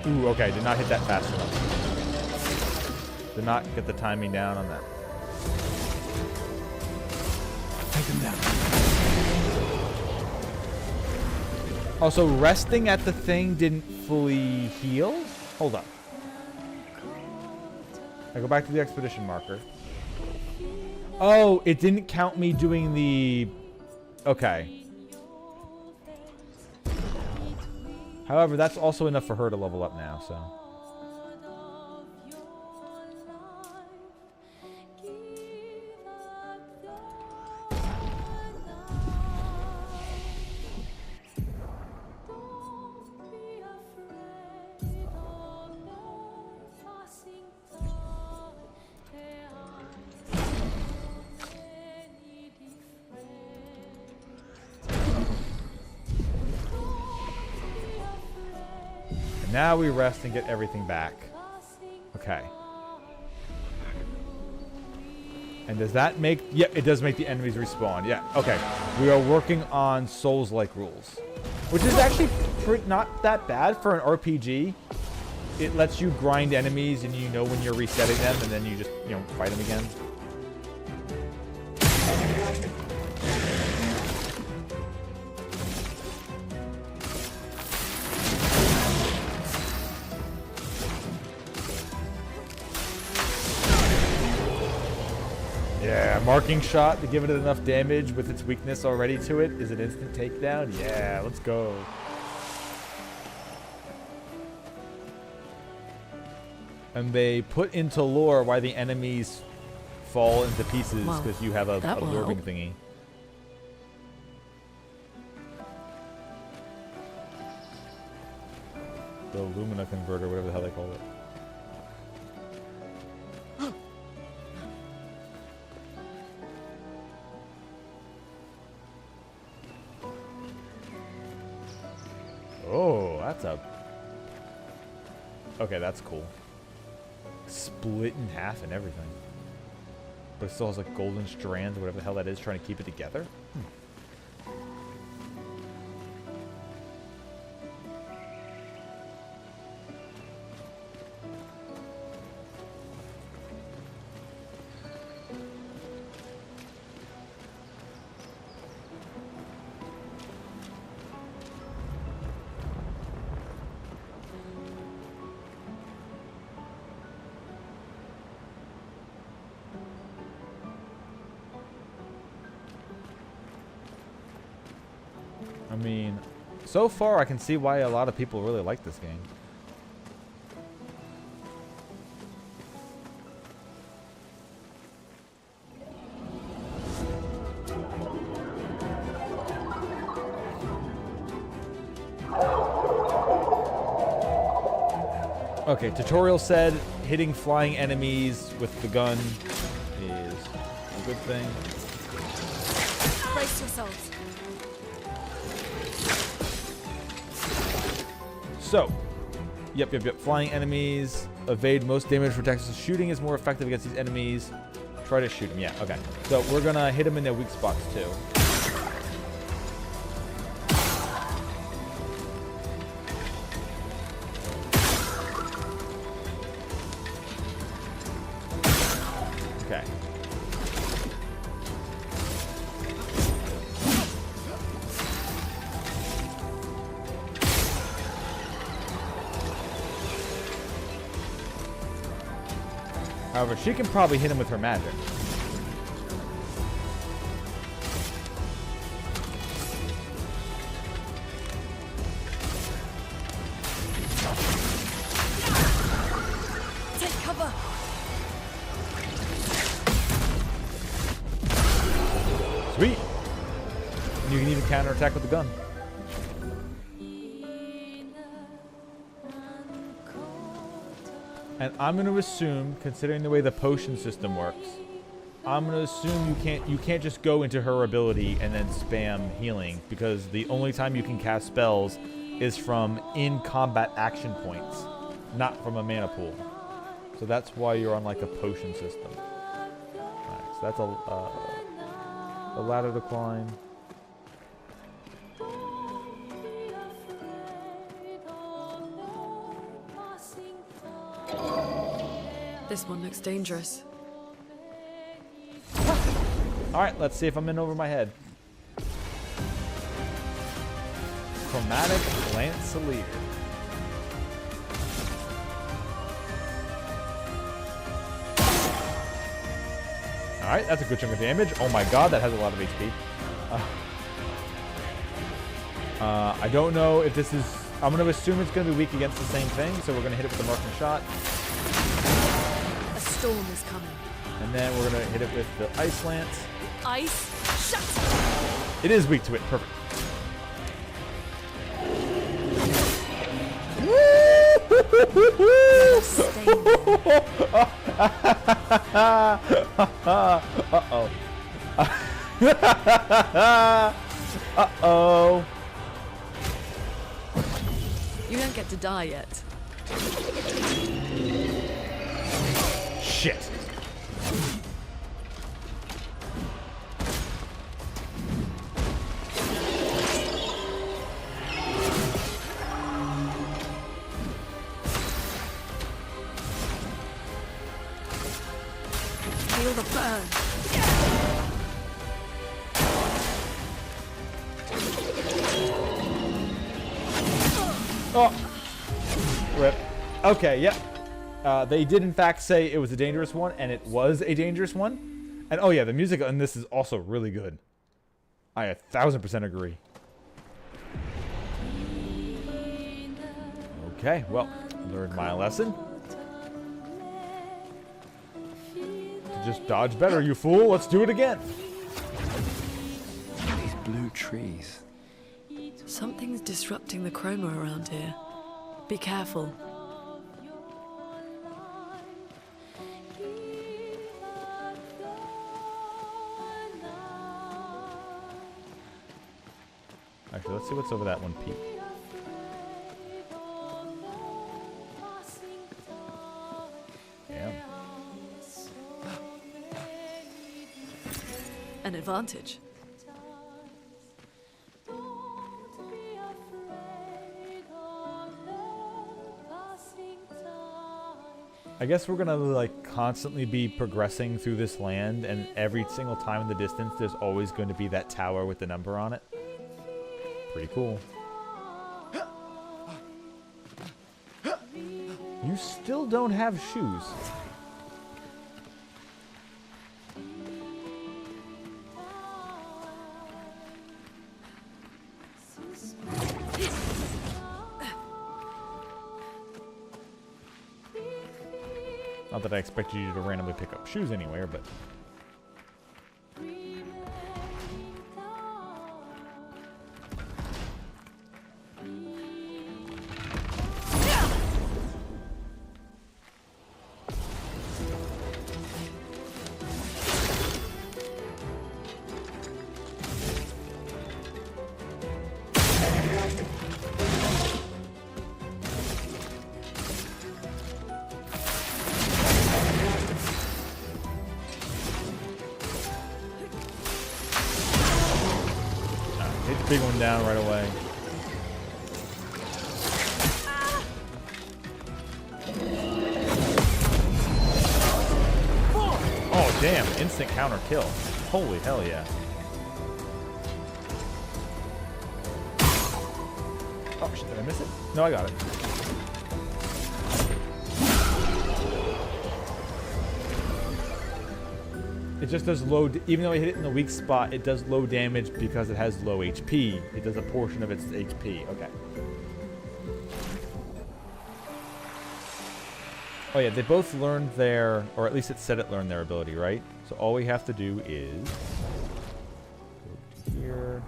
Ooh, okay, did not hit that fast enough. Did not get the timing down on that. Take him down. Also, resting at the thing didn't fully heal? Hold on. I go back to the expedition marker. Oh, it didn't count me doing the... Okay. However, that's also enough for her to level up now, so... Now we rest and get everything back. Okay. And does that make... Yeah, it does make the enemies respawn. Yeah, okay. We are working on Souls-like rules. Which is actually not that bad for an RPG. It lets you grind enemies and you know when you're resetting them and then you just, you know, fight them again. Marking shot to give it enough damage with its weakness already to it. Is it instant takedown? Yeah, let's go. And they put into lore why the enemies fall into pieces Well, because you have a that will absorbing help. thingy. The Lumina converter, whatever the hell they call it. Oh, that's a... Okay, that's cool. Split in half and everything. But it still has like golden strands or whatever the hell that is trying to keep it together. I mean, so far I can see why a lot of people really like this game. Okay, tutorial said hitting flying enemies with the gun is a good thing. Brace yourselves. So, yep. Flying enemies evade most damage from Texas. Shooting is more effective against these enemies. Try to shoot them. Yeah, okay. So we're gonna hit them in their weak spots too. Okay. However, she can probably hit him with her magic. Take cover. Sweet. And you can even counterattack with the gun. And I'm going to assume, considering the way the potion system works, I'm going to assume you can't just go into her ability and then spam healing, because the only time you can cast spells is from in-combat action points, not from a mana pool. So that's why you're on like a potion system. Alright, so that's a ladder decline. This one looks dangerous. Alright, let's see if I'm in over my head. Chromatic Lancelier. Alright, that's a good chunk of damage. Oh my god, that has a lot of HP. I don't know if this is... I'm going to assume it's going to be weak against the same thing, so we're going to hit it with the marking shot. A storm is coming. And then we're going to hit it with the Ice Lance. Ice, shut! It is weak to it. Perfect. Uh-oh. Uh-oh. You don't get to die yet. Shit. Feel the burn. Oh. Rip. Okay, yep. They did in fact say it was a dangerous one, and it was a dangerous one. And oh yeah, the music in this is also really good. I 1000% agree. Okay, well, learned my lesson. To just dodge better, you fool. Let's do it again. These blue trees. Something's disrupting the chroma around here. Be careful. Actually, let's see what's over that one peak. Damn. An advantage. I guess we're gonna like constantly be progressing through this land, and every single time in the distance there's always going to be that tower with the number on it. Pretty cool. You still don't have shoes. Not that I expected you to randomly pick up shoes anywhere, but... Big one down right away. Oh damn, instant counter kill. Holy hell yeah. Oh shit, did I miss it? No, I got it. It just does low, even though I hit it in the weak spot, it does low damage because it has low HP. It does a portion of its HP. Okay. Oh yeah, they both learned their, or at least it said it learned their ability, right? So all we have to do is go to here.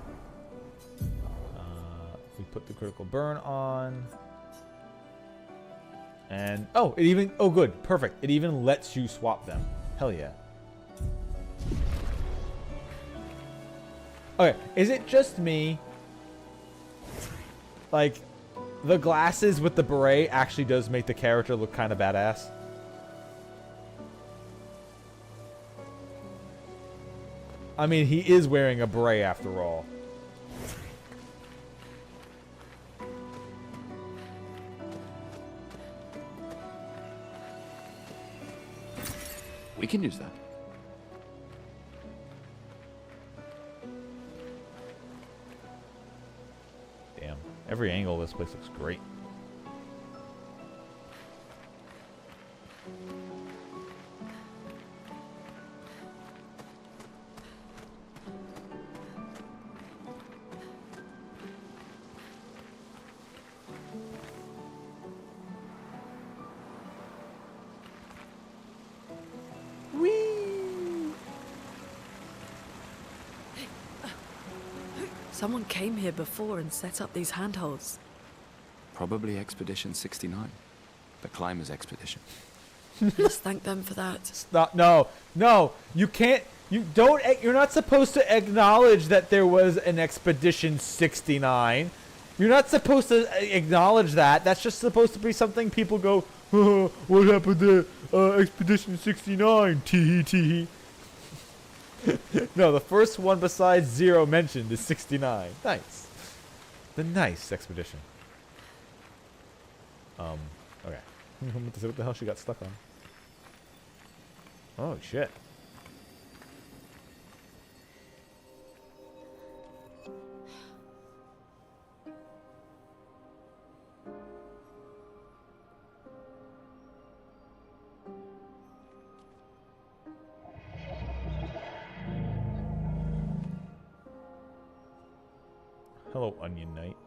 We put the critical burn on. And, oh, it even, oh good, perfect. It even lets you swap them. Hell yeah. Okay, is it just me? Like, the glasses with the beret actually does make the character look kind of badass. I mean, he is wearing a beret after all. We can use that. Damn. Every angle of this place looks great. Someone came here before and set up these handholds. Probably Expedition 69. The Climbers Expedition. Let's thank them for that. Stop. No, no, you can't. You don't. You're not supposed to acknowledge that there was an Expedition 69. You're not supposed to acknowledge that. That's just supposed to be something people go, oh, what happened to Expedition 69? Tee tee. No, the first one besides 0 mentioned is 69. Nice. The nice expedition. Okay. What the hell she got stuck on? Oh, shit. Hello, Onion Knight.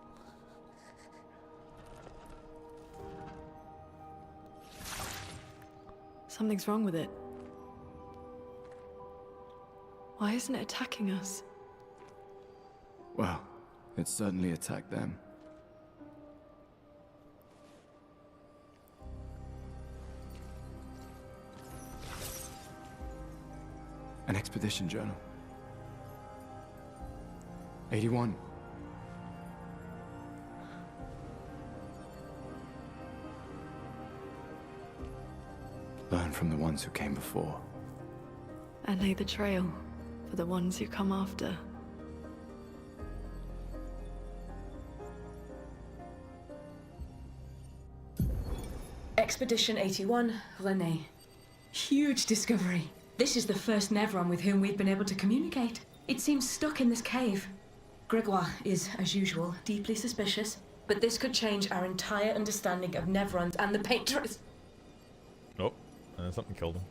Something's wrong with it. Why isn't it attacking us? Well, it certainly attacked them. An expedition journal. 81. Learn from the ones who came before. And lay the trail for the ones who come after. Expedition 81, René. Huge discovery. This is the first Nevron with whom we've been able to communicate. It seems stuck in this cave. Gregoire is, as usual, deeply suspicious, but this could change our entire understanding of Nevrons and the Paintress. Oh, and something killed him.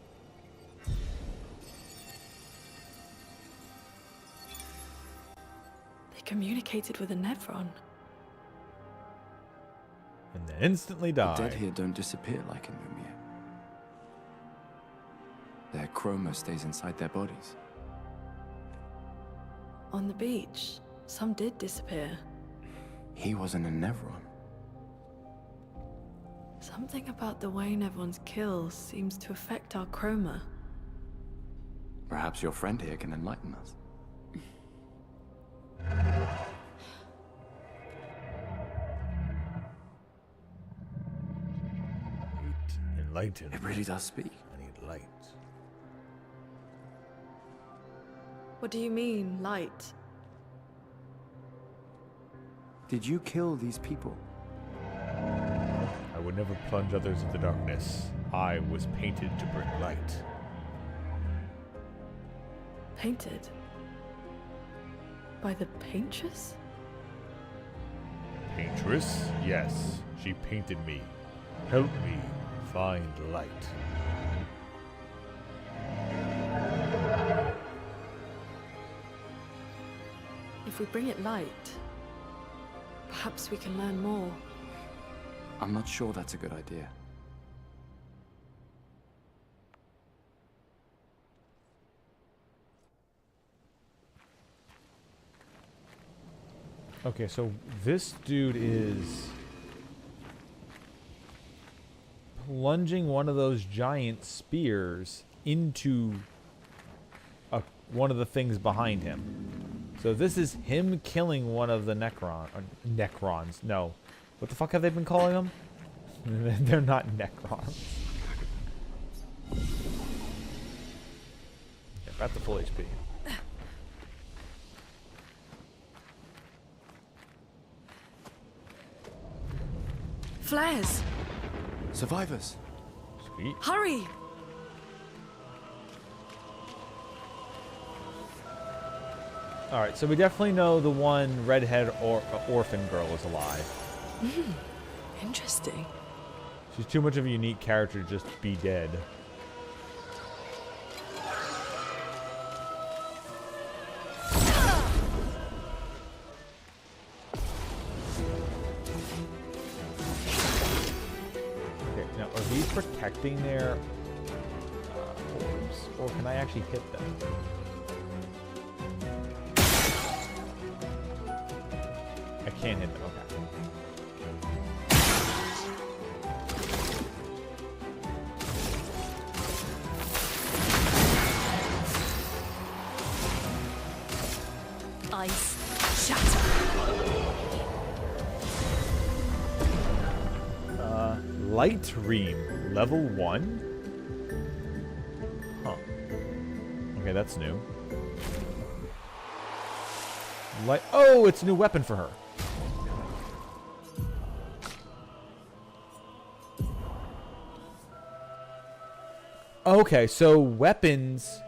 They communicated with a Nevron. And then instantly died. The dead here don't disappear like in Lumiere. Their chroma stays inside their bodies. On the beach, some did disappear. He wasn't a Nevron. Something about the way Nevrons kill seems to affect our chroma. Perhaps your friend here can enlighten us. Enlighten. It really does speak. I need light. What do you mean, light? Did you kill these people? I would never plunge others into darkness. I was painted to bring light. Painted? By the Paintress? Paintress? Yes, she painted me. Help me find light. If we bring it light, perhaps we can learn more. I'm not sure that's a good idea. Okay, so this dude is plunging one of those giant spears into one of the things behind him. So this is him killing one of the Necrons. No. What the fuck have they been calling them? They're not Necrons. Yeah, back to full HP. Flares! Survivors! Sweet. Hurry! Alright, so we definitely know the one redhead orphan girl is alive. Interesting. She's too much of a unique character to just be dead. Okay, now are these protecting their orbs, or can I actually hit them? I can't hit them, okay. Ice shatter. Light Ream, level 1? Huh. Okay, that's new. Oh, it's a new weapon for her. Okay, so weapons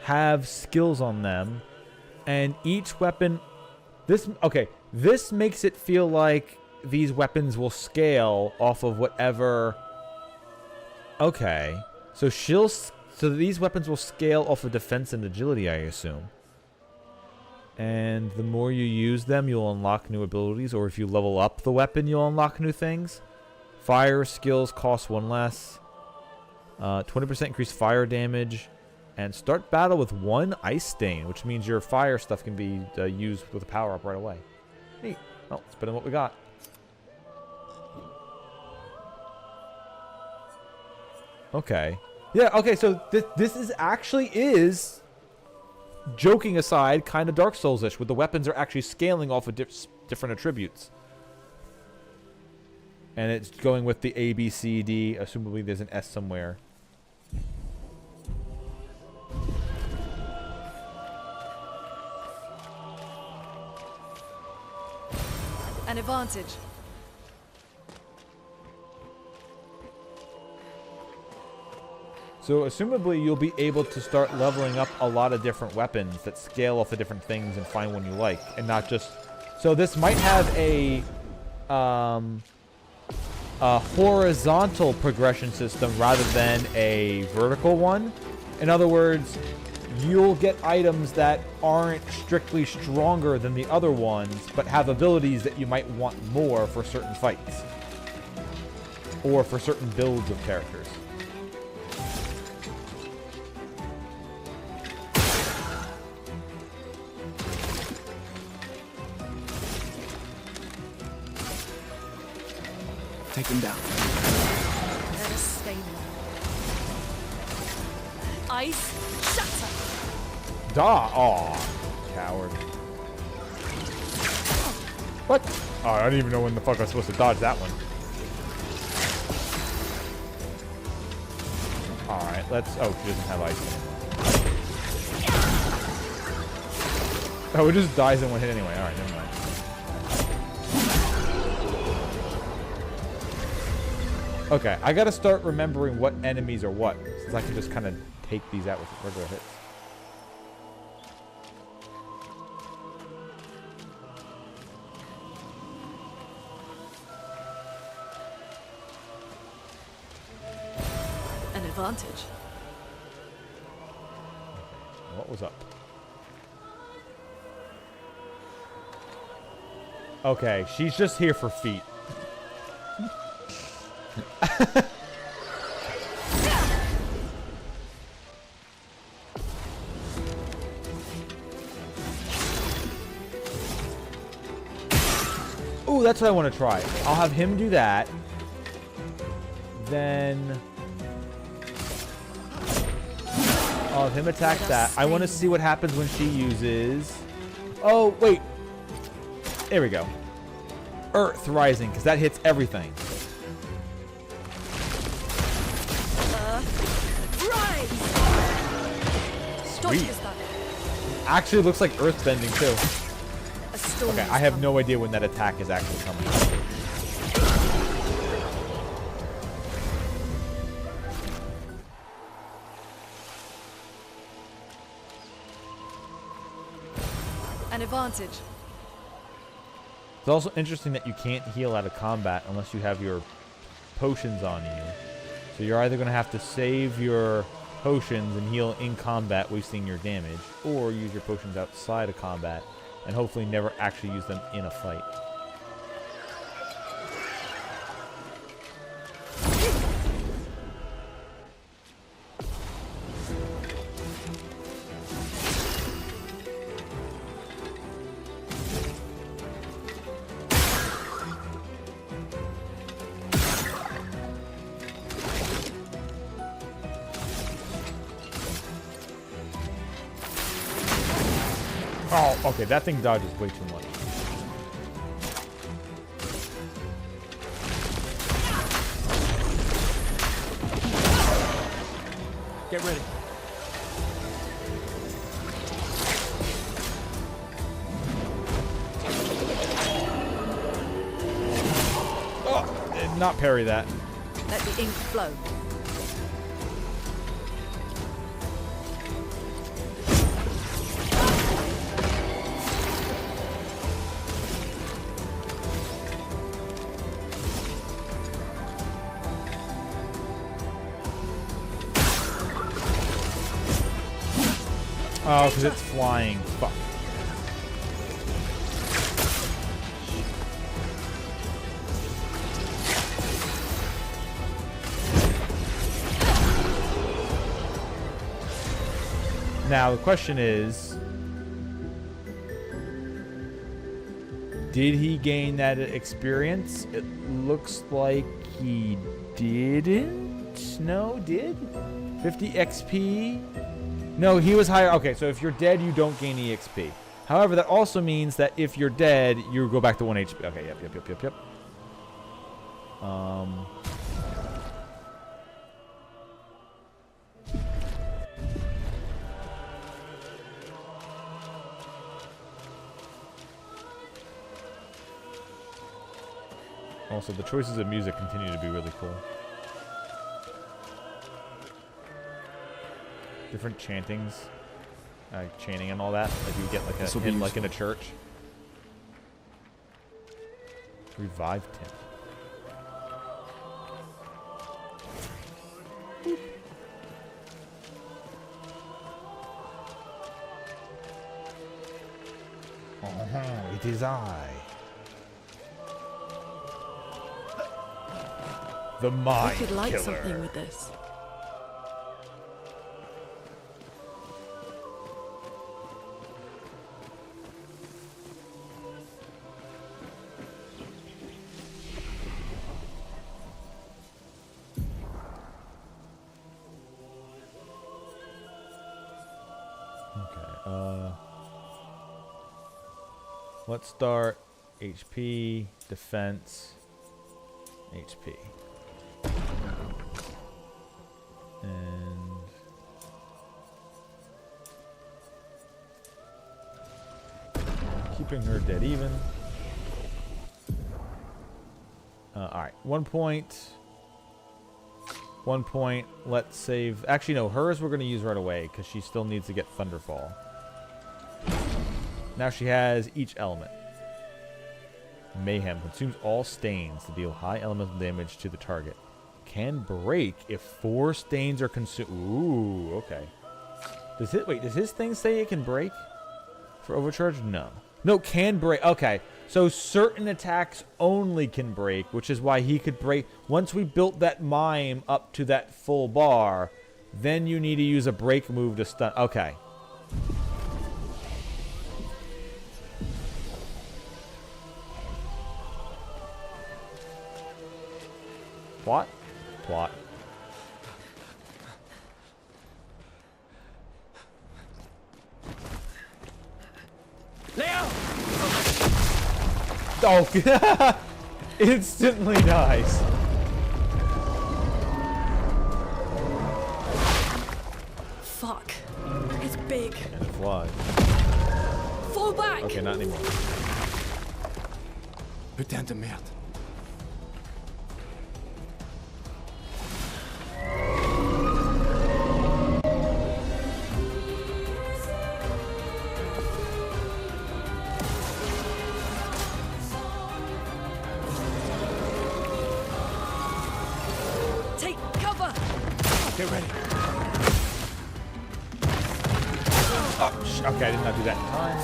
have skills on them, and each weapon... This makes it feel like these weapons will scale off of whatever... Okay, so so these weapons will scale off of defense and agility, I assume. And the more you use them, you'll unlock new abilities, or if you level up the weapon, you'll unlock new things. Fire skills cost 1 less. 20% increased fire damage. And start battle with 1 ice stain, which means your fire stuff can be used with a power-up right away. Neat. Oh, it's better than what we got. Okay. Yeah, okay, so this is actually is, joking aside, kind of Dark Souls-ish, where the weapons are actually scaling off of different attributes. And it's going with the A, B, C, D. Assumably there's an S somewhere. An advantage. So, assumably, you'll be able to start leveling up a lot of different weapons that scale off of different things and find one you like, and not just... So, this might have a horizontal progression system rather than a vertical one. In other words, you'll get items that aren't strictly stronger than the other ones, but have abilities that you might want more for certain fights. Or for certain builds of characters. Take him down. Let us stay there. Ice shatter. Aw, coward. What? Oh, I don't even know when the fuck I was supposed to dodge that one. Alright, let's... Oh, she doesn't have ice anymore. Oh, it just dies in one hit anyway. Alright, never mind. Okay, I gotta start remembering what enemies are what, since I can just kind of take these out with regular hits. An advantage. What was up? Okay, she's just here for feet. Ooh, that's what I want to try. I'll have him do that. Then I'll have him attack that. I want to see what happens when she uses... Oh, wait. There we go. Earth Rising, because that hits everything. Sweet. Actually, looks like earth bending too. Okay, I have no idea when that attack is actually coming. An advantage. It's also interesting that you can't heal out of combat unless you have your potions on you. So you're either going to have to save your potions and heal in combat, wasting your damage, or use your potions outside of combat and hopefully never actually use them in a fight. Oh, okay, that thing dodges way too much. Get ready. Oh, did not parry that. Let the ink flow. Oh, because it's flying. Fuck. Now the question is, did he gain that experience? It looks like he didn't. No, did? 50 XP? No, he was higher. Okay, so if you're dead, you don't gain EXP. However, that also means that if you're dead, you go back to 1 HP. Okay, yep. Also, the choices of music continue to be really cool. Different chantings, chanting and all that. Like you get like a hymn, like in a church. Revived him. Oh, it is I. The Mind I could light Killer. something with this. Let's start HP, defense, HP. And keeping her dead even. Alright, 1 point. 1 point. Let's save. Actually, no, hers we're going to use right away because she still needs to get Thunderfall. Now she has each element. Mayhem consumes all stains to deal high elemental damage to the target. Can break if 4 stains are consumed. Ooh, okay. Does his thing say it can break for overcharge? No. No, can break. Okay. So certain attacks only can break, which is why he could break. Once we built that mime up to that full bar, then you need to use a break move to stun. Okay. Plot? Plot. Leo! Oh, instantly dies. Fuck. It's big. And it flies. Fall back! Okay, not anymore. Putain de merde. Take cover! Get ready. Oh, okay, I did not do that in time.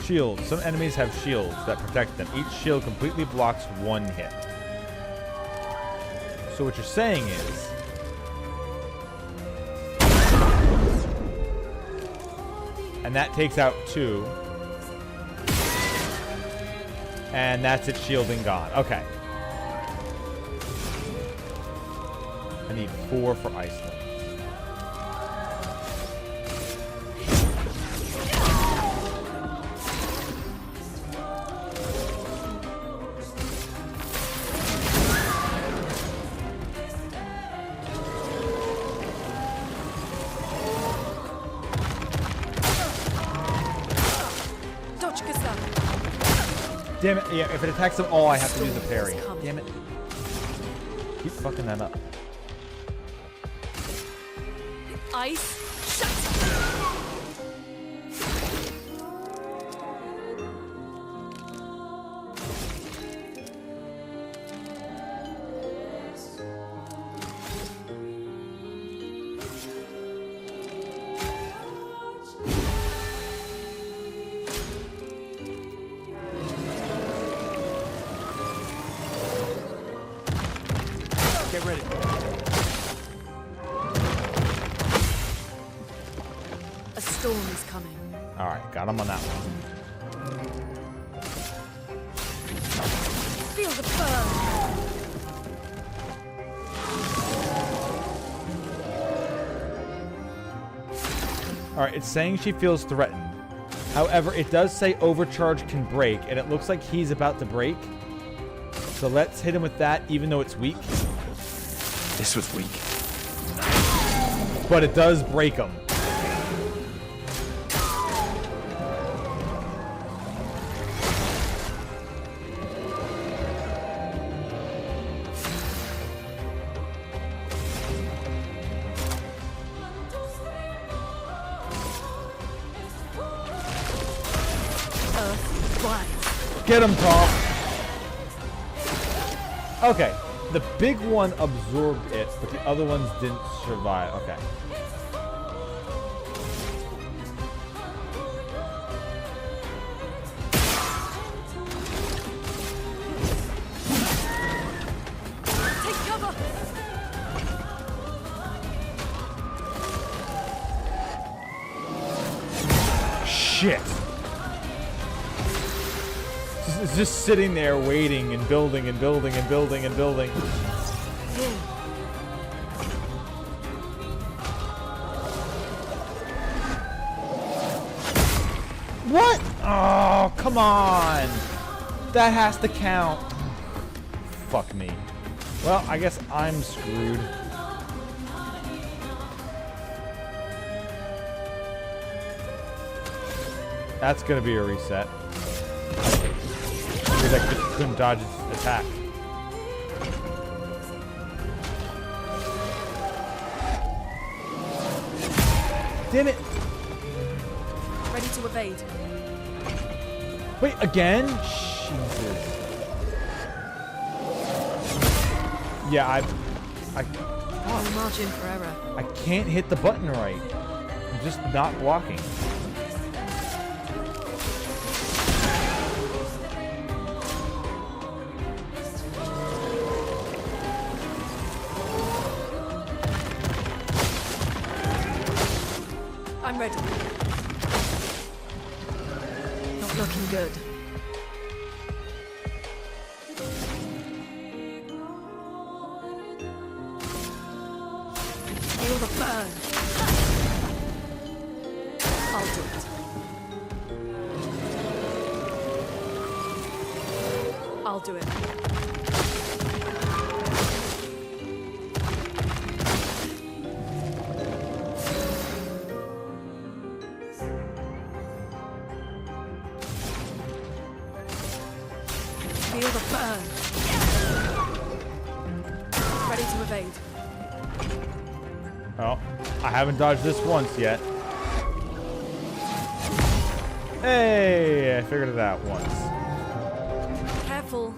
Shields. Some enemies have shields that protect them. Each shield completely blocks 1 hit. So what you're saying is... And that takes out 2. And that's it, shielding gone. Okay. I need 4 for Iceland. Damn it, yeah, if it attacks them all, I have to use the parry. Damn it. Keep fucking that up. Ice, shut! Get ready. coming. All right, got him on that one. Feel the burn. All right, it's saying she feels threatened. However, it does say overcharge can break, and it looks like he's about to break. So let's hit him with that, even though it's weak. This was weak. But it does break him. Get him, Tom. Okay, the big one absorbed it, but the other ones didn't survive. Okay. Take cover. Shit. It's just sitting there waiting and building and building and building and building. What? Oh, come on. That has to count. Fuck me. Well, I guess I'm screwed. That's gonna be a reset. Because I couldn't dodge its attack. Damn it! Ready to evade. Wait, again? Jesus. Yeah, No margin for error. I can't hit the button right. I'm just not blocking. I'm ready. Not looking good. Feel the burn. I'll do it. I'll do it. Feel the burn. Ready to evade. Oh, I haven't dodged this once yet. Hey, I figured it out once. Careful.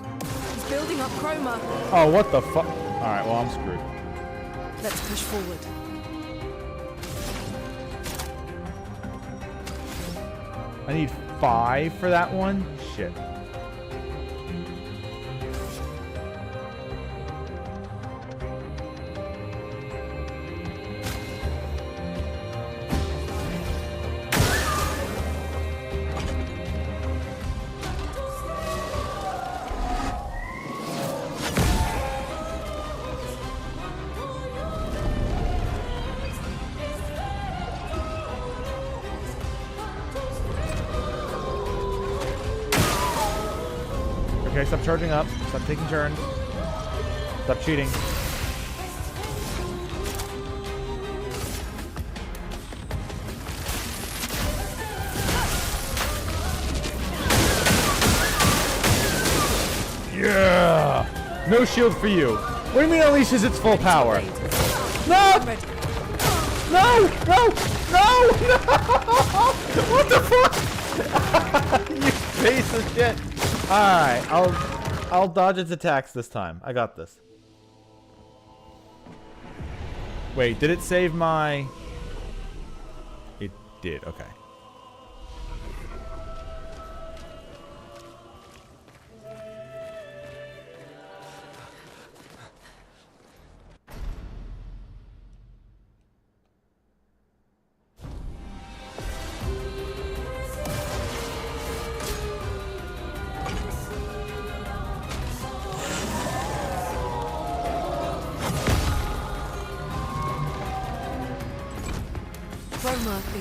He's building up chroma. Oh, what the fuck? Alright, well, I'm screwed. Let's push forward. I need 5 for that one? Shit. Okay, stop charging up. Stop taking turns. Stop cheating. Yeah! No shield for you. What do you mean unleashes its full power? No! No! No! No! No! What the fuck? You piece of shit. Alright, I'll dodge its attacks this time. I got this. Wait, did it save my... It did, okay.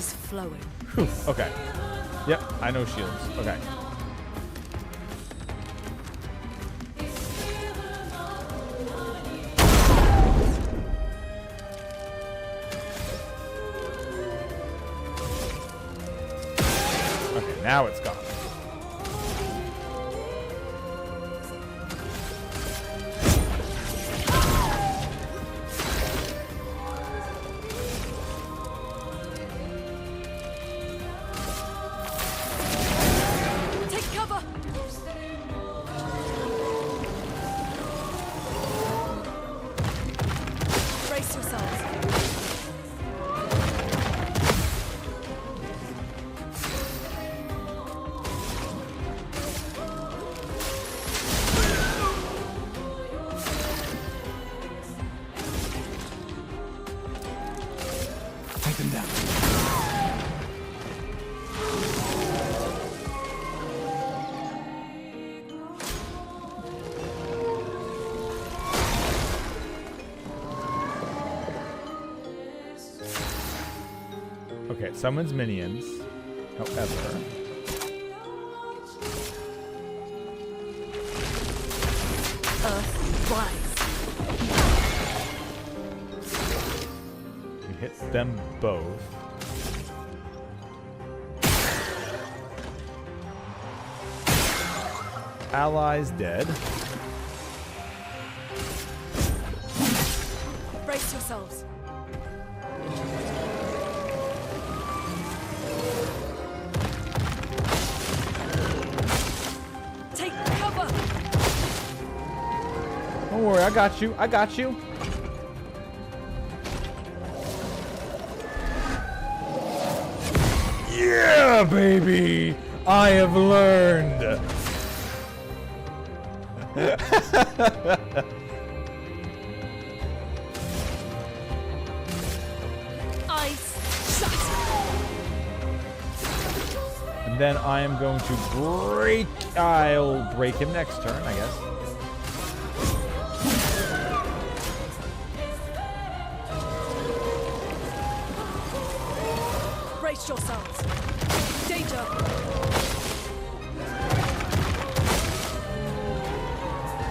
is flowing. Whew, okay. Yep, I know shields. Okay. Okay, now it's gone. Take cover! Brace yourselves. Take them down. Okay, it summons minions. However, Earth, rise. you hit them both. Allies dead. Brace yourselves. Take cover! Don't worry, I got you. I got you. Yeah, baby! I have learned. Ice shut! And then I am going to break. I'll break him next turn, I guess. Brace yourselves. Danger!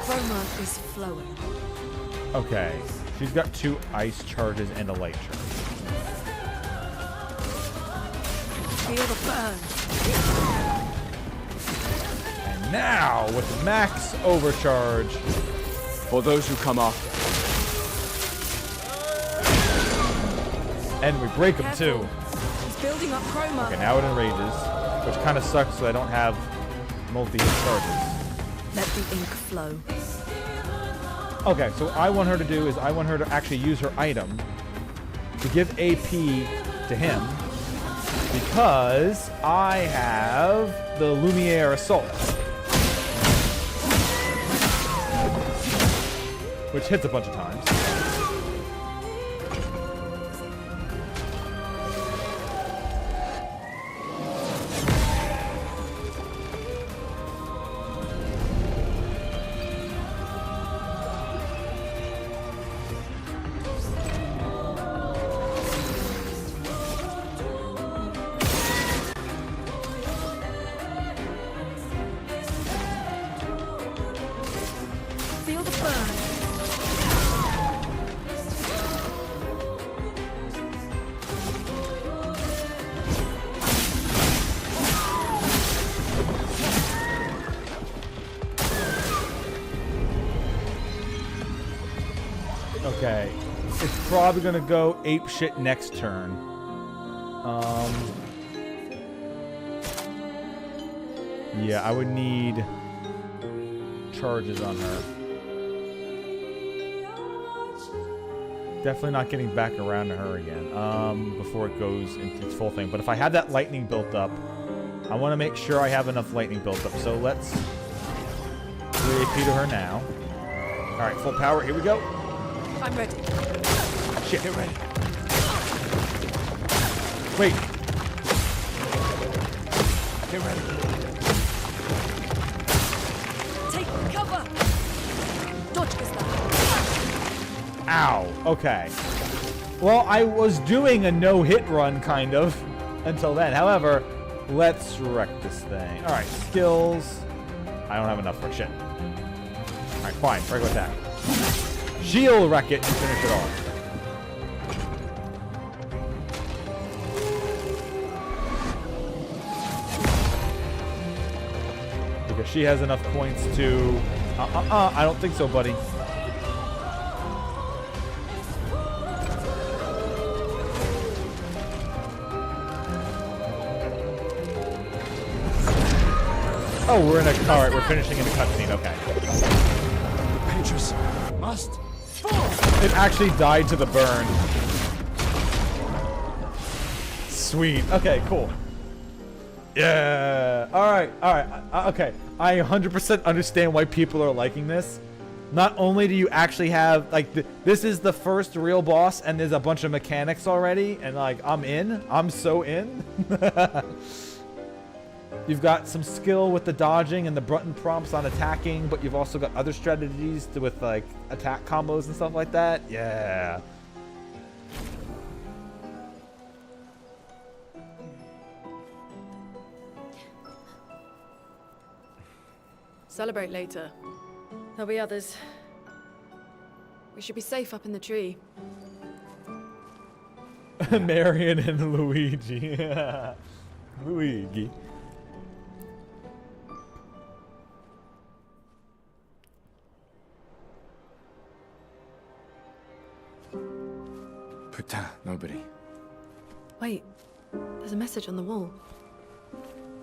Chroma is flowing. Okay. She's got 2 ice charges and a light charge. Feel the burn. And now, with max overcharge. For those who come after. And we break him too. He's building up chroma. Okay, now it enrages. Which kind of sucks so I don't have multi-hit charges. Let the ink flow. Okay, so what I want her to do is I want her to actually use her item to give AP to him because I have the Lumiere Assault, which hits a bunch of times. Feel the burn. Okay, it's probably gonna go ape shit next turn. Yeah, I would need charges on her. Definitely not getting back around to her again before it goes into its full thing. But if I have that lightning built up, I want to make sure I have enough lightning built up. So let's 3 AP to her now. All right, full power. Here we go. I'm ready. Shit, get ready. Wait. Get ready. Take cover. Dodge this guy. Ow. Okay. Well, I was doing a no-hit run, kind of. until then. However, let's wreck this thing. All right, skills. I don't have enough for shit. All right, fine. Regular attack. She'll wreck it and finish it off. Because she has enough points to... I don't think so, buddy. Oh, we're in a... Alright, we're finishing in a cutscene, okay. The Paintress must fall! It actually died to the burn. Sweet. Okay, cool. Yeah. Alright, okay. I 100% understand why people are liking this. Not only do you actually have, like, this is the first real boss, and there's a bunch of mechanics already, and, like, I'm in. I'm so in. You've got some skill with the dodging and the button prompts on attacking, but you've also got other strategies with like attack combos and stuff like that. Yeah. Celebrate later. There'll be others. We should be safe up in the tree. Marion and Luigi. Luigi. Putain, nobody. Wait, there's a message on the wall.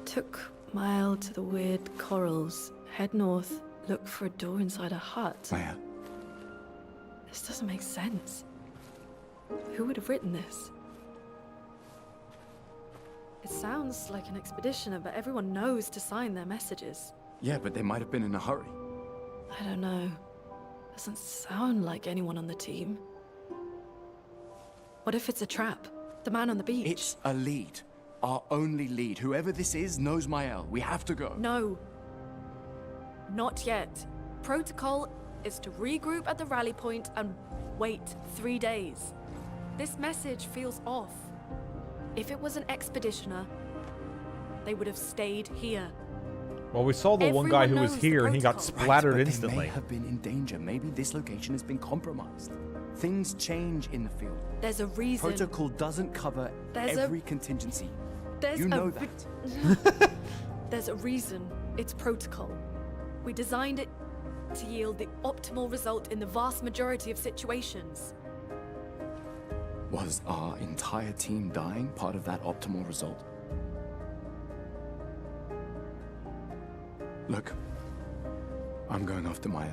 Took Mile to the weird corals. Head north, look for a door inside a hut. Maya. This doesn't make sense. Who would have written this? It sounds like an expeditioner, but everyone knows to sign their messages. Yeah, but they might have been in a hurry. I don't know. Doesn't sound like anyone on the team. What if it's a trap? The man on the beach? It's a lead. Our only lead. Whoever this is knows Mael. We have to go. No. Not yet. Protocol is to regroup at the rally point and wait 3 days. This message feels off. If it was an expeditioner, they would have stayed here. Well, we saw the one guy who was here and he got splattered Right, but instantly. They may have been in danger. Maybe this location has been compromised. Things change in the field. There's a reason. Protocol doesn't cover every contingency. There's You a know that. There's a reason. It's protocol. We designed it to yield the optimal result in the vast majority of situations. Was our entire team dying part of that optimal result? Look, I'm going after Maya.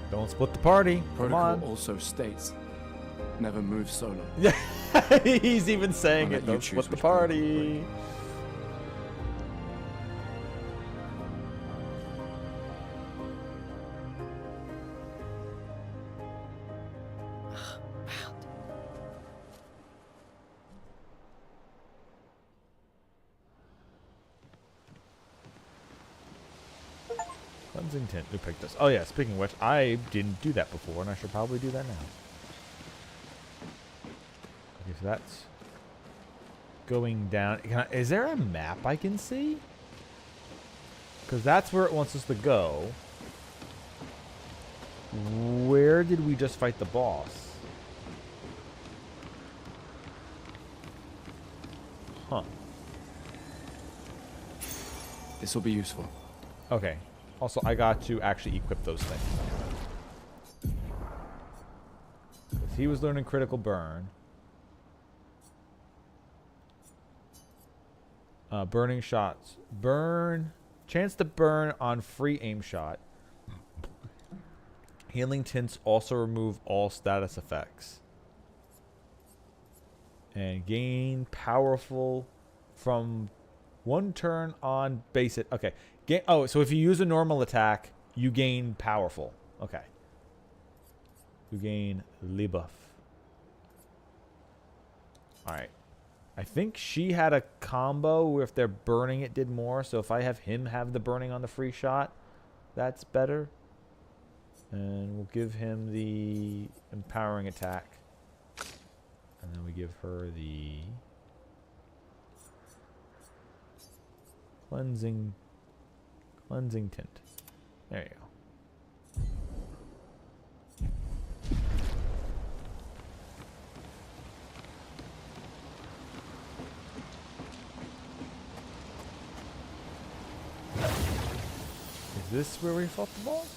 Don't split the party. Come Protocol on. also states, never move solo. Yeah, he's even saying I'll it. let you Don't choose split the which one. party. Cleansing tint. Who picked this? Oh yeah. Speaking of which, I didn't do that before, and I should probably do that now. Okay, so that's going down. Is there a map I can see? Because that's where it wants us to go. Where did we just fight the boss? Huh. This will be useful. Okay. Also, I got to actually equip those things. 'Cause he was learning critical burn. Burning shots. Burn. Chance to burn on free aim shot. Healing tints also remove all status effects. And gain powerful from one turn on basic. Okay. Oh, so if you use a normal attack, you gain powerful. Okay. You gain Lebuff. Alright. I think she had a combo where if they're burning it did more. So if I have him have the burning on the free shot, that's better. And we'll give him the empowering attack. And then we give her the cleansing tint. There you go. Is this where we fought the boss?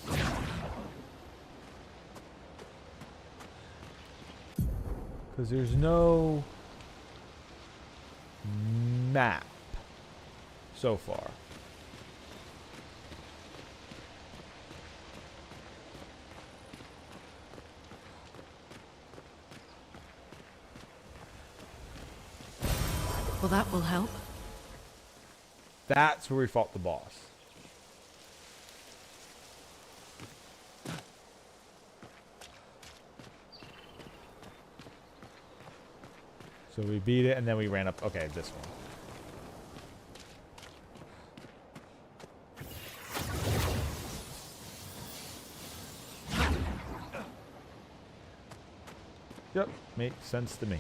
Because there's no map so far. Well, that will help. That's where we fought the boss. So we beat it and then we ran up. Okay, this one. Yep, makes sense to me.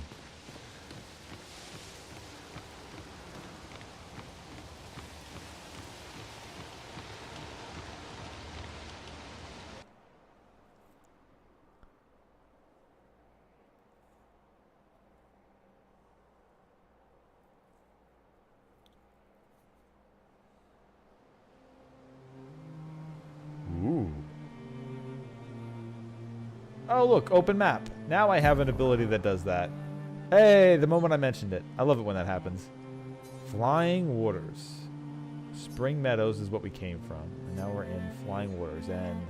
Ooh. Oh, look, open map. Now I have an ability that does that. Hey, the moment I mentioned it. I love it when that happens. Flying Waters. Spring Meadows is what we came from. And now we're in Flying Waters. And...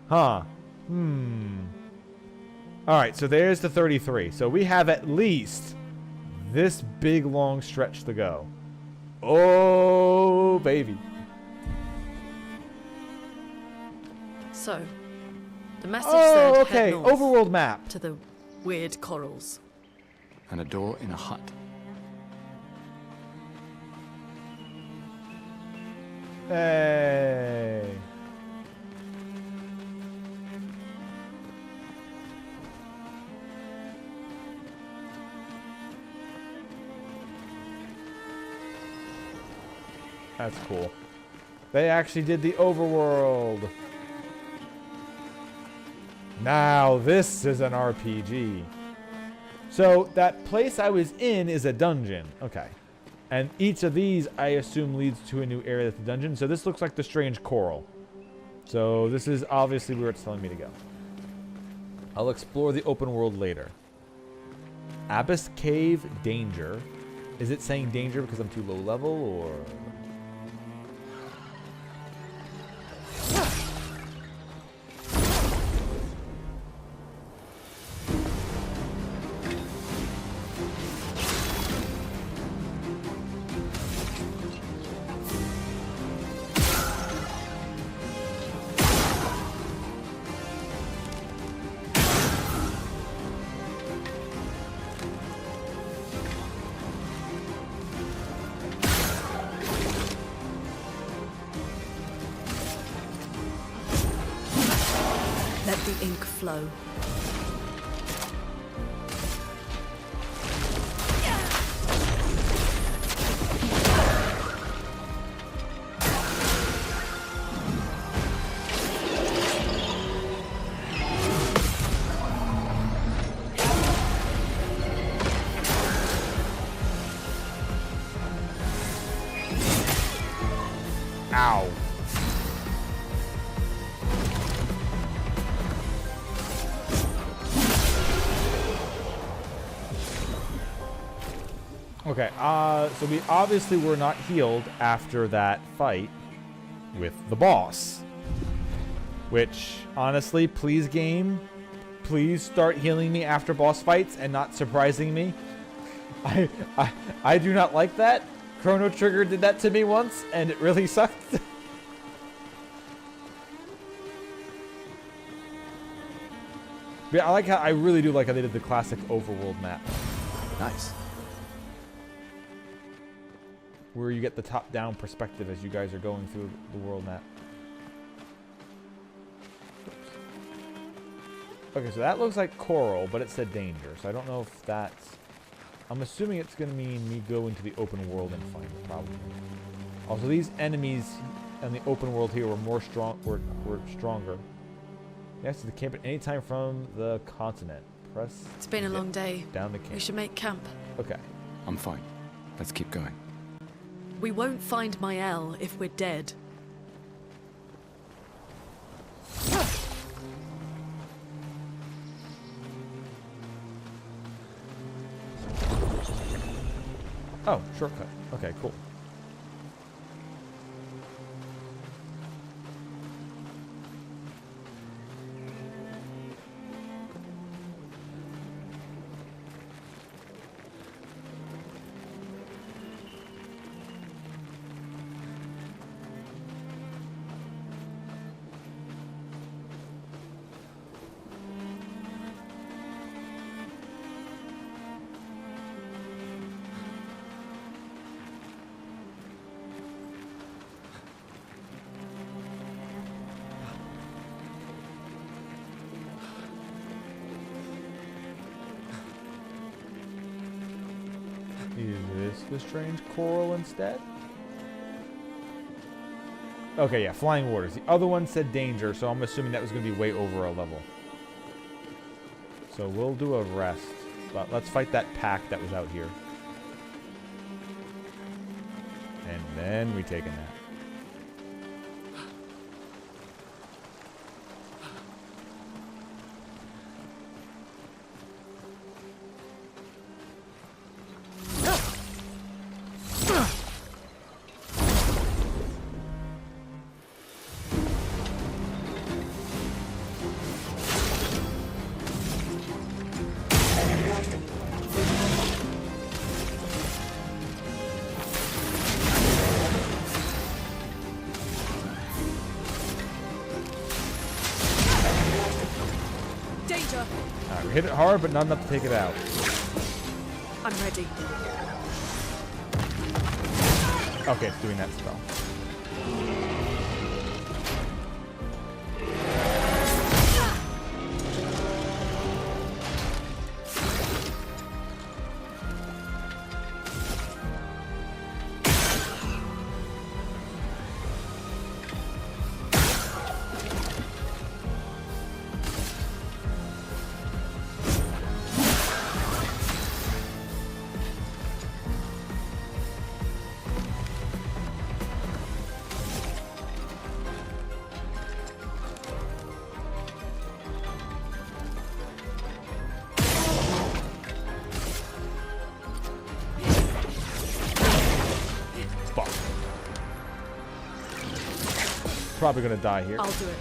huh. Alright, so there's the 33. So we have at least this big, long stretch to go. Oh, baby. So, the message said okay. head north Overworld map. to the weird corals. And a door in a hut. Hey. That's cool. They actually did the overworld. Now this is an RPG. So that place I was in is a dungeon. Okay. And each of these, I assume, leads to a new area that's the dungeon. So this looks like the strange coral. So this is obviously where it's telling me to go. I'll explore the open world later. Abyss Cave Danger. Is it saying danger because I'm too low level, or... Let the ink flow. Ow. Okay, so we obviously were not healed after that fight with the boss. Which, honestly, please game, please start healing me after boss fights and not surprising me. I do not like that. Chrono Trigger did that to me once, and it really sucked. Yeah, I really do like how they did the classic overworld map. Nice. where you get the top-down perspective as you guys are going through the world map. Okay, so that looks like coral, but it said danger, so I don't know if that's... I'm assuming it's going to mean me go into the open world and find it, probably. Also, these enemies in the open world here were stronger. Next to the camp at any time from the continent. Press... It's been a long day. Down the camp. We should make camp. Okay. I'm fine. Let's keep going. We won't find Mael if we're dead. Oh, shortcut. Okay, cool. Is this the strange coral instead? Okay, yeah, flying waters. The other one said danger, so I'm assuming that was going to be way over our level. So we'll do a rest. But let's fight that pack that was out here. And then we take a nap. Alright, we hit it hard, but not enough to take it out. I'm ready. Okay, it's doing that spell. Probably gonna die here. I'll do it.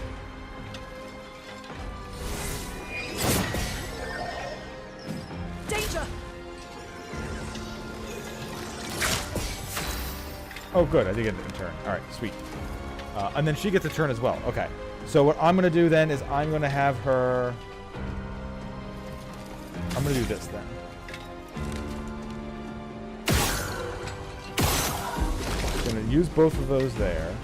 Danger! Oh, good. I did get a turn. All right, sweet. And then she gets a turn as well. Okay. So what I'm gonna do then is I'm gonna have her. I'm gonna do this then. I'm gonna use both of those there.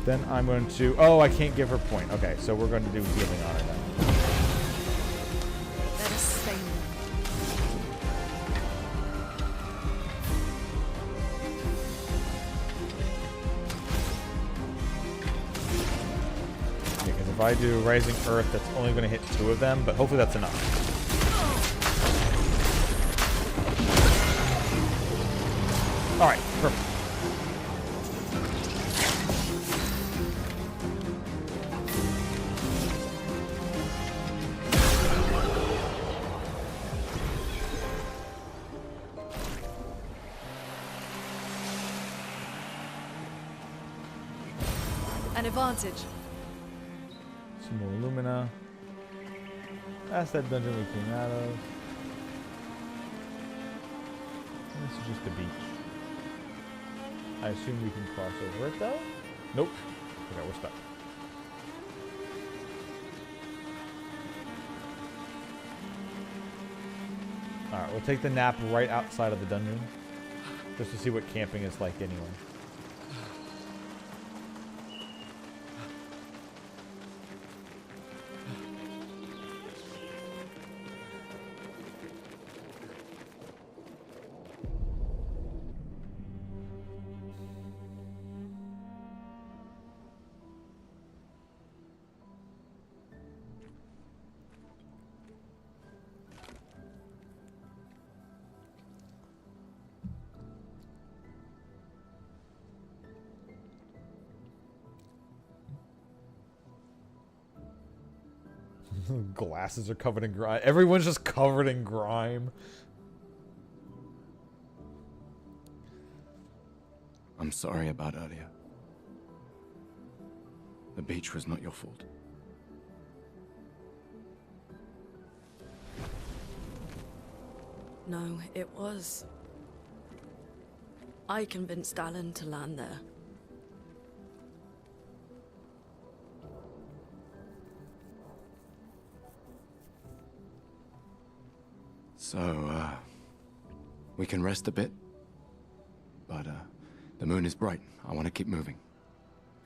Then I'm going to... Oh, I can't give her point. Okay, so we're going to do healing on her then. Let us stay. Because if I do Rising Earth, that's only going to hit 2 of them, but hopefully that's enough. Alright, perfect. An advantage. Some more Lumina. That's that dungeon we came out of. And this is just a beach. I assume we can cross over it though? Nope. Okay, we're stuck. Alright, we'll take the nap right outside of the dungeon. Just to see what camping is like anyway. Glasses are covered in grime. Everyone's just covered in grime. I'm sorry about earlier. The beach was not your fault. No, it was. I convinced Alan to land there. So, we can rest a bit. But, the moon is bright. I want to keep moving.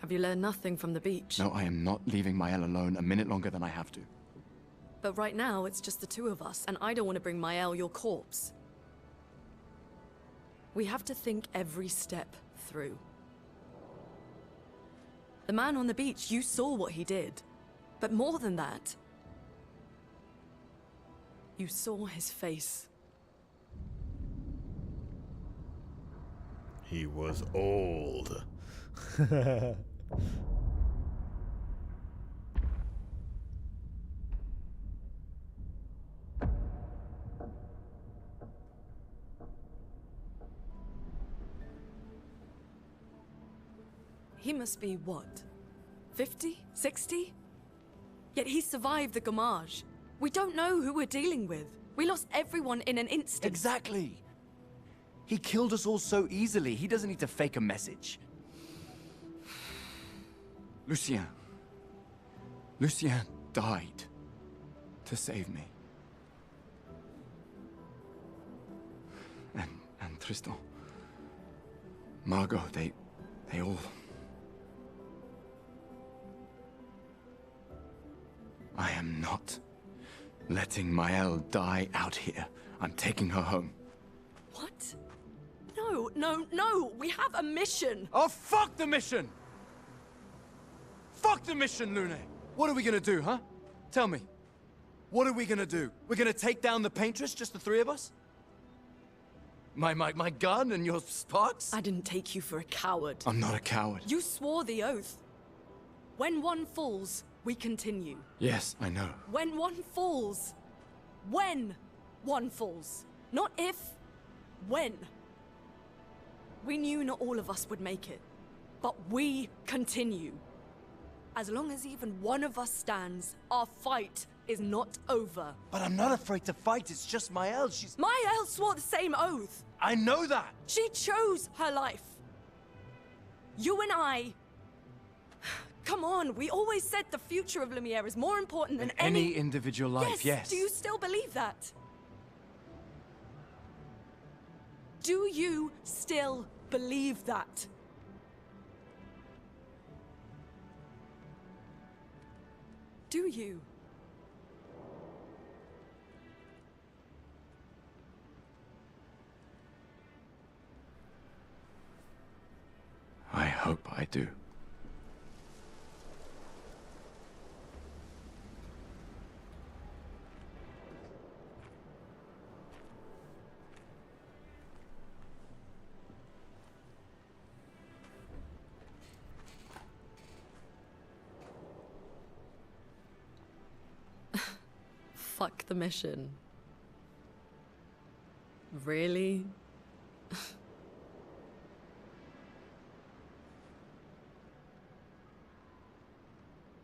Have you learned nothing from the beach? No, I am not leaving Mael alone a minute longer than I have to. But right now, it's just the two of us, and I don't want to bring Mael your corpse. We have to think every step through. The man on the beach, you saw what he did. But more than that, you saw his face. He was old. He must be what? 50? 60? Yet he survived the Gamage. We don't know who we're dealing with. We lost everyone in an instant. Exactly! He killed us all so easily. He doesn't need to fake a message. Lucien. Lucien died to save me. And Tristan. Margot, they all... I am not letting Mael die out here. I'm taking her home. What? No, no, no! We have a mission! Oh, fuck the mission! Fuck the mission, Lune! What are we gonna do, huh? Tell me. What are we gonna do? We're gonna take down the Paintress, just the three of us? My gun and your sparks? I didn't take you for a coward. I'm not a coward. You swore the oath. When one falls, we continue. Yes, I know. When one falls. When one falls. Not if, when. We knew not all of us would make it, but we continue. As long as even one of us stands, our fight is not over. But I'm not afraid to fight, it's just Mael, she's... Mael swore the same oath. I know that! She chose her life. You and I... Come on, we always said the future of Lumiere is more important than any individual life, yes. Do you still believe that? Do you still believe that? Do you? I hope I do. Fuck the mission. Really?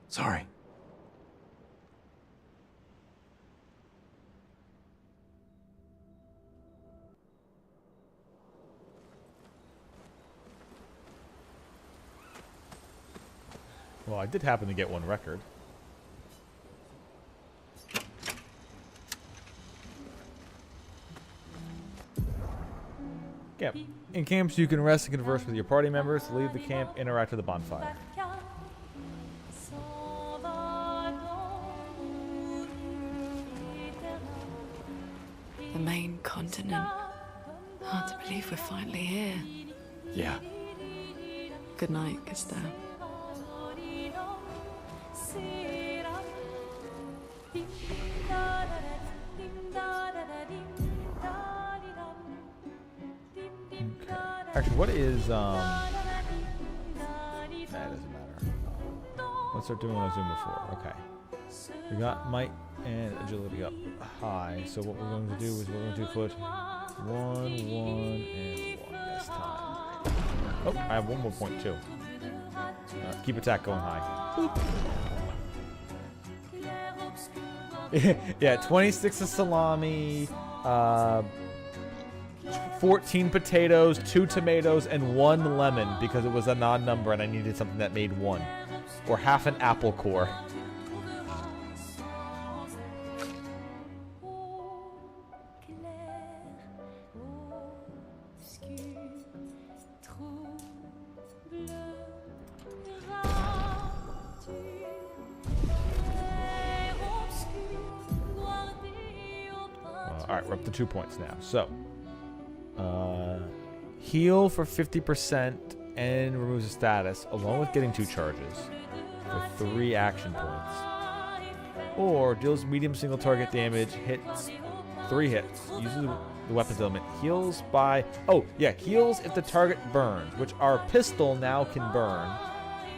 Sorry. Well, I did happen to get one record. Yep. In camps, you can rest and converse with your party members. Leave the camp, interact with the bonfire. The main continent. Hard to believe we're finally here. Yeah. Good night, Gustav. Actually, what is that doesn't matter. Let's start doing what I was doing before. Okay. We got might and agility up high. So what we're going to do is we're going to put 1, 1, and 1 this time. Oh, I have one more point too. Keep attack going high. Yeah, 26 of salami, 14 potatoes, 2 tomatoes, and 1 lemon because it was a non-number and I needed something that made 1. Or half an apple core. Alright, we're up to 2 points now. So, heal for 50% and removes a status, along with getting 2 charges for 3 action points. Or deals medium single target damage, hits 3 hits, uses the weapons element, heals by... Oh, yeah, heals if the target burns, which our pistol now can burn,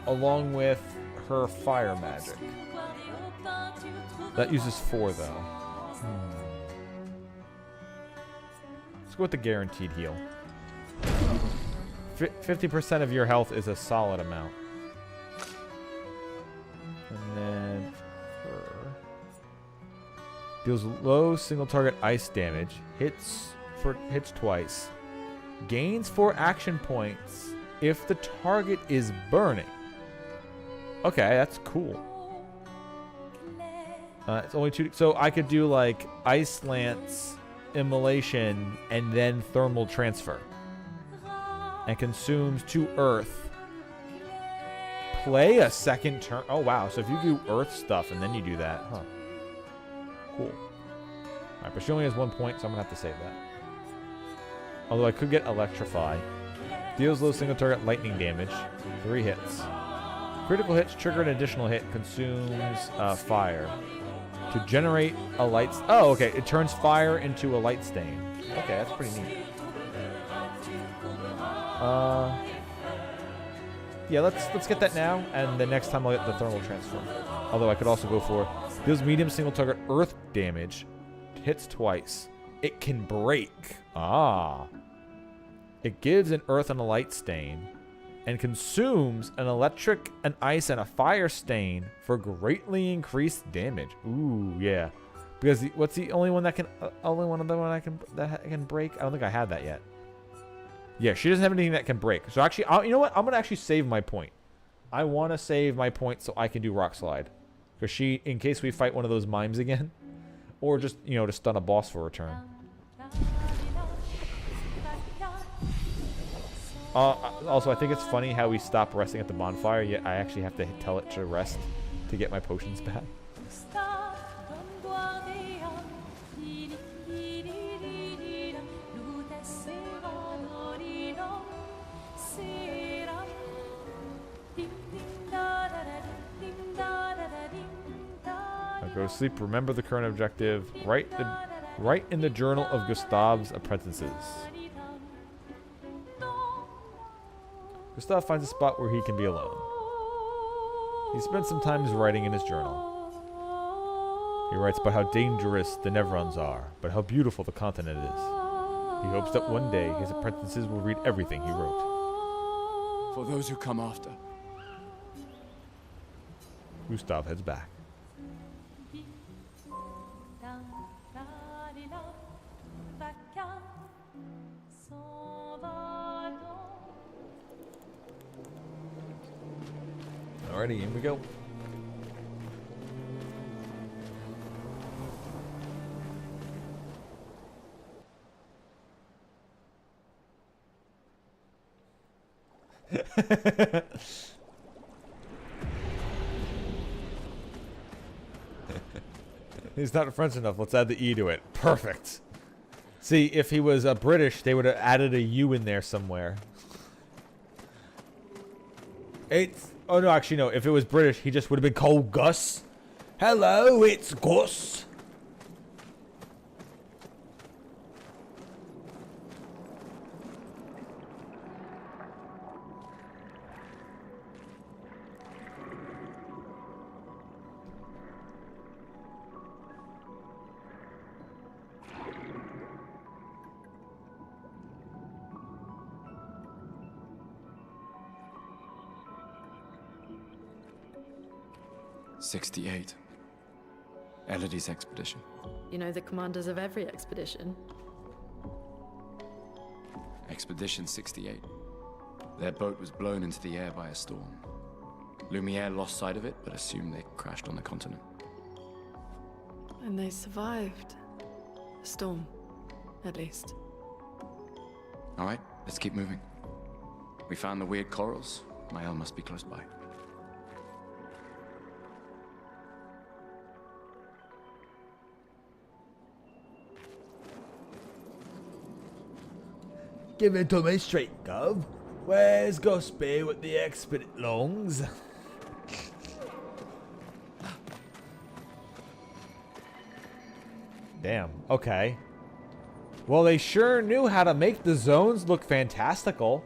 along with her fire magic. That uses 4, though. Let's go with the guaranteed heal. 50% of your health is a solid amount. And then her deals low single target ice damage, hits twice, gains 4 action points if the target is burning. Okay, that's cool. It's only 2, so I could do like Ice Lance, Immolation, and then Thermal Transfer. And consumes 2 earth. Play a second turn. Oh, wow. So if you do earth stuff and then you do that, huh. Cool. Alright, but she only has 1 point, so I'm going to have to save that. Although I could get Electrify. Deals low single target lightning damage. 3 hits. Critical hits trigger an additional hit. Consumes fire. To generate a light... Oh, okay. It turns fire into a light stain. Okay, that's pretty neat. Yeah, let's get that now, and the next time I'll get the thermal transfer. Although I could also go for deals medium single target earth damage, hits twice. It can break. It gives an earth and a light stain, and consumes an electric, an ice, and a fire stain for greatly increased damage. Ooh, yeah. Because what's the only one that can that can break? I don't think I had that yet. Yeah, she doesn't have anything that can break. So actually, you know what? I'm gonna actually save my point. I want to save my point so I can do Rock Slide, because she, in case we fight one of those mimes again, or just to stun a boss for a turn. Also, I think it's funny how we stop resting at the bonfire, yet I actually have to tell it to rest to get my potions back. Go to sleep. Remember the current objective. Write in the journal of Gustav's apprentices. Gustav finds a spot where he can be alone. He spends some time writing in his journal. He writes about how dangerous the Nevrons are, but how beautiful the continent is. He hopes that one day his apprentices will read everything he wrote. For those who come after. Gustav heads back. Alrighty, in we go. He's not French enough. Let's add the E to it. Perfect. See, if he was British, they would have added a U in there somewhere. Oh, no, actually, no. If it was British, he just would have been called Gus. Hello, it's Gus. '68. Elodie's expedition. You know the commanders of every expedition. Expedition 68. Their boat was blown into the air by a storm. Lumiere lost sight of it, but assumed they crashed on the continent. And they survived. The storm, at least. All right, let's keep moving. We found the weird corals. Mael must be close by. Give it to me straight, Gov. Where's Gusby with the expedite lungs? Damn, okay. Well, they sure knew how to make the zones look fantastical.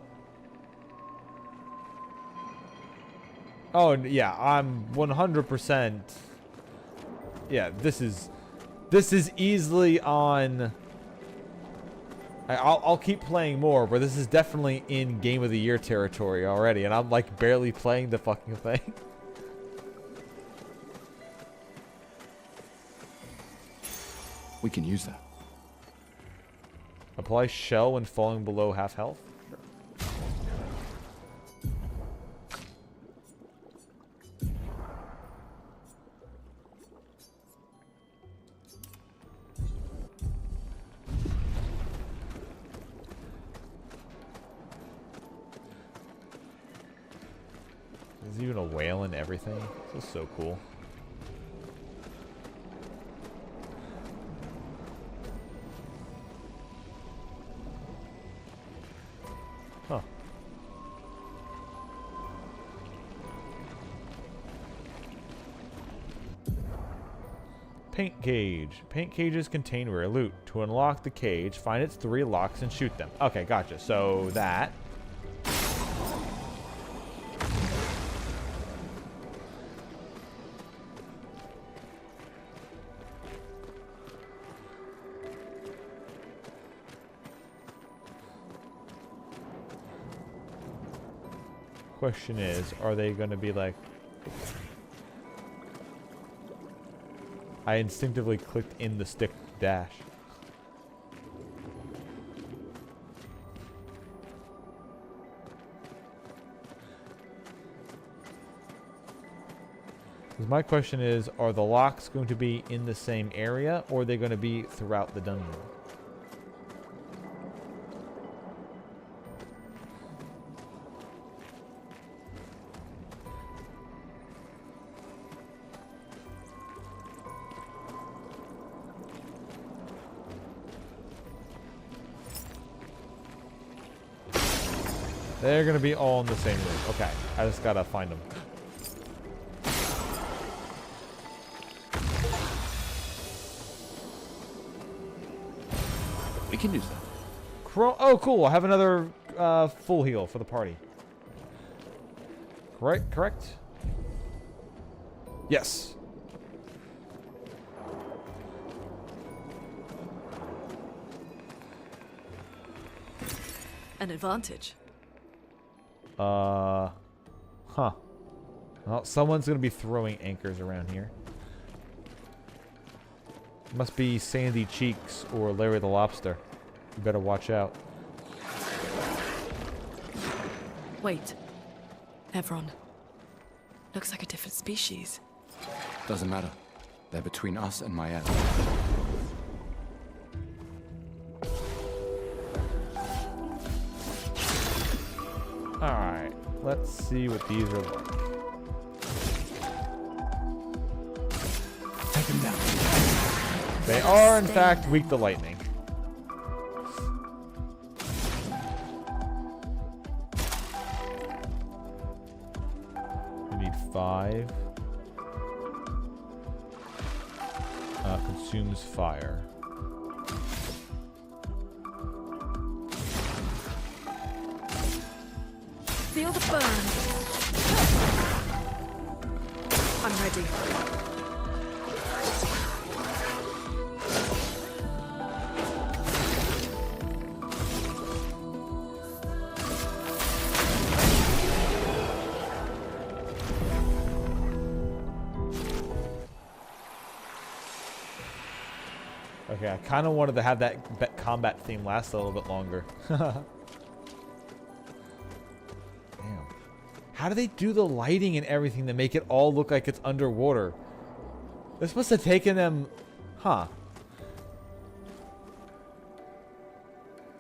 Oh, yeah, I'm 100%... Yeah, this is easily on... I'll keep playing more, but this is definitely in Game of the Year territory already, and I'm like barely playing the fucking thing. We can use that. Apply shell when falling below half health. There's even a whale and everything. This is so cool. Huh. Paint cage. Paint cages contain rare loot. To unlock the cage, find its 3 locks and shoot them. Okay, gotcha. So that... Question is, are they going to be like... I instinctively clicked in the stick dash. My question is, are the locks going to be in the same area, or are they going to be throughout the dungeon? They're gonna be all in the same room. Okay, I just gotta find them. We can use that. Oh, cool! I have another full heal for the party. Correct? Yes. An advantage. Huh. Well, someone's gonna be throwing anchors around here. Must be Sandy Cheeks or Larry the Lobster. You better watch out. Wait. Evron. Looks like a different species. Doesn't matter. They're between us and Mael. Alright, let's see what these are like. Take them down. They are, in fact, weak to lightning. We need 5. Consumes fire. Feel the burn. I'm ready. Okay, I kind of wanted to have that combat theme last a little bit longer. Damn. How do they do the lighting and everything to make it all look like it's underwater? This must have taken them... Huh.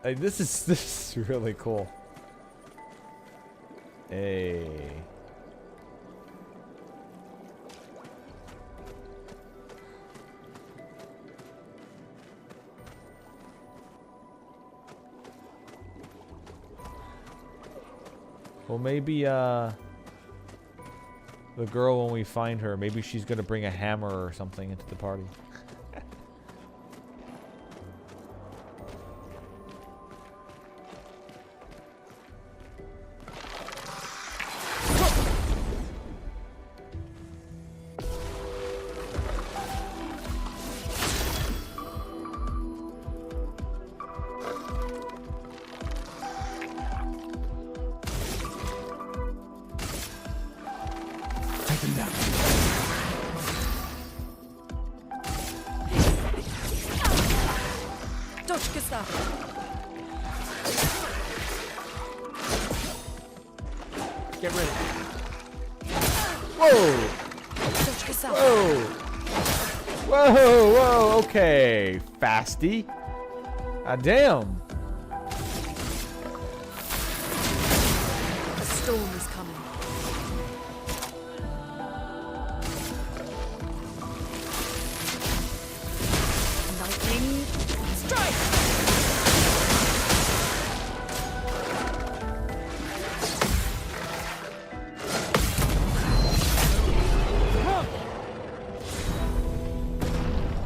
Like, this is really cool. Hey. Well, maybe, the girl, when we find her, maybe she's gonna bring a hammer or something into the party. Get ready. Whoa! Whoa! Whoa! Whoa! Okay, fasty. Damn. The storm is coming. Lightning strike!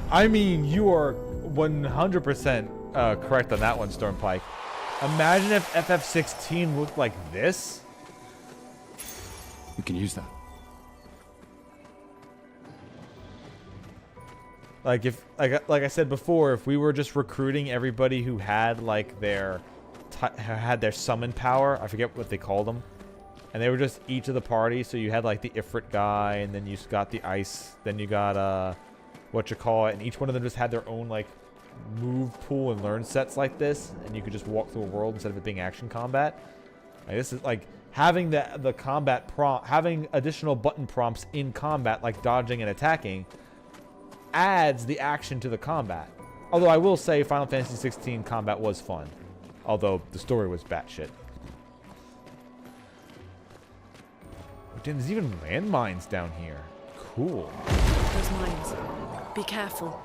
I mean, you are 100% correct on that one, Stormpike. Imagine if FF16 looked like this. We can use that. Like if, like I said before, if we were just recruiting everybody who had like their summon power, I forget what they called them, and they were just each of the party. So you had like the Ifrit guy, and then you got the ice, then you got and each one of them just had their own like move pool and learn sets like this, and you could just walk through a world instead of it being action combat. Like, this is like having the combat prompt, having additional button prompts in combat, like dodging and attacking, adds the action to the combat. Although I will say Final Fantasy 16 combat was fun, although the story was batshit. Oh, damn, there's even landmines down here. Cool. Those mines. Be careful.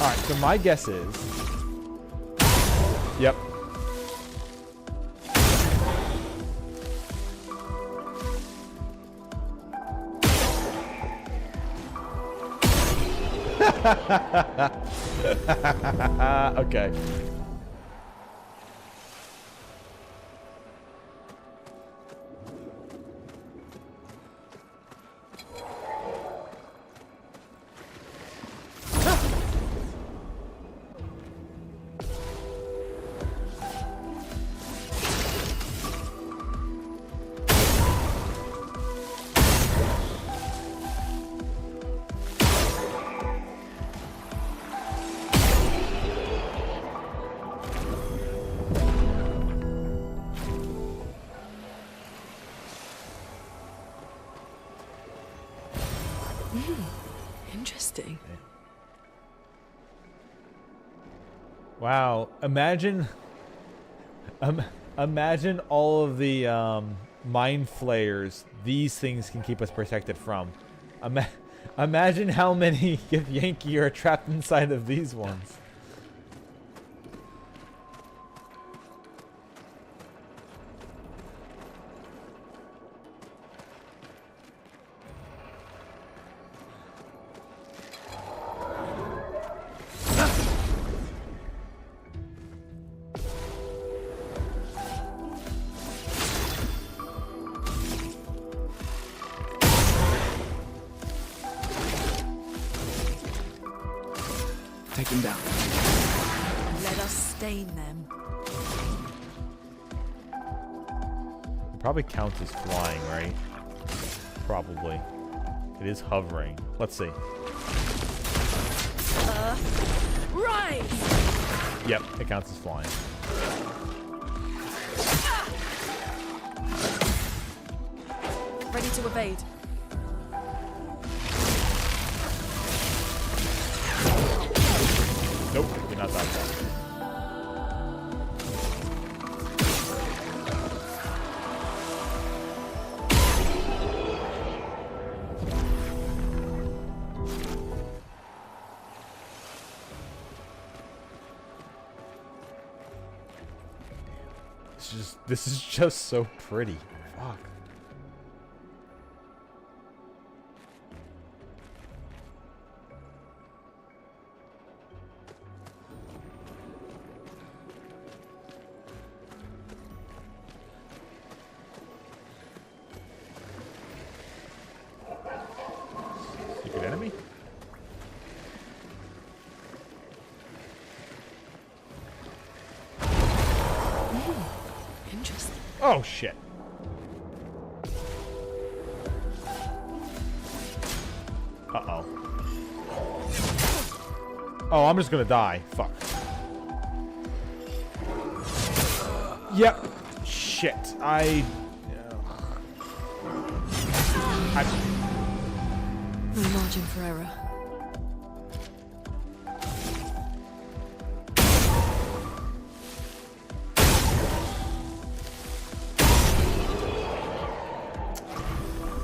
Alright, so my guess is... Yep. Okay. Interesting. Wow. Imagine imagine all of the mind flayers these things can keep us protected from. Imagine how many Githyanki are trapped inside of these ones. Take him down. Let us stain them. It probably counts as flying, right? Probably. It is hovering. Let's see. Right! Yep, it counts as flying. Ready to evade. Nope, you're not that far. This is just so pretty. Fuck. Secret enemy? Interesting. Oh shit. Uh-oh. Oh, I'm just gonna die. Fuck. Yep. Shit. No margin for error.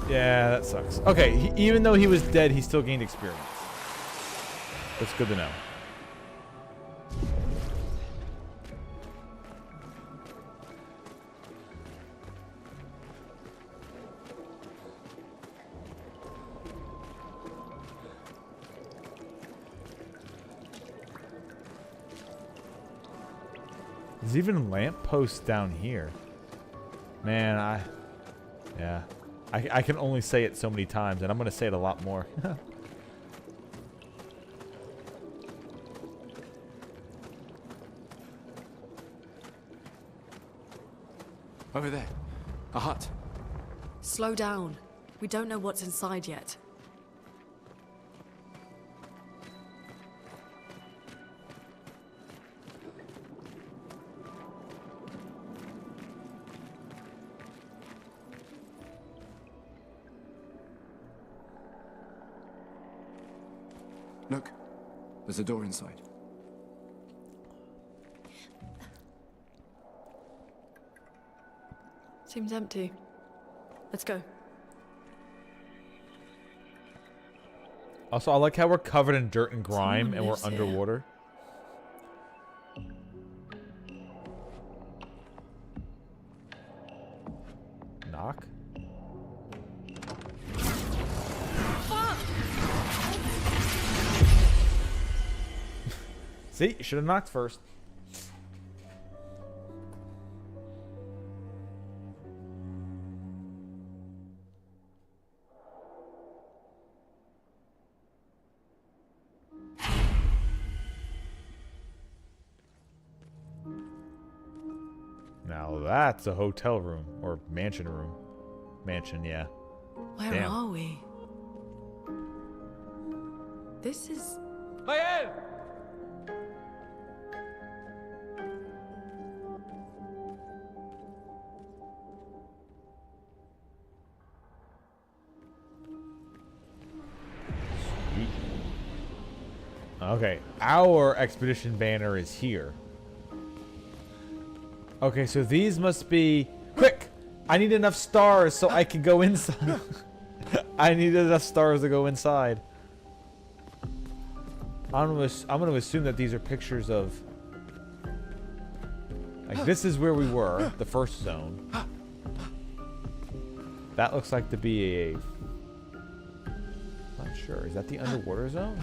Yeah, that sucks. Okay, even though he was dead, he still gained experience. That's good to know. There's even lampposts down here. Man, yeah. I can only say it so many times, and I'm going to say it a lot more. Over there. A hut. Slow down. We don't know what's inside yet. Look. There's a door inside. Seems empty. Let's go. Also, I like how we're covered in dirt and grime, Someone and we're lives here. underwater. Knock? See, you should have knocked first. Now that's a hotel room or mansion room. Mansion, yeah. Where Damn. are we? This is... Okay, our expedition banner is here. Okay, so these must be... Quick! I need enough stars so I can go inside. I need enough stars to go inside. I'm gonna assume that these are pictures of... Like, this is where we were, the first zone. That looks like to be a... Not sure. Is that the underwater zone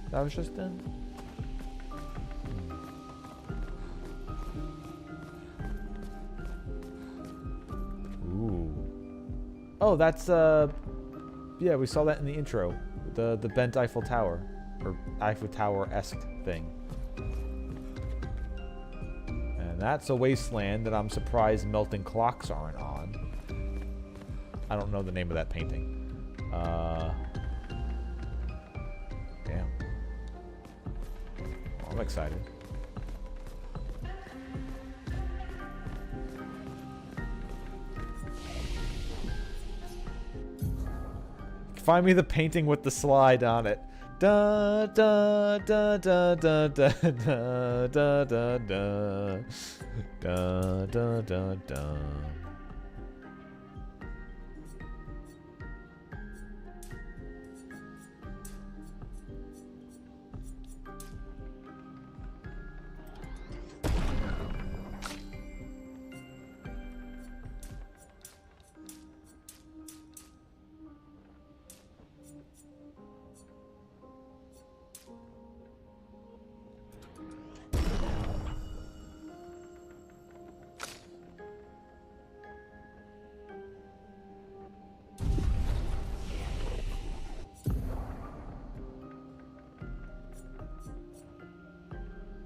that I was just in? Ooh. Oh, that's yeah, we saw that in the intro. The bent Eiffel Tower, or Eiffel Tower-esque thing. And that's a wasteland that I'm surprised melting clocks aren't on. I don't know the name of that painting. Damn. I'm excited. Find me the painting with the slide on it. Da da da da da da da da da da da da da da.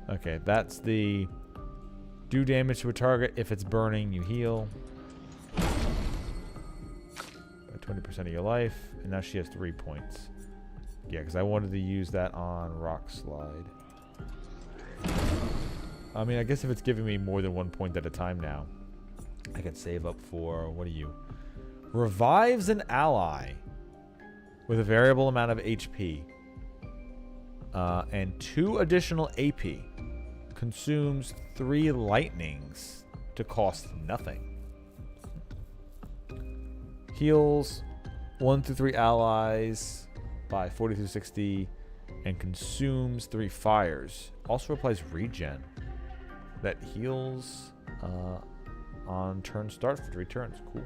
Okay, that's the do damage to a target. If it's burning, you heal. By 20% of your life. And now she has 3 points. Yeah, because I wanted to use that on Rock Slide. I mean, I guess if it's giving me more than 1 point at a time now, I can save up for, what are you? Revives an ally with a variable amount of HP. And 2 additional AP. Consumes 3 lightnings to cost nothing. Heals 1 through 3 allies by 40 through 60 and consumes 3 fires. Also applies regen that heals on turn start for 3 turns. Cool.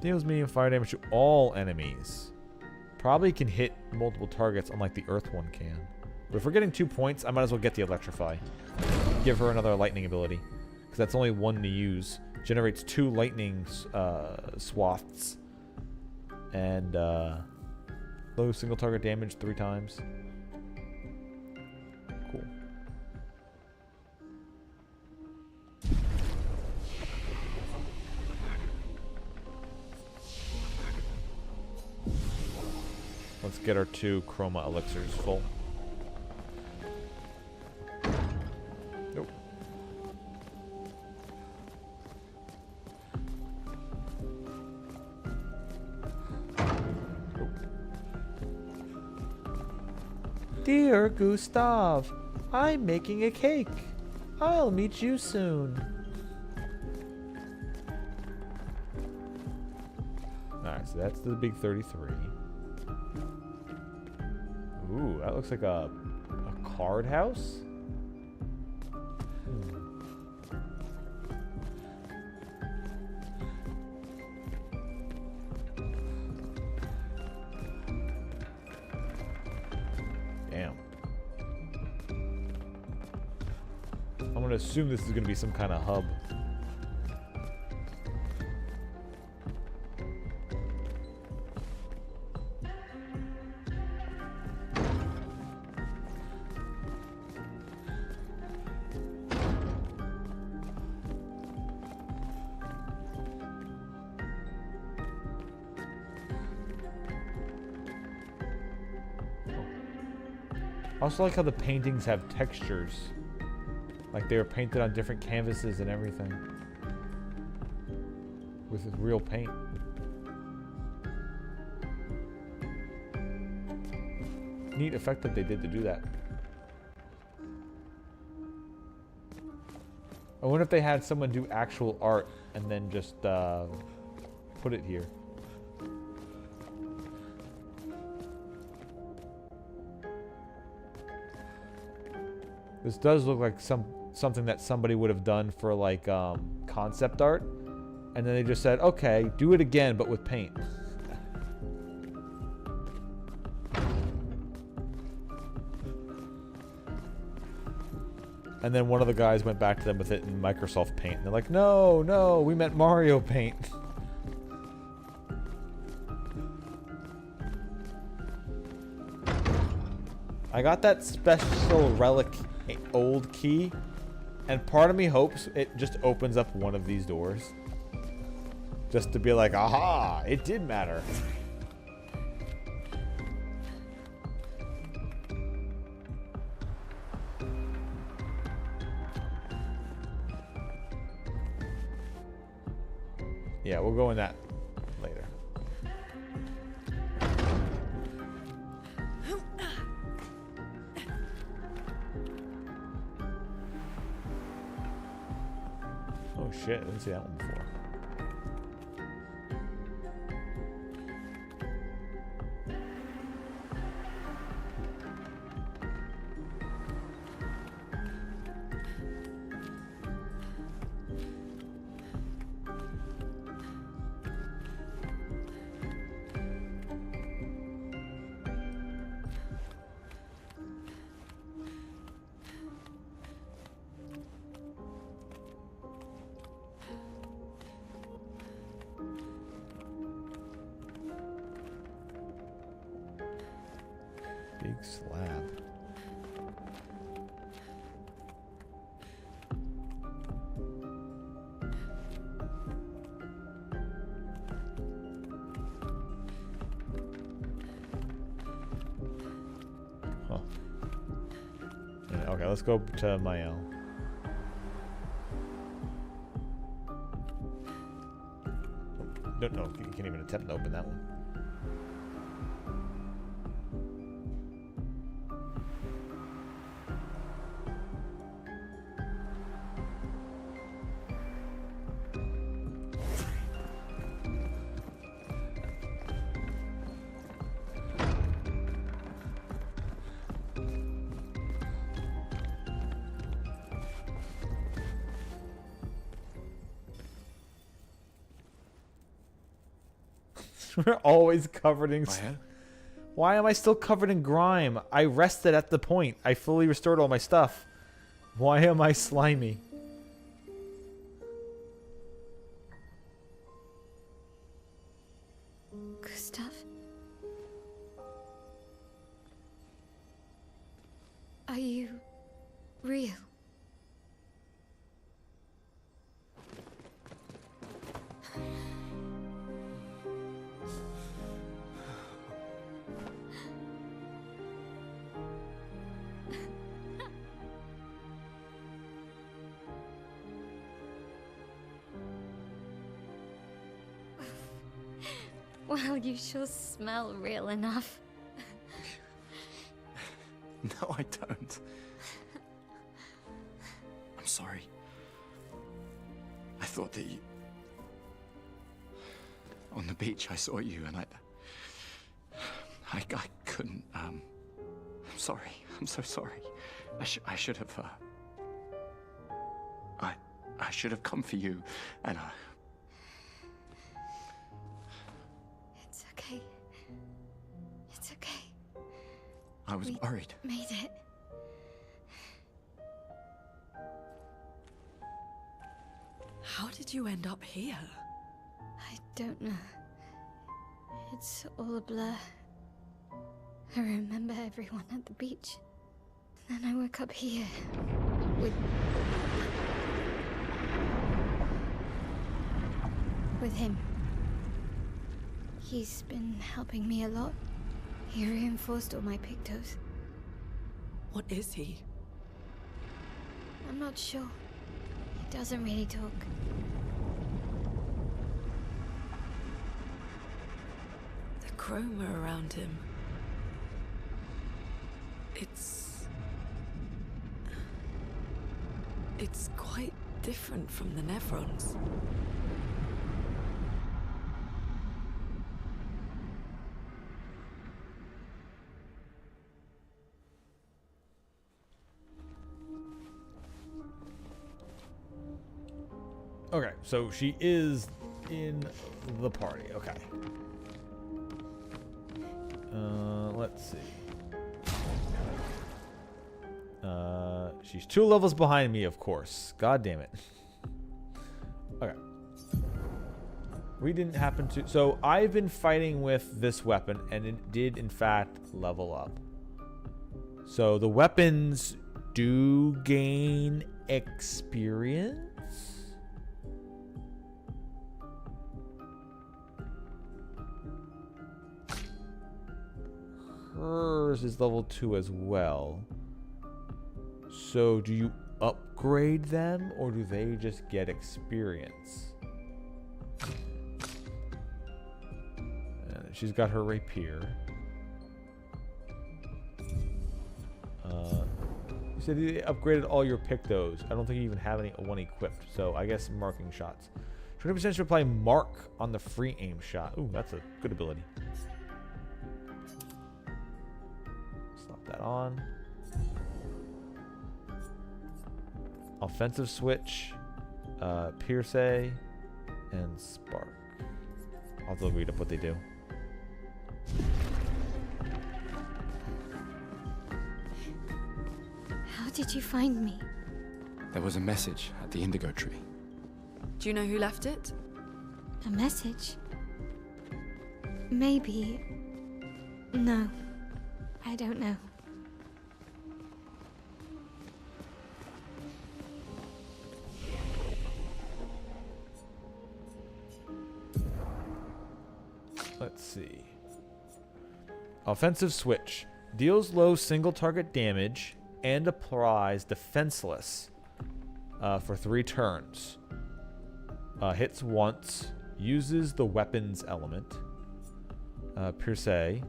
Deals medium fire damage to all enemies. Probably can hit multiple targets unlike the Earth one can. But if we're getting 2 points, I might as well get the Electrify. Give her another lightning ability. Because that's only 1 to use. Generates 2 lightning swaths. And low single target damage 3 times. Cool. Let's get our 2 chroma elixirs full. Nope. Nope. Dear Gustav, I'm making a cake. I'll meet you soon. Alright, so that's the big 33. Ooh, that looks like a card house? Damn. I'm gonna assume this is gonna be some kind of hub. I also like how the paintings have textures. Like they were painted on different canvases and everything. With real paint. neat effect that they did to do that. I wonder if they had someone do actual art and then just put it here. This does look like something that somebody would have done for like concept art, and then they just said, okay, do it again but with paint. And then one of the guys went back to them with it in Microsoft Paint. And they're like, no, no, we meant Mario Paint. I got that special relic old key, and part of me hopes it just opens up one of these doors. Just to be like, aha, it did matter. Yeah, we'll go in that later. Oh shit, I didn't see that one before. Big slab. Huh. Yeah, okay, let's go to Mael. No, you can't even attempt to open that one. We're always covered in... Why am I still covered in grime? I rested at the point. I fully restored all my stuff. Why am I slimy? Gustav? Are you real? Well, you sure smell real enough. No, I don't. I'm sorry. I thought that you... On the beach, I saw you and I couldn't, I'm sorry. I'm so sorry. I should have, I should have come for you, and It's okay. It's okay. I was worried. Made it. How did you end up here? I don't know. It's all a blur. I remember everyone at the beach. Then I woke up here with him. He's been helping me a lot. He reinforced all my pictos. What is he? I'm not sure. He doesn't really talk. The chroma around him. It's quite different from the Nevrons. Okay, so she is in the party. Okay. Let's see. She's 2 levels behind me, of course. God damn it. Okay. We didn't happen to... So, I've been fighting with this weapon, and it did, in fact, level up. So, the weapons do gain experience. Hers is level 2 as well. So do you upgrade them, or do they just get experience? And she's got her rapier. You said you upgraded all your Pictos. I don't think you even have one equipped, so I guess marking shots. 20% should apply mark on the free aim shot. Ooh, that's a good ability. Slap that on. Offensive switch, Pierce, and Spark. I'll have to read up what they do. How did you find me? There was a message at the indigo tree. Do you know who left it? A message? Maybe. No. I don't know. Let's see. Offensive switch. Deals low single target damage and applies defenseless for 3 turns. Hits once. Uses the weapons element. Pierce.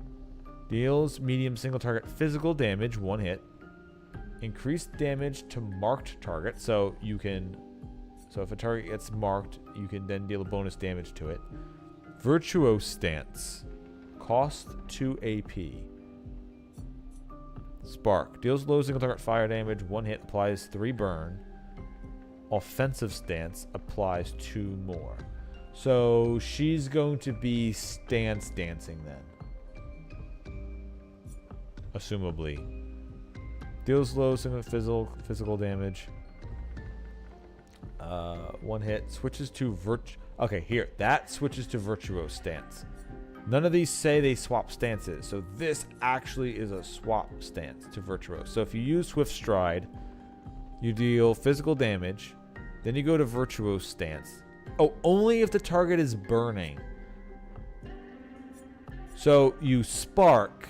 Deals medium single target physical damage, 1 hit. Increased damage to marked target. So you can... So if a target gets marked, you can then deal a bonus damage to it. Virtuose stance. Cost 2 AP. Spark. Deals low single target fire damage. 1 hit. Applies 3 burn. Offensive stance. Applies 2 more. So she's going to be stance dancing then. Assumably. Deals low single physical damage. 1 hit. Switches to Okay, here. That switches to Virtuose stance. None of these say they swap stances. So this actually is a swap stance to Virtuose. So if you use Swift Stride, you deal physical damage. Then you go to Virtuose stance. Oh, only if the target is burning. So you Spark,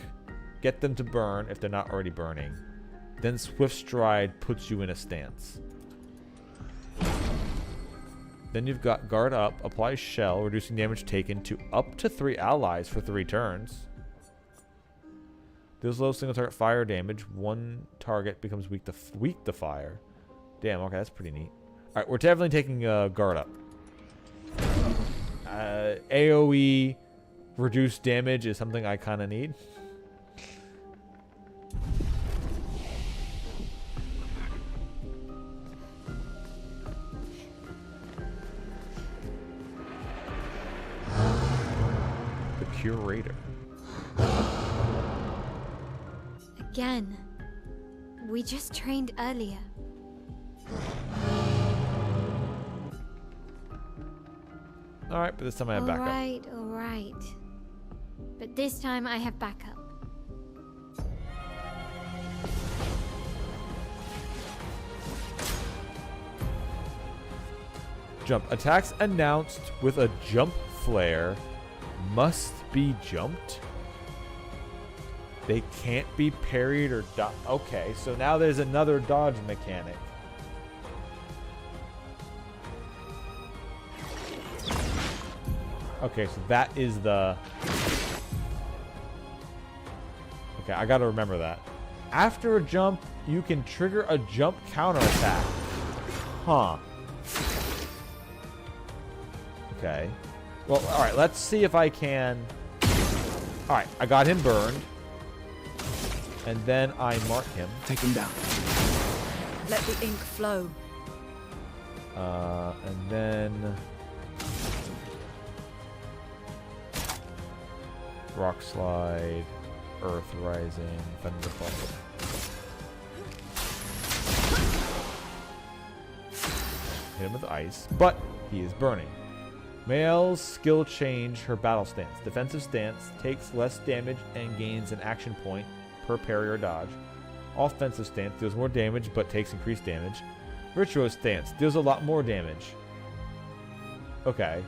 get them to burn if they're not already burning. Then Swift Stride puts you in a stance. Then you've got Guard Up, apply Shell, reducing damage taken to up to 3 allies for 3 turns. Deals low single target fire damage. 1 target becomes weak to fire. Damn, okay, that's pretty neat. Alright, we're definitely taking Guard Up. AoE reduced damage is something I kind of need. Curator. Again. We just trained earlier. Alright, but this time I have backup. Alright. But this time I have backup. Jump. Attacks announced with a jump flare must be jumped. They can't be parried or dodged. Okay, so now there's another dodge mechanic. Okay, so that is the... Okay, I gotta remember that. After a jump, you can trigger a jump counterattack. Huh. Okay. Well, alright, let's see if I can... Alright, I got him burned. And then I mark him. Take him down. Let the ink flow. And then... Rock Slide, Earth Rising, Thunderbolt. Hit him with ice, but he is burning. Mayel's skill change her battle stance. Defensive stance takes less damage and gains an action point per parry or dodge. Offensive stance deals more damage but takes increased damage. Virtuous stance deals a lot more damage. Okay.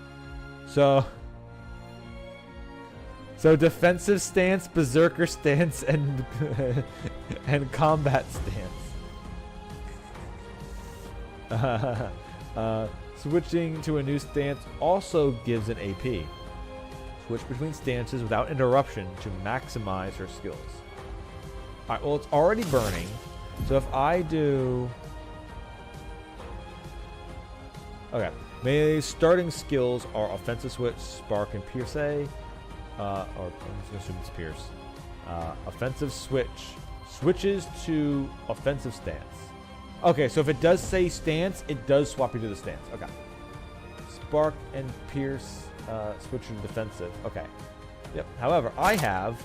So defensive stance, berserker stance, and and combat stance. Switching to a new stance also gives an AP. Switch between stances without interruption to maximize her skills. Alright, well, it's already burning. So if I do... Okay. Melee's starting skills are Offensive Switch, Spark, and Pierce. Or I'm just assuming it's Pierce. Offensive Switch switches to Offensive Stance. Okay, so if it does say stance, it does swap you to the stance. Okay. Spark and Pierce switch to defensive. Okay. Yep. However, I have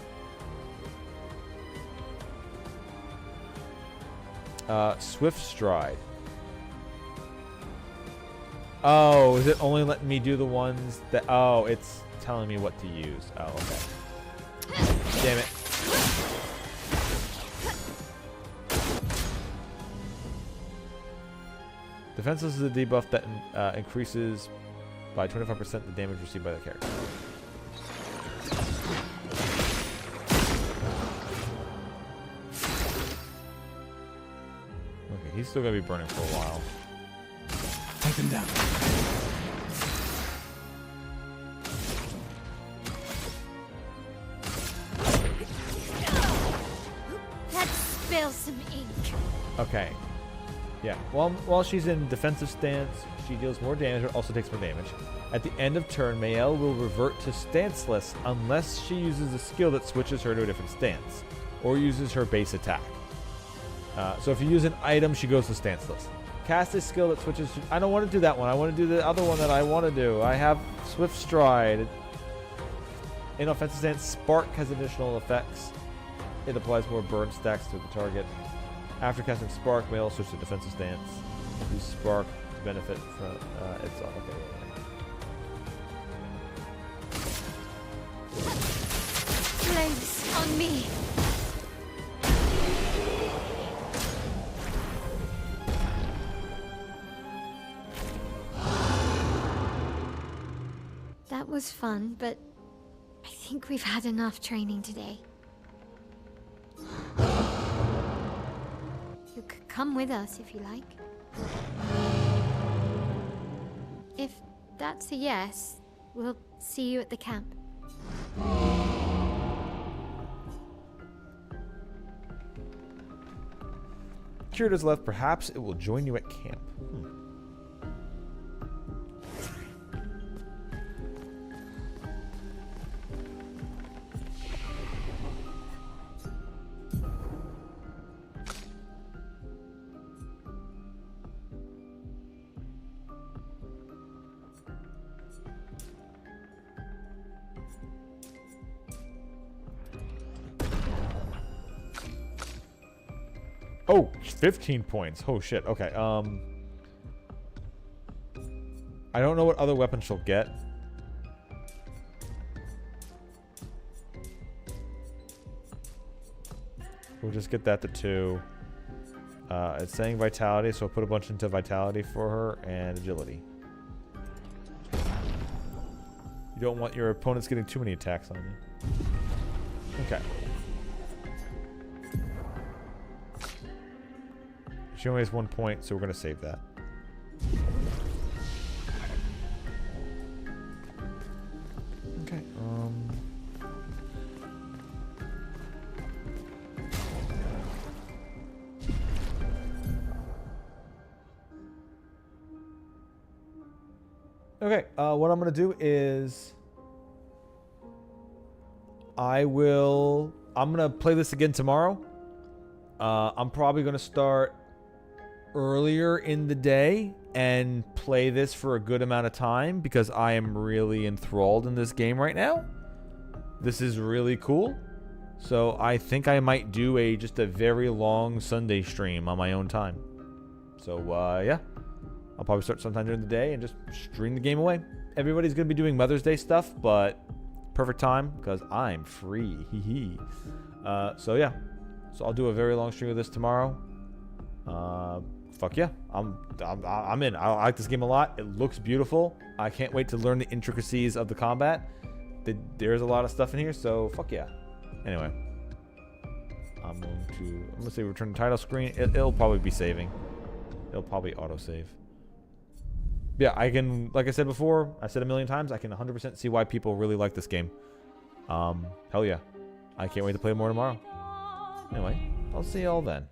Swift Stride. Oh, is it only letting me do the ones that... Oh, it's telling me what to use. Oh, okay. Damn it. Defenseless is a debuff that increases by 25% the damage received by the character. Okay, he's still gonna be burning for a while. Take him down. Let's spill some ink. Okay. Yeah. While she's in defensive stance, she deals more damage but also takes more damage. At the end of turn, Mayel will revert to stanceless unless she uses a skill that switches her to a different stance or uses her base attack. So if you use an item, she goes to stanceless. Cast a skill that switches... I don't want to do that one. I want to do the other one that I want to do. I have Swift Stride. In offensive stance, Spark has additional effects. It applies more burn stacks to the target. After casting Spark, Mayel switch to defensive stance. Use Spark to benefit from... it's okay. Flames on me. That was fun, but I think we've had enough training today. You could come with us if you like. If that's a yes, we'll see you at the camp. Curator's left. Perhaps it will join you at camp. Oh, 15 points. Oh shit. Okay. I don't know what other weapon she'll get. We'll just get that to 2. It's saying vitality, so I'll put a bunch into vitality for her and agility. You don't want your opponents getting too many attacks on you. Okay. She only has 1 point, so we're going to save that. Okay, Okay, what I'm going to do is I'm going to play this again tomorrow. I'm probably going to start earlier in the day and play this for a good amount of time because I am really enthralled in this game right now. This is really cool. So I think I might do just a very long Sunday stream on my own time. So yeah, I'll probably start sometime during the day and just stream the game away. Everybody's going to be doing Mother's Day stuff, but perfect time because I'm free. So yeah, so I'll do a very long stream of this tomorrow. Fuck yeah, I'm in. I like this game a lot. It looks beautiful. I can't wait to learn the intricacies of the combat. There's a lot of stuff in here, so fuck yeah. Anyway, I'm gonna say return to title screen. It'll probably be saving. It'll probably autosave. Yeah, I can, like I said before, I said a million times, I can 100% see why people really like this game. Hell yeah. I can't wait to play more tomorrow. Anyway, I'll see y'all then.